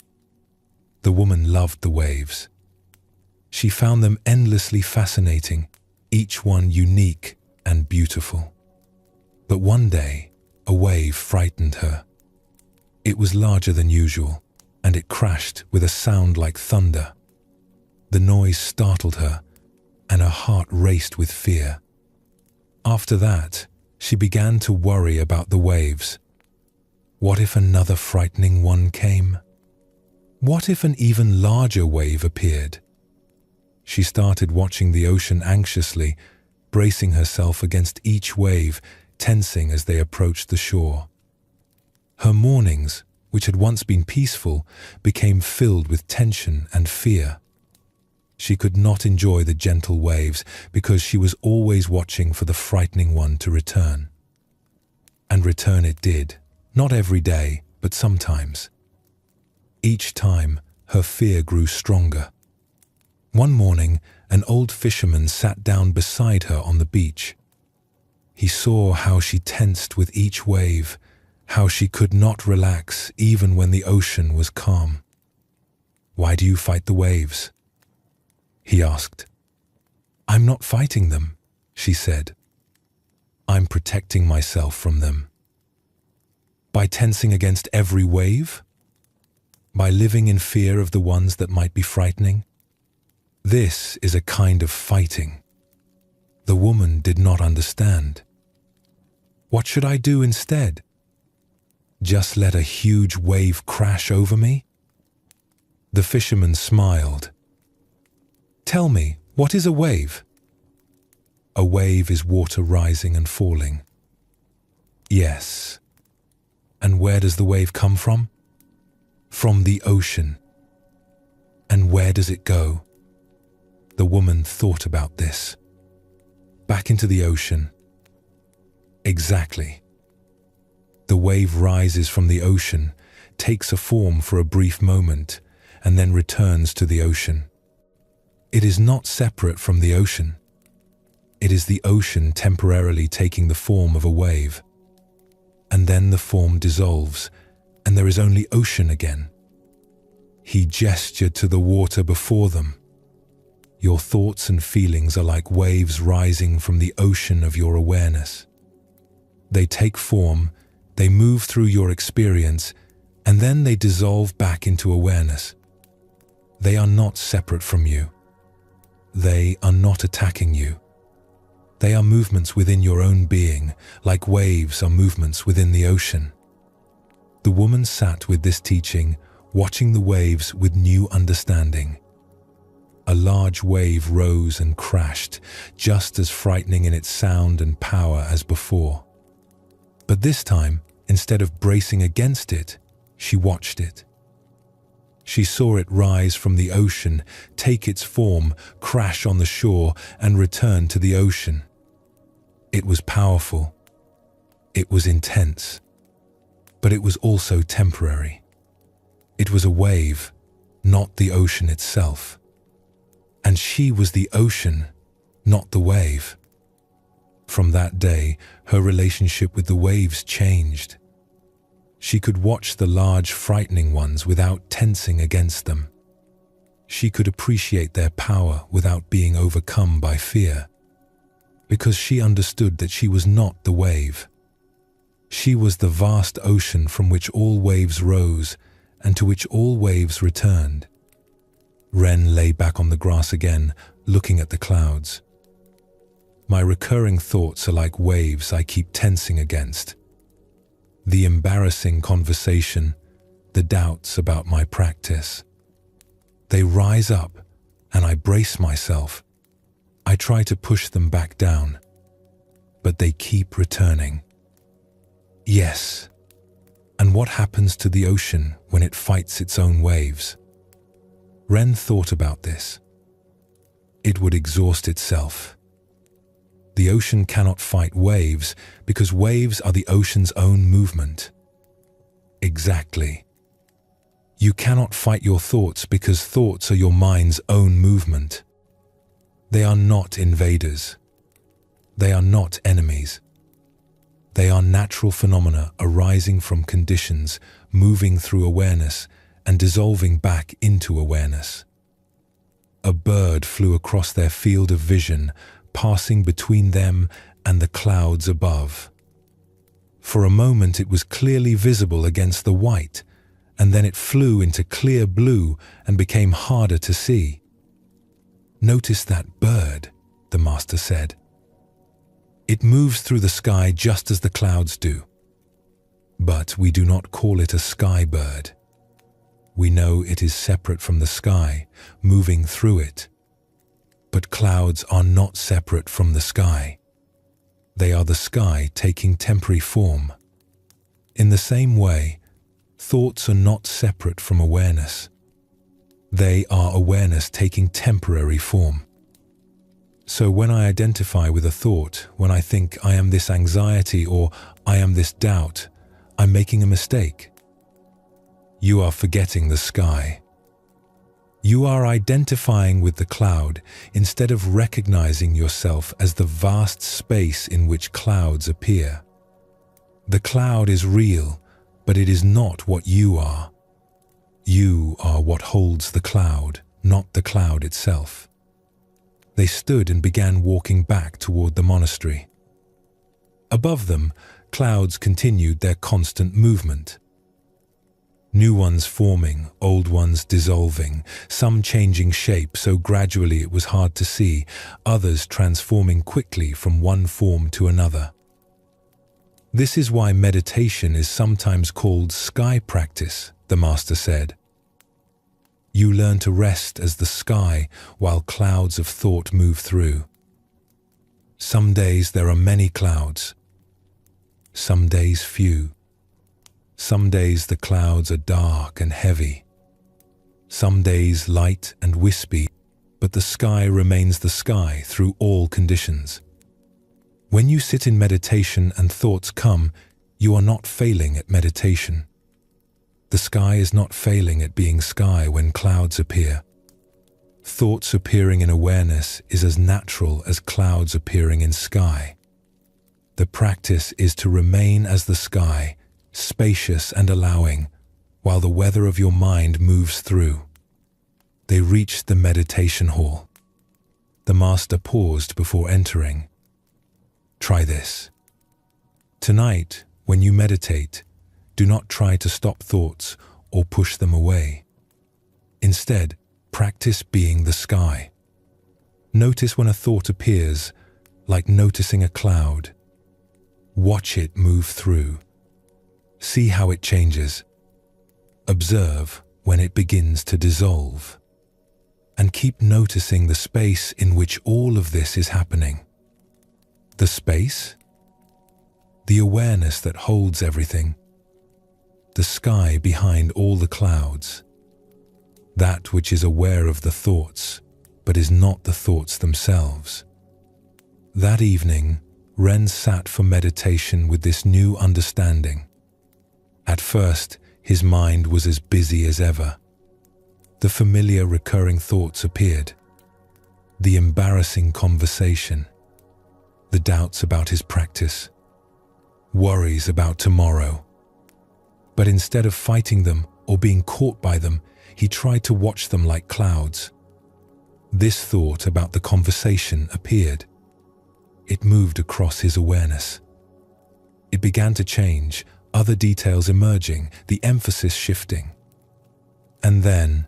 The woman loved the waves. She found them endlessly fascinating, each one unique and beautiful. But one day, a wave frightened her. It was larger than usual, and it crashed with a sound like thunder. The noise startled her, and her heart raced with fear. After that, she began to worry about the waves. What if another frightening one came? What if an even larger wave appeared? She started watching the ocean anxiously, bracing herself against each wave, tensing as they approached the shore. Her mornings, which had once been peaceful, became filled with tension and fear. She could not enjoy the gentle waves because she was always watching for the frightening one to return. And return it did, not every day, but sometimes. Each time, her fear grew stronger. One morning, an old fisherman sat down beside her on the beach. He saw how she tensed with each wave, how she could not relax even when the ocean was calm. "Why do you fight the waves?" he asked. "I'm not fighting them," she said. "I'm protecting myself from them." By tensing against every wave? By living in fear of the ones that might be frightening? This is a kind of fighting. The woman did not understand. What should I do instead? Just let a huge wave crash over me? The fisherman smiled. "Tell me, what is a wave?" "A wave is water rising and falling." "Yes. And where does the wave come from?" "From the ocean." "And where does it go?" The woman thought about this. "Back into the ocean." "Exactly. The wave rises from the ocean, takes a form for a brief moment, and then returns to the ocean. It is not separate from the ocean. It is the ocean temporarily taking the form of a wave. And then the form dissolves, and there is only ocean again." He gestured to the water before them. "Your thoughts and feelings are like waves rising from the ocean of your awareness. They take form, they move through your experience, and then they dissolve back into awareness. They are not separate from you. They are not attacking you. They are movements within your own being, like waves are movements within the ocean." The woman sat with this teaching, watching the waves with new understanding. A large wave rose and crashed, just as frightening in its sound and power as before. But this time, Instead of bracing against it, she watched it. She saw it rise from the ocean, take its form, crash on the shore, and return to the ocean. It was powerful. It was intense. But it was also temporary. It was a wave, not the ocean itself. And she was the ocean, not the wave. From that day, her relationship with the waves changed. She could watch the large, frightening ones without tensing against them. She could appreciate their power without being overcome by fear, because she understood that she was not the wave. She was the vast ocean from which all waves rose and to which all waves returned. Ren lay back on the grass again, looking at the clouds. My recurring thoughts are like waves I keep tensing against. The embarrassing conversation, the doubts about my practice. They rise up, and I brace myself. I try to push them back down, but they keep returning. Yes, and what happens to the ocean when it fights its own waves? Ren thought about this. It would exhaust itself. The ocean cannot fight waves because waves are the ocean's own movement. Exactly. You cannot fight your thoughts because thoughts are your mind's own movement. They are not invaders. They are not enemies. They are natural phenomena arising from conditions, moving through awareness and dissolving back into awareness. A bird flew across their field of vision, passing between them and the clouds above. For a moment it was clearly visible against the white, and then it flew into clear blue and became harder to see. "Notice that bird," the master said. "It moves through the sky just as the clouds do. But we do not call it a sky bird. We know it is separate from the sky, moving through it. But clouds are not separate from the sky. They are the sky taking temporary form. In the same way, thoughts are not separate from awareness. They are awareness taking temporary form. So when I identify with a thought, when I think I am this anxiety or I am this doubt, I'm making a mistake. You are forgetting the sky. You are identifying with the cloud instead of recognizing yourself as the vast space in which clouds appear. The cloud is real, but it is not what you are. You are what holds the cloud, not the cloud itself. They stood and began walking back toward the monastery. Above them, clouds continued their constant movement. New ones forming, old ones dissolving, some changing shape so gradually it was hard to see, others transforming quickly from one form to another. This is why meditation is sometimes called sky practice, the master said. You learn to rest as the sky while clouds of thought move through. Some days there are many clouds, some days few. Some days the clouds are dark and heavy. Some days light and wispy, but the sky remains the sky through all conditions. When you sit in meditation and thoughts come, you are not failing at meditation. The sky is not failing at being sky when clouds appear. Thoughts appearing in awareness is as natural as clouds appearing in sky. The practice is to remain as the sky, spacious and allowing, while the weather of your mind moves through. They reached the meditation hall. The master paused before entering. Try this. Tonight, when you meditate, do not try to stop thoughts or push them away. Instead, practice being the sky. Notice when a thought appears, like noticing a cloud. Watch it move through. See how it changes. Observe when it begins to dissolve. And keep noticing the space in which all of this is happening. The space? the awareness that holds everything, the sky behind all the clouds, that which is aware of the thoughts, but is not the thoughts themselves. That evening, Ren sat for meditation with this new understanding. At first, his mind was as busy as ever. The familiar recurring thoughts appeared. The embarrassing conversation, the doubts about his practice, worries about tomorrow. But instead of fighting them or being caught by them, he tried to watch them like clouds. This thought about the conversation appeared. It moved across his awareness. It began to change, other details emerging, the emphasis shifting. And then,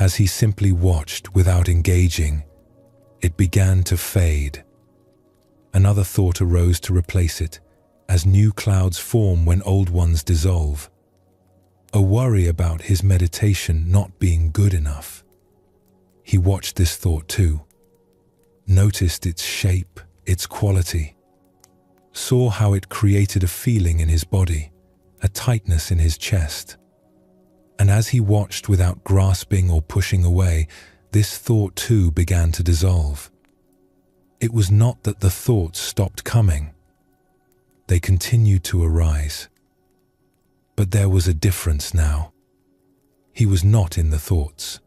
as he simply watched without engaging, it began to fade. Another thought arose to replace it, as new clouds form when old ones dissolve. A worry about his meditation not being good enough. He watched this thought too, noticed its shape, its quality, saw how it created a feeling in his body, a tightness in his chest. And as he watched without grasping or pushing away, this thought too began to dissolve. It was not that the thoughts stopped coming. They continued to arise. But there was a difference now. He was not in the thoughts.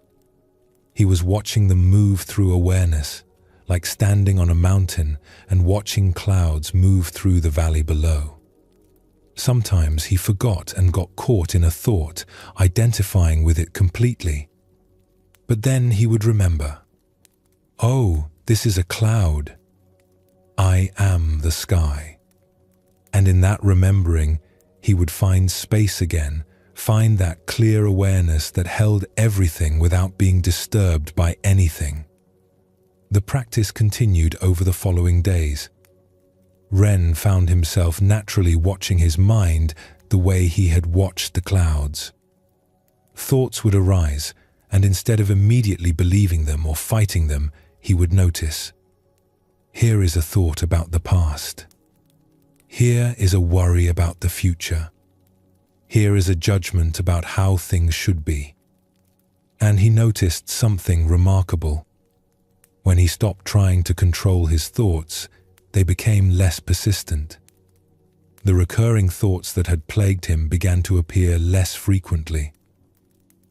He was watching them move through awareness, like standing on a mountain and watching clouds move through the valley below. Sometimes he forgot and got caught in a thought, identifying with it completely. But then he would remember, "Oh, this is a cloud. I am the sky." And in that remembering, he would find space again, find that clear awareness that held everything without being disturbed by anything. The practice continued over the following days. Ren found himself naturally watching his mind the way he had watched the clouds. Thoughts would arise, and instead of immediately believing them or fighting them, he would notice, "Here is a thought about the past. Here is a worry about the future. Here is a judgment about how things should be." And he noticed something remarkable. When he stopped trying to control his thoughts, they became less persistent. The recurring thoughts that had plagued him began to appear less frequently.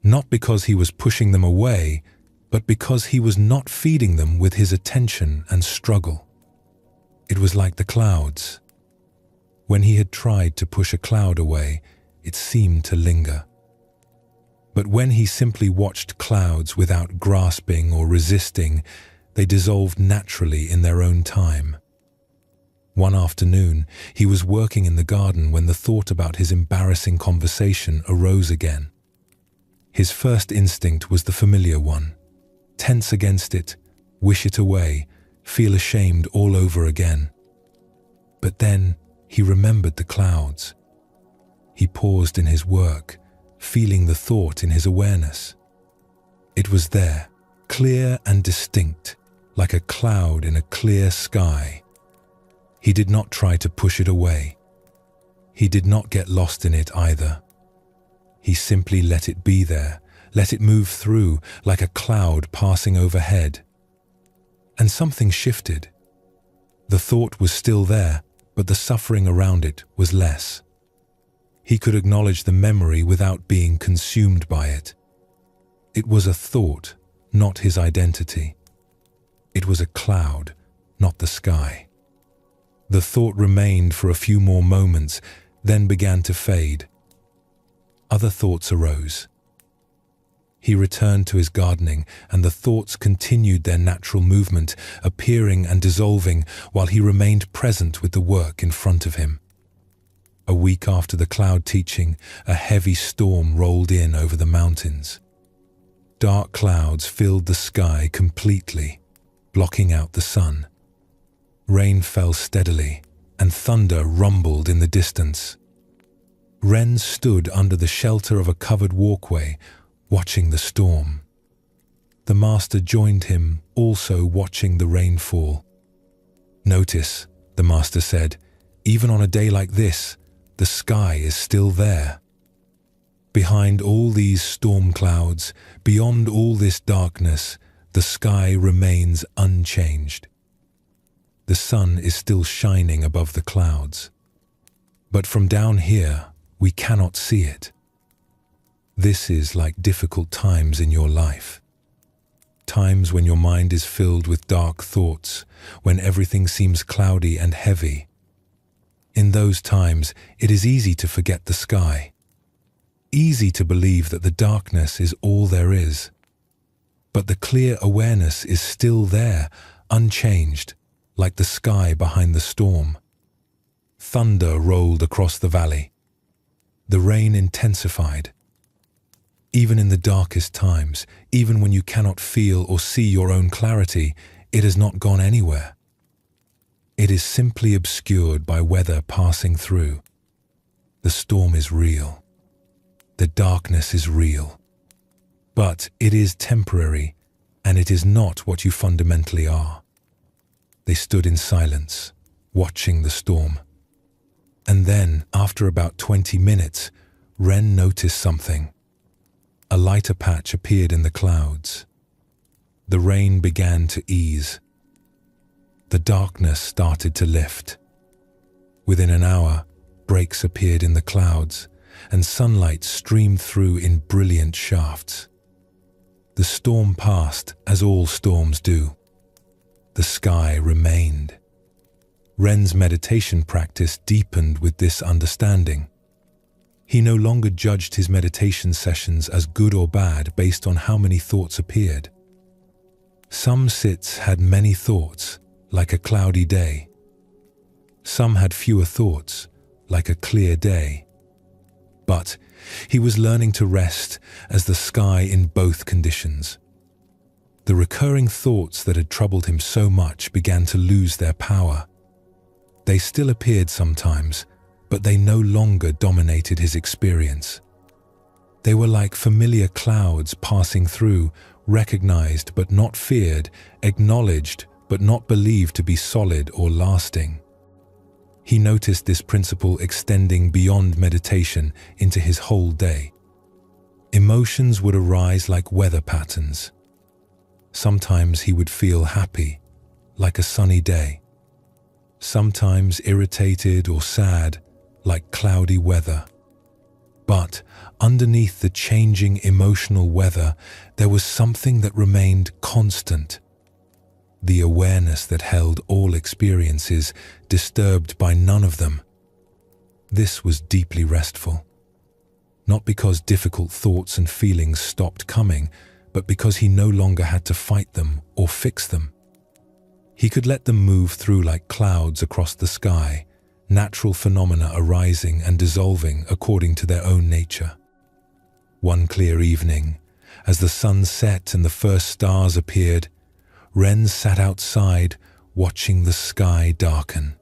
Not because he was pushing them away, but because he was not feeding them with his attention and struggle. It was like the clouds. When he had tried to push a cloud away, it seemed to linger. But when he simply watched clouds without grasping or resisting, they dissolved naturally in their own time. One afternoon, he was working in the garden when the thought about his embarrassing conversation arose again. His first instinct was the familiar one: tense against it, wish it away, feel ashamed all over again. But then he remembered the clouds. He paused in his work, feeling the thought in his awareness. It was there, clear and distinct, like a cloud in a clear sky. He did not try to push it away. He did not get lost in it either. He simply let it be there, let it move through like a cloud passing overhead. And something shifted. The thought was still there, but the suffering around it was less. He could acknowledge the memory without being consumed by it. It was a thought, not his identity. It was a cloud, not the sky. The thought remained for a few more moments, then began to fade. Other thoughts arose. He returned to his gardening, and the thoughts continued their natural movement, appearing and dissolving while he remained present with the work in front of him. A week after the cloud teaching, a heavy storm rolled in over the mountains. Dark clouds filled the sky completely, blocking out the sun. Rain fell steadily, and thunder rumbled in the distance. Ren stood under the shelter of a covered walkway, watching the storm. The master joined him, also watching the rain fall. "Notice," the master said, Even on a day like this, the sky is still there. Behind all these storm clouds, beyond all this darkness, the sky remains unchanged. The sun is still shining above the clouds. But from down here, we cannot see it. This is like difficult times in your life. Times when your mind is filled with dark thoughts, when everything seems cloudy and heavy. In those times, it is easy to forget the sky. Easy to believe that the darkness is all there is. But the clear awareness is still there, unchanged, like the sky behind the storm. Thunder rolled across the valley. The rain intensified. Even in the darkest times, even when you cannot feel or see your own clarity, it has not gone anywhere. It is simply obscured by weather passing through. The storm is real. The darkness is real. But it is temporary, and it is not what you fundamentally are. They stood in silence, watching the storm. And then, after about 20 minutes, Ren noticed something. A lighter patch appeared in the clouds. The rain began to ease. The darkness started to lift. Within an hour, breaks appeared in the clouds, and sunlight streamed through in brilliant shafts. The storm passed, as all storms do. The sky remained. Ren's meditation practice deepened with this understanding. He no longer judged his meditation sessions as good or bad based on how many thoughts appeared. Some sits had many thoughts, like a cloudy day. Some had fewer thoughts, like a clear day. But he was learning to rest as the sky in both conditions. The recurring thoughts that had troubled him so much began to lose their power. They still appeared sometimes, but they no longer dominated his experience. They were like familiar clouds passing through, recognized but not feared, acknowledged but not believed to be solid or lasting. He noticed this principle extending beyond meditation into his whole day. Emotions would arise like weather patterns. Sometimes he would feel happy, like a sunny day. Sometimes irritated or sad, like cloudy weather. But underneath the changing emotional weather, there was something that remained constant. The awareness that held all experiences, disturbed by none of them. This was deeply restful. Not because difficult thoughts and feelings stopped coming, but because he no longer had to fight them or fix them. He could let them move through like clouds across the sky, natural phenomena arising and dissolving according to their own nature. One clear evening, as the sun set and the first stars appeared, Ren sat outside, watching the sky darken.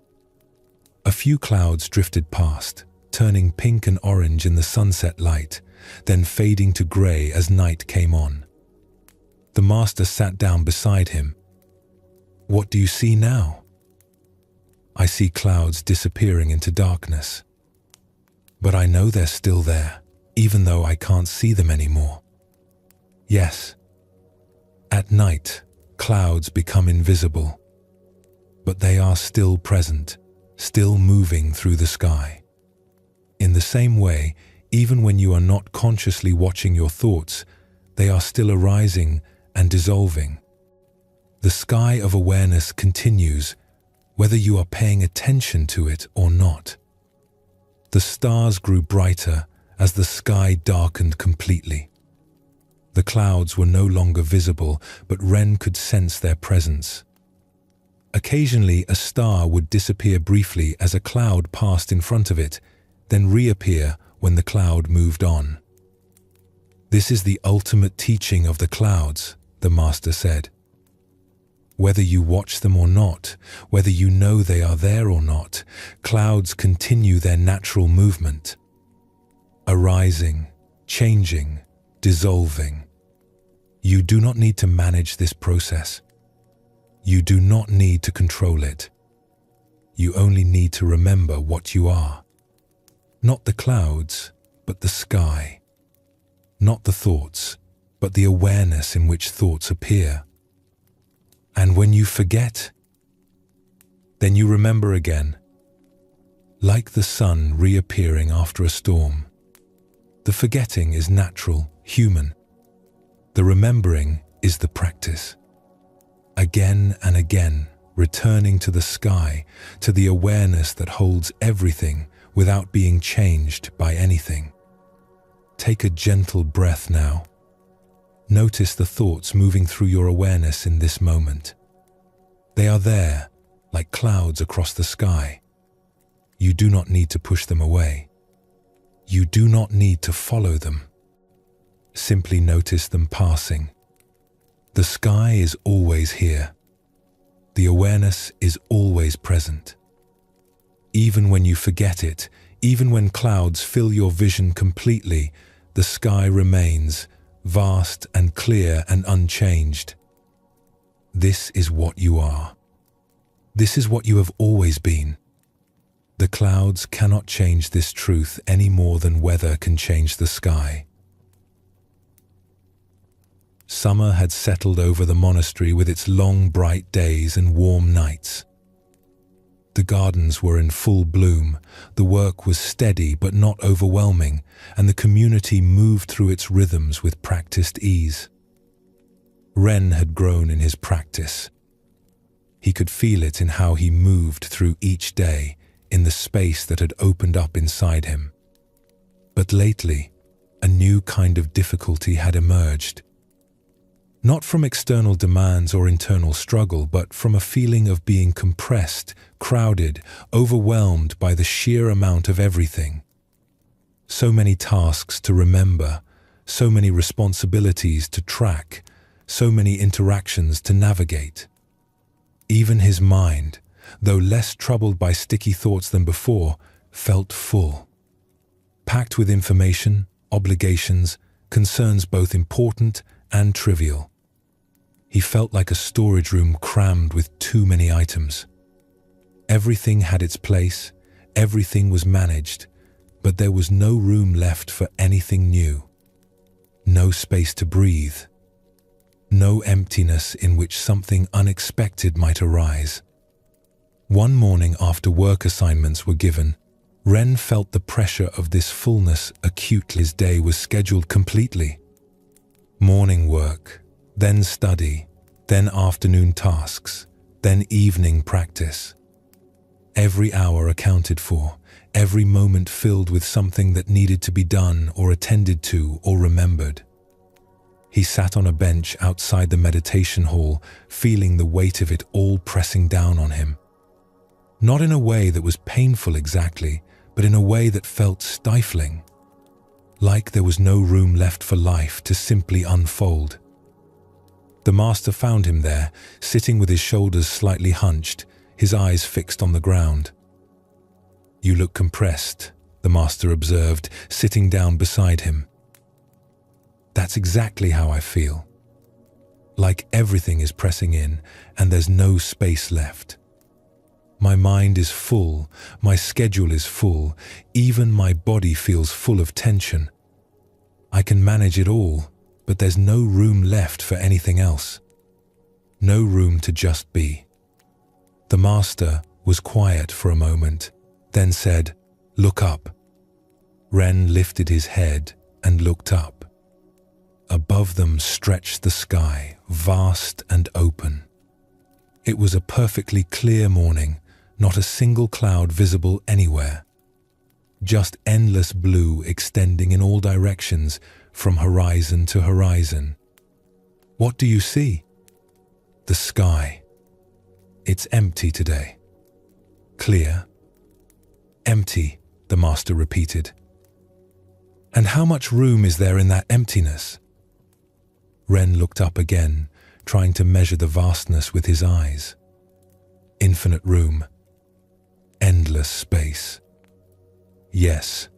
A few clouds drifted past, turning pink and orange in the sunset light, then fading to grey as night came on. The master sat down beside him. "What do you see now?" "I see clouds disappearing into darkness. But I know they're still there, even though I can't see them anymore." "Yes. At night, clouds become invisible. But they are still present, still moving through the sky. In the same way, even when you are not consciously watching your thoughts, they are still arising and dissolving. The sky of awareness continues, whether you are paying attention to it or not." The stars grew brighter as the sky darkened completely. The clouds were no longer visible, but Ren could sense their presence. Occasionally, a star would disappear briefly as a cloud passed in front of it, then reappear when the cloud moved on. "This is the ultimate teaching of the clouds," the master said. "Whether you watch them or not, whether you know they are there or not, clouds continue their natural movement. Arising, changing, dissolving. You do not need to manage this process. You do not need to control it. You only need to remember what you are. Not the clouds, but the sky. Not the thoughts, but the awareness in which thoughts appear. And when you forget, then you remember again, like the sun reappearing after a storm. The forgetting is natural, human. The remembering is the practice. Again and again, returning to the sky, to the awareness that holds everything without being changed by anything. Take a gentle breath now. Notice the thoughts moving through your awareness in this moment. They are there, like clouds across the sky. You do not need to push them away. You do not need to follow them. Simply notice them passing. The sky is always here. The awareness is always present. Even when you forget it, even when clouds fill your vision completely, the sky remains vast and clear and unchanged. This is what you are. This is what you have always been. The clouds cannot change this truth any more than weather can change the sky. Summer had settled over the monastery with its long, bright days and warm nights. The gardens were in full bloom, the work was steady but not overwhelming, and the community moved through its rhythms with practiced ease. Ren had grown in his practice. He could feel it in how he moved through each day, in the space that had opened up inside him. But lately, a new kind of difficulty had emerged. Not from external demands or internal struggle, but from a feeling of being compressed, crowded, overwhelmed by the sheer amount of everything. So many tasks to remember, so many responsibilities to track, so many interactions to navigate. Even his mind, though less troubled by sticky thoughts than before, felt full. Packed with information, obligations, concerns both important and trivial. He felt like a storage room crammed with too many items. Everything had its place, everything was managed, but there was no room left for anything new. No space to breathe. No emptiness in which something unexpected might arise. One morning after work assignments were given, Ren felt the pressure of this fullness acutely. His day was scheduled completely. Morning work, then study, then afternoon tasks, then evening practice. Every hour accounted for, every moment filled with something that needed to be done or attended to or remembered. He sat on a bench outside the meditation hall, feeling the weight of it all pressing down on him. Not in a way that was painful exactly, but in a way that felt stifling. Like there was no room left for life to simply unfold. The master found him there, sitting with his shoulders slightly hunched, his eyes fixed on the ground. "You look compressed," the master observed, sitting down beside him. "That's exactly how I feel. Like everything is pressing in, and there's no space left. My mind is full, my schedule is full, even my body feels full of tension. I can manage it all, but there's no room left for anything else. No room to just be." The master was quiet for a moment, then said, "Look up." Ren lifted his head and looked up. Above them stretched the sky, vast and open. It was a perfectly clear morning, not a single cloud visible anywhere. Just endless blue extending in all directions, from horizon to horizon. "What do you see?" "The sky. It's empty today." "Clear?" "Empty," the master repeated. "And how much room is there in that emptiness?" Ren looked up again, trying to measure the vastness with his eyes. Infinite room. Endless space. "Yes.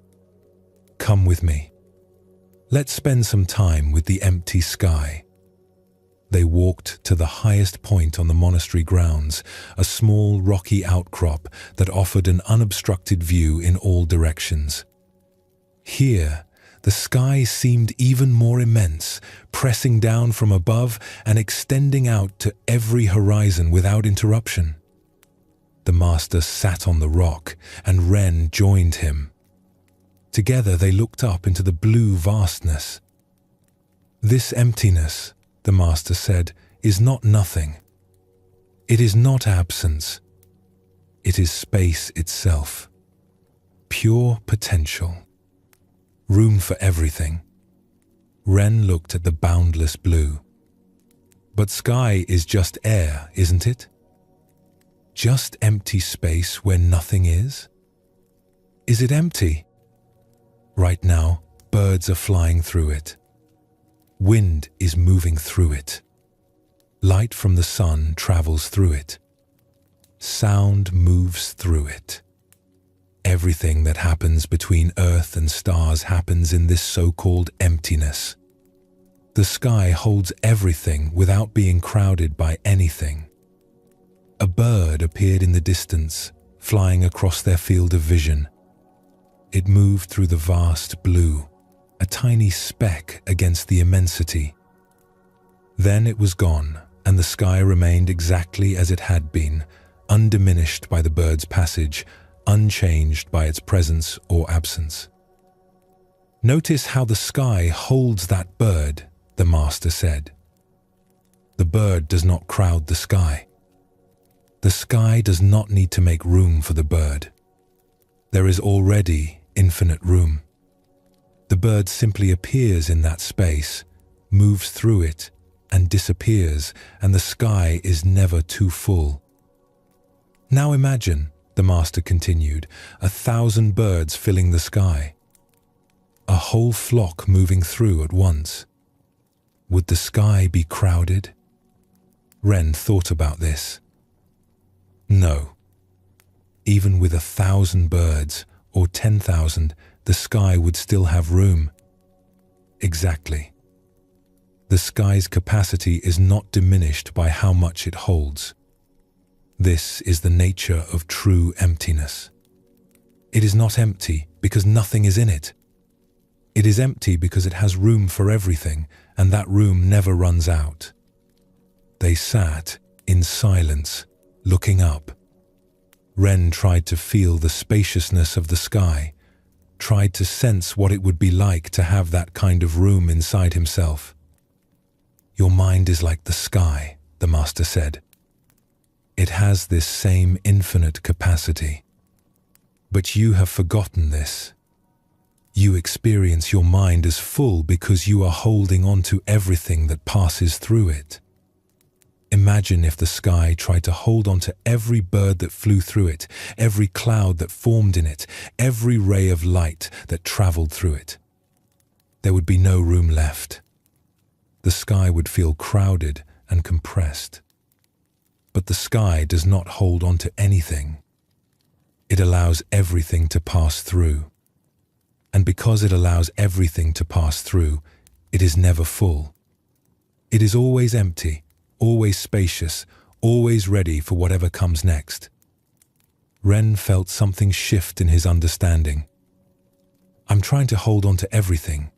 Come with me. Let's spend some time with the empty sky." They walked to the highest point on the monastery grounds, a small rocky outcrop that offered an unobstructed view in all directions. Here, the sky seemed even more immense, pressing down from above and extending out to every horizon without interruption. The master sat on the rock, and Ren joined him. Together they looked up into the blue vastness. "This emptiness," the master said, "is not nothing. It is not absence. It is space itself. Pure potential. Room for everything." Ren looked at the boundless blue. "But sky is just air, isn't it? Just empty space where nothing is? Is it empty? Right now, birds are flying through it. Wind is moving through it. Light from the sun travels through it. Sound moves through it. Everything that happens between Earth and stars happens in this so-called emptiness. The sky holds everything without being crowded by anything." A bird appeared in the distance, flying across their field of vision. It moved through the vast blue, a tiny speck against the immensity. Then it was gone, and the sky remained exactly as it had been, undiminished by the bird's passage, unchanged by its presence or absence. "Notice how the sky holds that bird," the master said. "The bird does not crowd the sky. The sky does not need to make room for the bird. There is already infinite room. The bird simply appears in that space, moves through it, and disappears, and the sky is never too full. Now imagine," the master continued, 1,000 birds filling the sky. A whole flock moving through at once. Would the sky be crowded? Ren thought about this. No. Even with 1,000 birds, or 10,000, the sky would still have room. Exactly. The sky's capacity is not diminished by how much it holds. This is the nature of true emptiness. It is not empty because nothing is in it. It is empty because it has room for everything, and that room never runs out. They sat in silence, looking up. Ren tried to feel the spaciousness of the sky, tried to sense what it would be like to have that kind of room inside himself. "Your mind is like the sky," the master said. "It has this same infinite capacity. But you have forgotten this. You experience your mind as full because you are holding on to everything that passes through it. Imagine if the sky tried to hold on to every bird that flew through it, every cloud that formed in it, every ray of light that traveled through it. There would be no room left. The sky would feel crowded and compressed. But the sky does not hold on to anything. It allows everything to pass through. And because it allows everything to pass through, it is never full. It is always empty, always spacious, always ready for whatever comes next." Ren felt something shift in his understanding. "I'm trying to hold on to everything.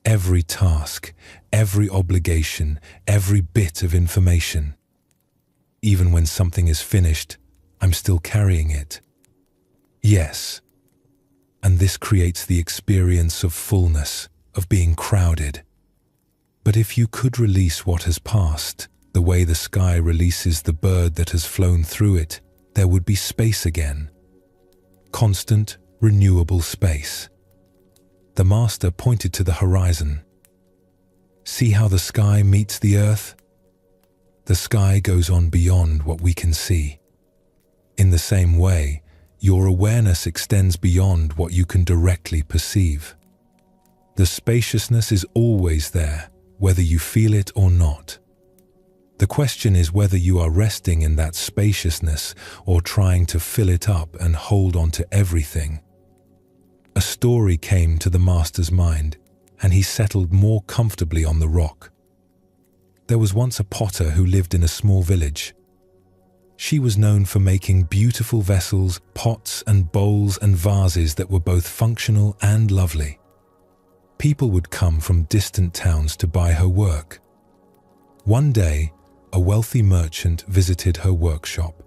Every task, every obligation, every bit of information. Even when something is finished, I'm still carrying it. Yes. And this creates the experience of fullness, of being crowded. But if you could release what has passed, the way the sky releases the bird that has flown through it, there would be space again. Constant, renewable space." The master pointed to the horizon. "See how the sky meets the earth? The sky goes on beyond what we can see. In the same way, your awareness extends beyond what you can directly perceive. The spaciousness is always there, whether you feel it or not. The question is whether you are resting in that spaciousness or trying to fill it up and hold on to everything." A story came to the master's mind, and he settled more comfortably on the rock. There was once a potter who lived in a small village. She was known for making beautiful vessels, pots and bowls and vases that were both functional and lovely. People would come from distant towns to buy her work. One day, a wealthy merchant visited her workshop.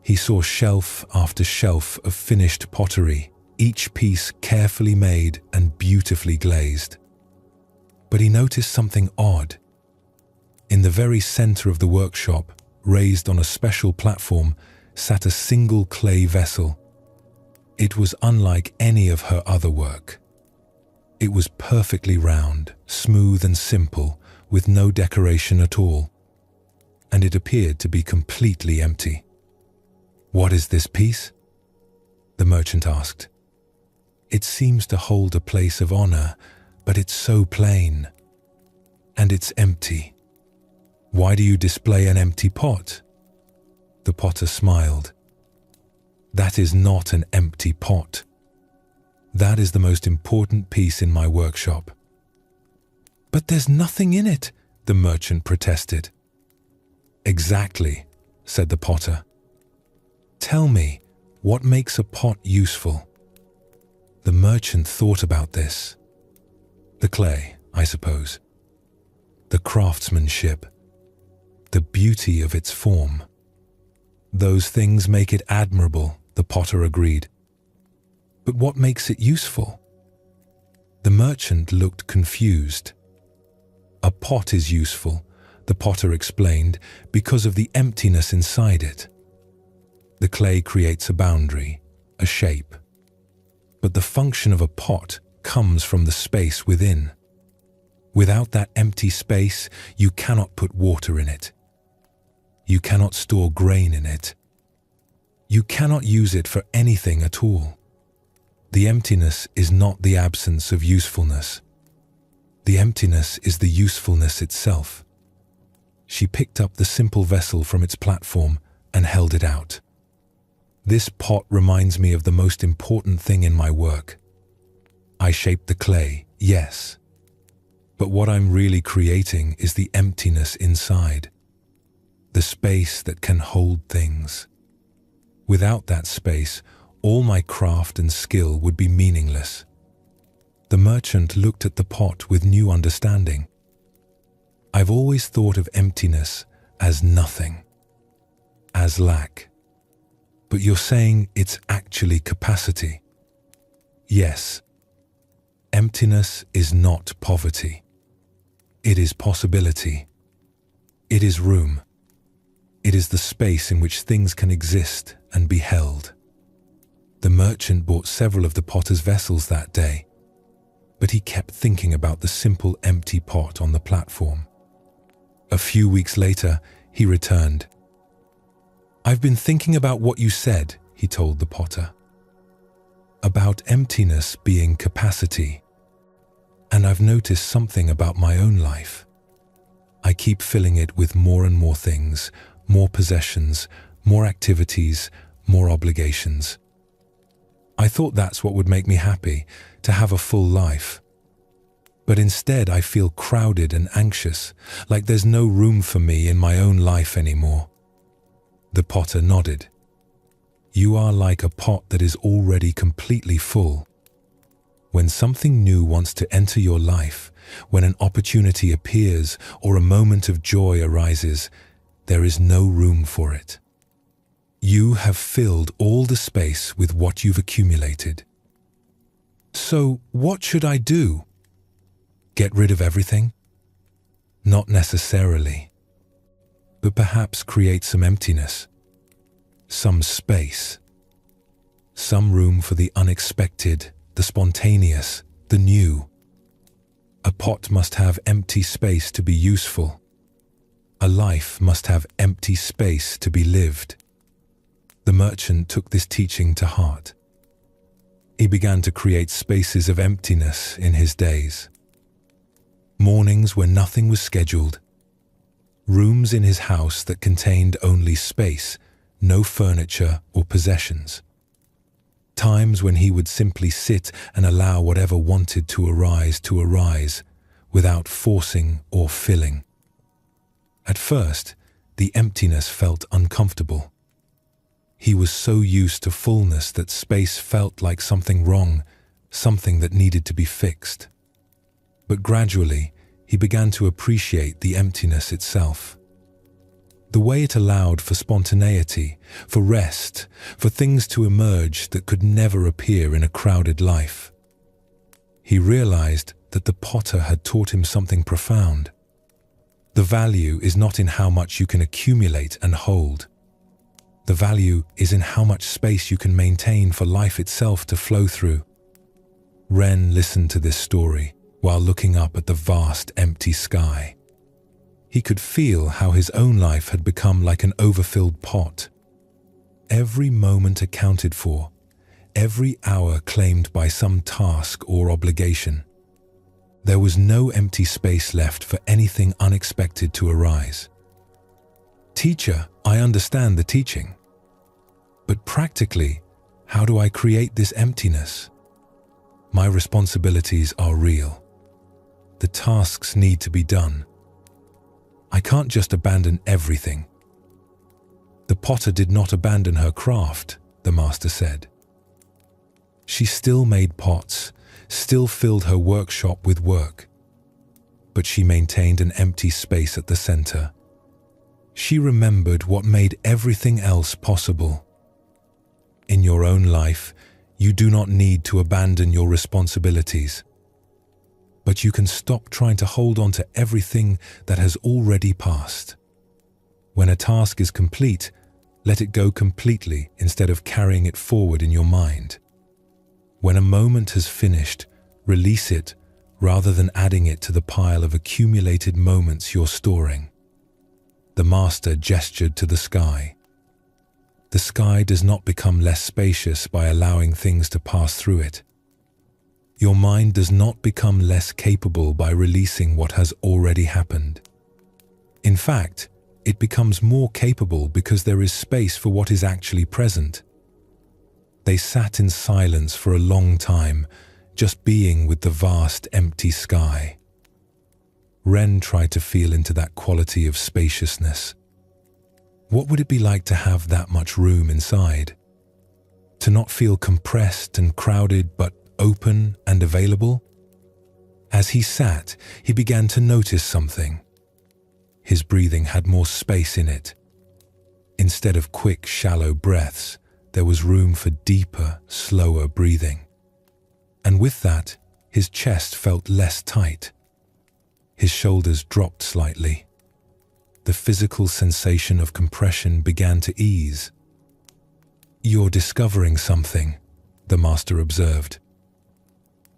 He saw shelf after shelf of finished pottery, each piece carefully made and beautifully glazed. But he noticed something odd. In the very center of the workshop, raised on a special platform, sat a single clay vessel. It was unlike any of her other work. It was perfectly round, smooth and simple, with no decoration at all. And it appeared to be completely empty. "What is this piece?" the merchant asked. "It seems to hold a place of honor, but it's so plain. And it's empty. Why do you display an empty pot?" The potter smiled. "That is not an empty pot. That is the most important piece in my workshop." "But there's nothing in it," the merchant protested. "Exactly," said the potter. "Tell me, what makes a pot useful?" The merchant thought about this. "The clay, I suppose. The craftsmanship. The beauty of its form. Those things make it admirable," the potter agreed. "But what makes it useful?" The merchant looked confused. "A pot is useful," the potter explained, "because of the emptiness inside it. The clay creates a boundary, a shape. But the function of a pot comes from the space within. Without that empty space, you cannot put water in it. You cannot store grain in it. You cannot use it for anything at all. The emptiness is not the absence of usefulness. The emptiness is the usefulness itself." She picked up the simple vessel from its platform and held it out. "This pot reminds me of the most important thing in my work. I shaped the clay, yes. But what I'm really creating is the emptiness inside. The space that can hold things. Without that space, all my craft and skill would be meaningless." The merchant looked at the pot with new understanding. "I've always thought of emptiness as nothing, as lack. But you're saying it's actually capacity." "Yes. Emptiness is not poverty. It is possibility. It is room. It is the space in which things can exist and be held." The merchant bought several of the potter's vessels that day, but he kept thinking about the simple empty pot on the platform. A few weeks later, he returned. "I've been thinking about what you said," he told the potter. "About emptiness being capacity. And I've noticed something about my own life. I keep filling it with more and more things, more possessions, more activities, more obligations. I thought that's what would make me happy, to have a full life. But instead I feel crowded and anxious, like there's no room for me in my own life anymore." The potter nodded. "You are like a pot that is already completely full. When something new wants to enter your life, when an opportunity appears or a moment of joy arises, there is no room for it. You have filled all the space with what you've accumulated. So what should I do? Get rid of everything? Not necessarily. But perhaps create some emptiness, some space, some room for the unexpected, the spontaneous, the new. A pot must have empty space to be useful. A life must have empty space to be lived." The merchant took this teaching to heart. He began to create spaces of emptiness in his days. Mornings where nothing was scheduled. Rooms in his house that contained only space, no furniture or possessions. Times when he would simply sit and allow whatever wanted to arise, without forcing or filling. At first, the emptiness felt uncomfortable. He was so used to fullness that space felt like something wrong, something that needed to be fixed. But gradually, he began to appreciate the emptiness itself. The way it allowed for spontaneity, for rest, for things to emerge that could never appear in a crowded life. He realized that the potter had taught him something profound. The value is not in how much you can accumulate and hold. The value is in how much space you can maintain for life itself to flow through. Ren listened to this story while looking up at the vast, empty sky. He could feel how his own life had become like an overfilled pot. Every moment accounted for, every hour claimed by some task or obligation. There was no empty space left for anything unexpected to arise. Teacher, I understand the teaching. But practically, how do I create this emptiness? My responsibilities are real. The tasks need to be done. I can't just abandon everything. The potter did not abandon her craft, the master said. She still made pots, still filled her workshop with work. But she maintained an empty space at the center. She remembered what made everything else possible. In your own life, you do not need to abandon your responsibilities. But you can stop trying to hold on to everything that has already passed. When a task is complete, let it go completely instead of carrying it forward in your mind. When a moment has finished, release it rather than adding it to the pile of accumulated moments you're storing. The master gestured to the sky. The sky does not become less spacious by allowing things to pass through it. Your mind does not become less capable by releasing what has already happened. In fact, it becomes more capable because there is space for what is actually present. They sat in silence for a long time, just being with the vast, empty sky. Ren tried to feel into that quality of spaciousness. What would it be like to have that much room inside? To not feel compressed and crowded, but open and available? As he sat, he began to notice something. His breathing had more space in it. Instead of quick, shallow breaths, there was room for deeper, slower breathing. And with that, his chest felt less tight. His shoulders dropped slightly. The physical sensation of compression began to ease. "You're discovering something," the master observed.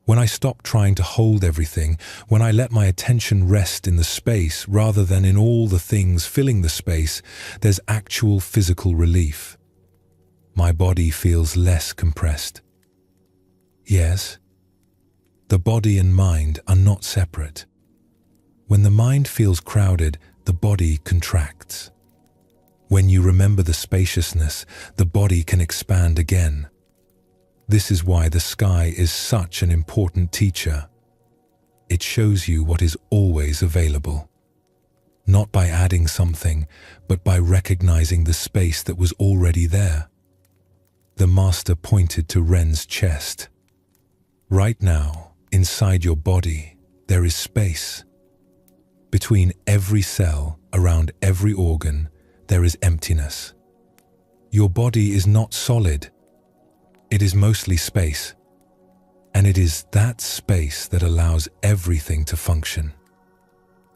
"When I stop trying to hold everything, when I let my attention rest in the space rather than in all the things filling the space, there's actual physical relief. My body feels less compressed." Yes, the body and mind are not separate. When the mind feels crowded, the body contracts. When you remember the spaciousness, the body can expand again. This is why the sky is such an important teacher. It shows you what is always available. Not by adding something, but by recognizing the space that was already there. The master pointed to Ren's chest. Right now, inside your body, there is space. Between every cell, around every organ, there is emptiness. Your body is not solid. It is mostly space. And it is that space that allows everything to function.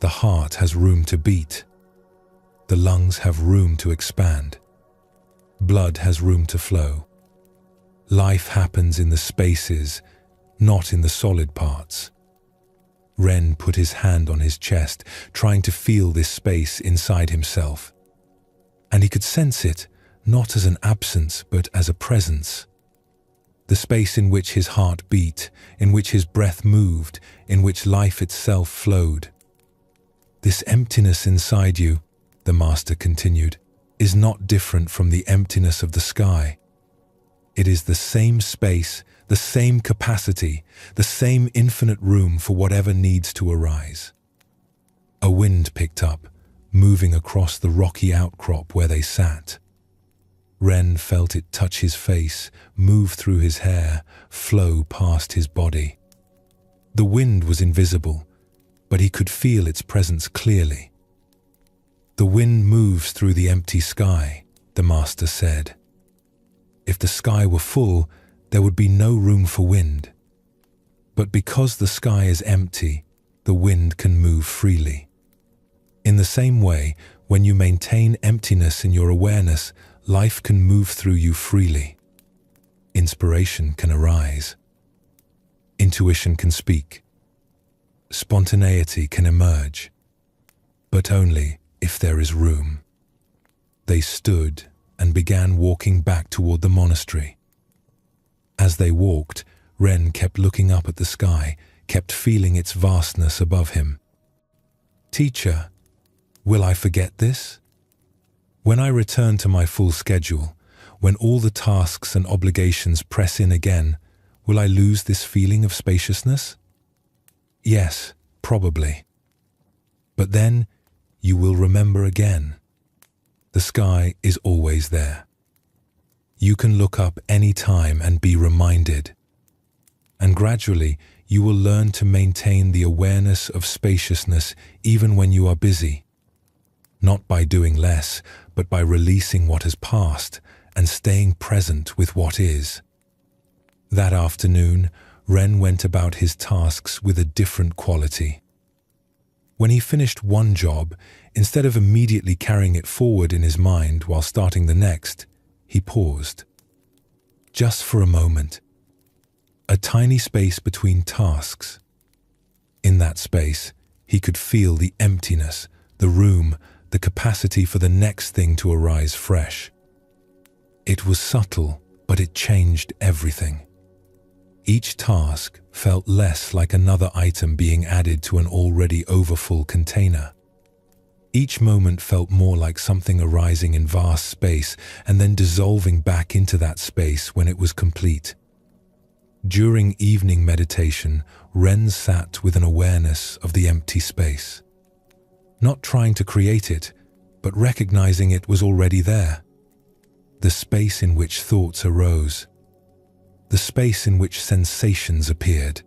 The heart has room to beat. The lungs have room to expand. Blood has room to flow. Life happens in the spaces, not in the solid parts. Ren put his hand on his chest, trying to feel this space inside himself. And he could sense it, not as an absence, but as a presence. The space in which his heart beat, in which his breath moved, in which life itself flowed. This emptiness inside you, the master continued, is not different from the emptiness of the sky. It is the same space, the same capacity, the same infinite room for whatever needs to arise. A wind picked up, moving across the rocky outcrop where they sat. Ren felt it touch his face, move through his hair, flow past his body. The wind was invisible, but he could feel its presence clearly. "The wind moves through the empty sky," the master said. "If the sky were full, there would be no room for wind. But because the sky is empty, the wind can move freely. In the same way, when you maintain emptiness in your awareness, life can move through you freely. Inspiration can arise. Intuition can speak. Spontaneity can emerge. But only if there is room." They stood and began walking back toward the monastery. As they walked, Ren kept looking up at the sky, kept feeling its vastness above him. "Teacher, will I forget this? When I return to my full schedule, when all the tasks and obligations press in again, will I lose this feeling of spaciousness?" "Yes, probably. But then you will remember again. The sky is always there. You can look up any time and be reminded. And gradually, you will learn to maintain the awareness of spaciousness even when you are busy. Not by doing less, but by releasing what has passed and staying present with what is." That afternoon, Ren went about his tasks with a different quality. When he finished one job, instead of immediately carrying it forward in his mind while starting the next, he paused. Just for a moment. A tiny space between tasks. In that space, he could feel the emptiness, the room, the capacity for the next thing to arise fresh. It was subtle, but it changed everything. Each task felt less like another item being added to an already overfull container. Each moment felt more like something arising in vast space and then dissolving back into that space when it was complete. During evening meditation, Ren sat with an awareness of the empty space. Not trying to create it, but recognizing it was already there. The space in which thoughts arose. The space in which sensations appeared.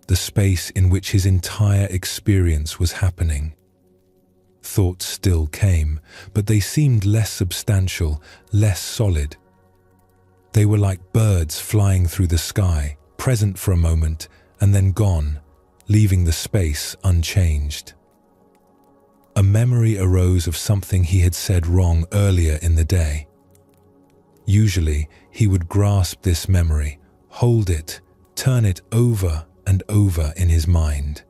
The space in which his entire experience was happening. Thoughts still came, but they seemed less substantial, less solid. They were like birds flying through the sky, present for a moment and then gone, leaving the space unchanged. A memory arose of something he had said wrong earlier in the day. Usually, he would grasp this memory, hold it, turn it over and over in his mind.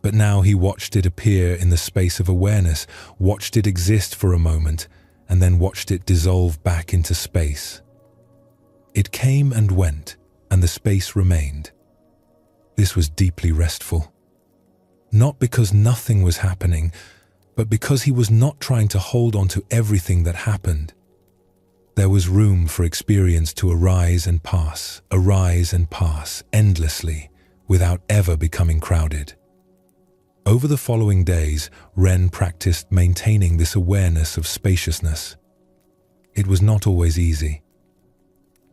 But now he watched it appear in the space of awareness, watched it exist for a moment, and then watched it dissolve back into space. It came and went, and the space remained. This was deeply restful. Not because nothing was happening, but because he was not trying to hold on to everything that happened. There was room for experience to arise and pass endlessly, without ever becoming crowded. Over the following days, Ren practiced maintaining this awareness of spaciousness. It was not always easy.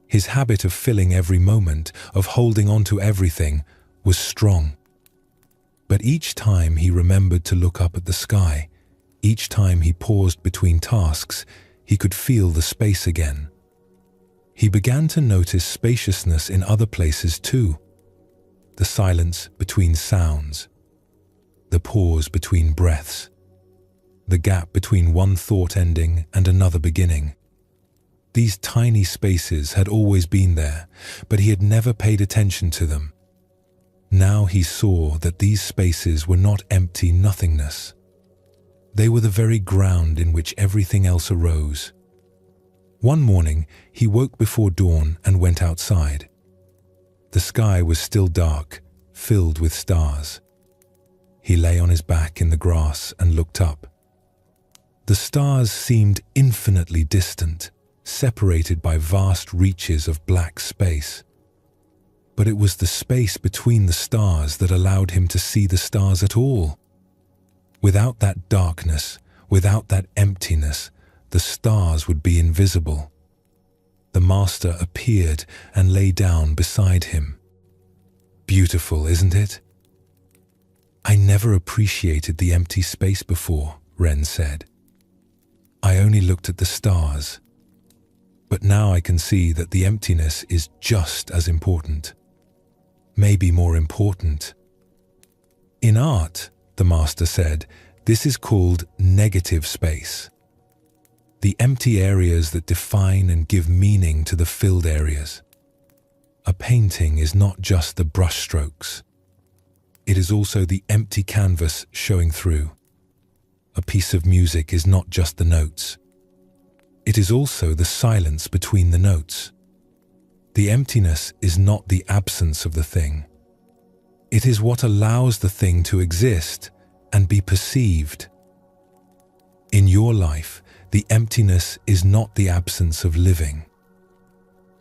His habit of filling every moment, of holding on to everything, was strong. But each time he remembered to look up at the sky, each time he paused between tasks, he could feel the space again. He began to notice spaciousness in other places too. The silence between sounds, the pause between breaths, the gap between one thought ending and another beginning. These tiny spaces had always been there, but he had never paid attention to them. Now he saw that these spaces were not empty nothingness. They were the very ground in which everything else arose. One morning, he woke before dawn and went outside. The sky was still dark, filled with stars. He lay on his back in the grass and looked up. The stars seemed infinitely distant, separated by vast reaches of black space. But it was the space between the stars that allowed him to see the stars at all. Without that darkness, without that emptiness, the stars would be invisible. The Master appeared and lay down beside him. Beautiful, isn't it? I never appreciated the empty space before, Ren said. I only looked at the stars. But now I can see that the emptiness is just as important. Maybe more important. In art, the Master said, this is called negative space. The empty areas that define and give meaning to the filled areas. A painting is not just the brushstrokes. It is also the empty canvas showing through. A piece of music is not just the notes. It is also the silence between the notes. The emptiness is not the absence of the thing. It is what allows the thing to exist and be perceived. In your life, the emptiness is not the absence of living.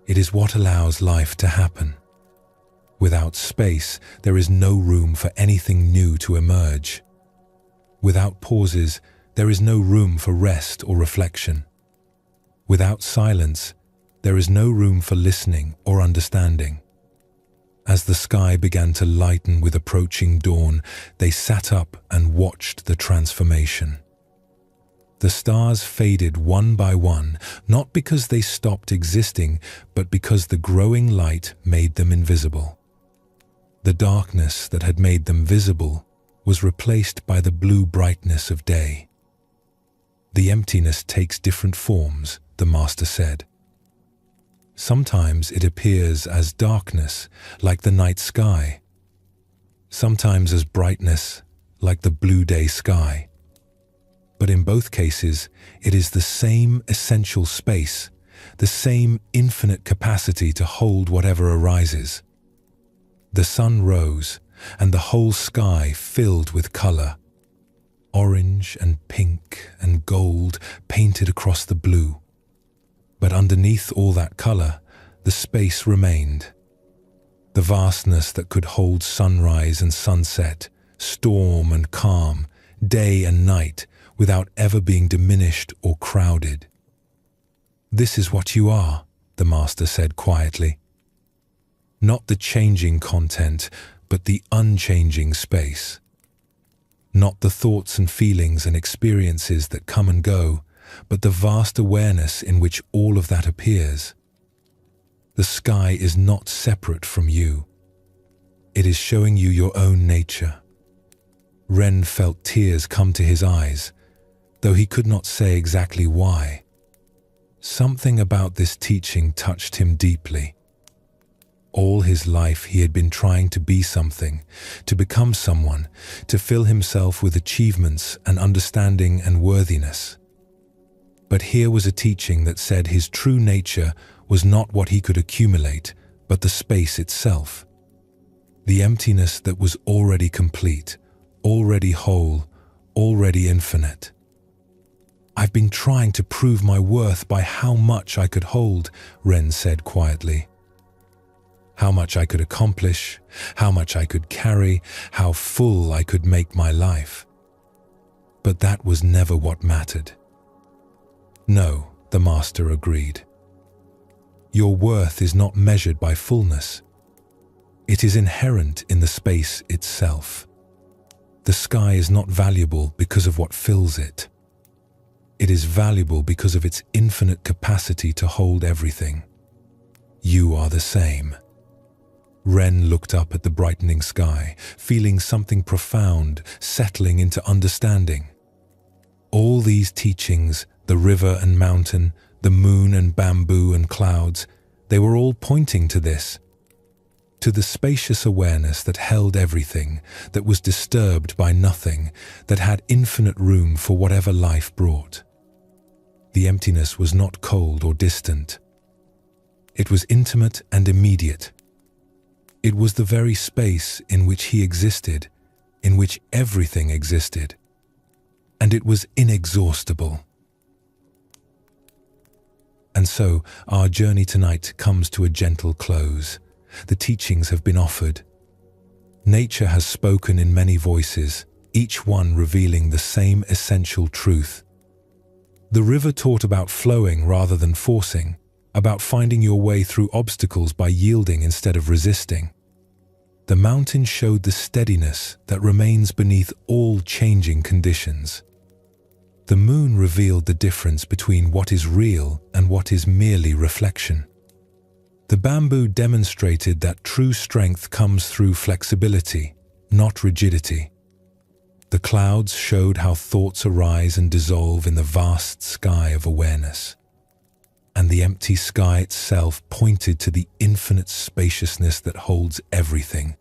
It is what allows life to happen. Without space, there is no room for anything new to emerge. Without pauses, there is no room for rest or reflection. Without silence, there is no room for listening or understanding. As the sky began to lighten with approaching dawn, they sat up and watched the transformation. The stars faded one by one, not because they stopped existing, but because the growing light made them invisible. The darkness that had made them visible was replaced by the blue brightness of day. The emptiness takes different forms, the Master said. Sometimes it appears as darkness, like the night sky. Sometimes as brightness, like the blue day sky. But in both cases, it is the same essential space, the same infinite capacity to hold whatever arises. The sun rose, and the whole sky filled with color. Orange and pink and gold painted across the blue. But underneath all that color, the space remained. The vastness that could hold sunrise and sunset, storm and calm, day and night, without ever being diminished or crowded. This is what you are, the Master said quietly. Not the changing content, but the unchanging space. Not the thoughts and feelings and experiences that come and go, but the vast awareness in which all of that appears. The sky is not separate from you. It is showing you your own nature. Ren felt tears come to his eyes, though he could not say exactly why. Something about this teaching touched him deeply. All his life he had been trying to be something, to become someone, to fill himself with achievements and understanding and worthiness. But here was a teaching that said his true nature was not what he could accumulate, but the space itself. The emptiness that was already complete, already whole, already infinite. I've been trying to prove my worth by how much I could hold, Ren said quietly. How much I could accomplish, how much I could carry, how full I could make my life. But that was never what mattered. No, the Master agreed. Your worth is not measured by fullness. It is inherent in the space itself. The sky is not valuable because of what fills it. It is valuable because of its infinite capacity to hold everything. You are the same. Ren looked up at the brightening sky, feeling something profound settling into understanding. All these teachings, the river and mountain, the moon and bamboo and clouds, they were all pointing to this. To the spacious awareness that held everything, that was disturbed by nothing, that had infinite room for whatever life brought. The emptiness was not cold or distant. It was intimate and immediate. It was the very space in which he existed, in which everything existed. And it was inexhaustible. And so, our journey tonight comes to a gentle close. The teachings have been offered. Nature has spoken in many voices, each one revealing the same essential truth. The river taught about flowing rather than forcing, about finding your way through obstacles by yielding instead of resisting. The mountain showed the steadiness that remains beneath all changing conditions. The moon revealed the difference between what is real and what is merely reflection. The bamboo demonstrated that true strength comes through flexibility, not rigidity. The clouds showed how thoughts arise and dissolve in the vast sky of awareness. And the empty sky itself pointed to the infinite spaciousness that holds everything.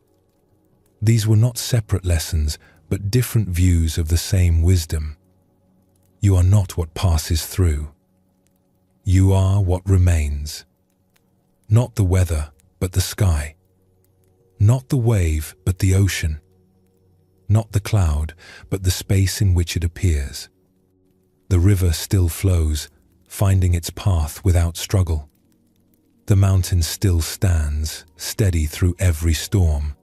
These were not separate lessons, but different views of the same wisdom. You are not what passes through. You are what remains. Not the weather, but the sky. Not the wave, but the ocean. Not the cloud, but the space in which it appears. The river still flows, finding its path without struggle. The mountain still stands, steady through every storm.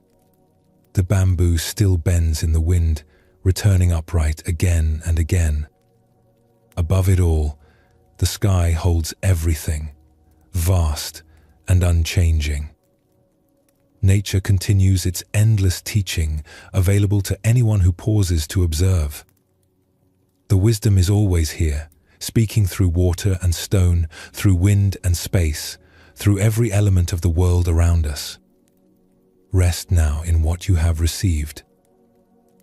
The bamboo still bends in the wind, returning upright again and again. Above it all, the sky holds everything, vast and unchanging. Nature continues its endless teaching, available to anyone who pauses to observe. The wisdom is always here, speaking through water and stone, through wind and space, through every element of the world around us. Rest now in what you have received.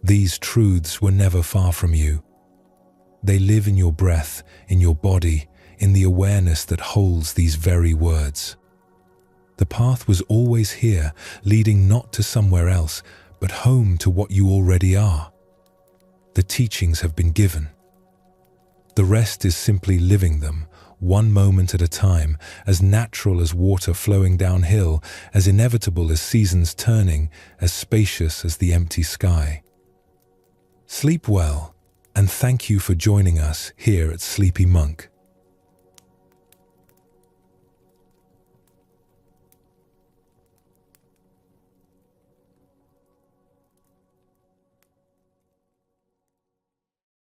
These truths were never far from you. They live in your breath, in your body, in the awareness that holds these very words. The path was always here, leading not to somewhere else, but home to what you already are. The teachings have been given. The rest is simply living them, one moment at a time, as natural as water flowing downhill, as inevitable as seasons turning, as spacious as the empty sky. Sleep well, and thank you for joining us here at Sleepy Monk.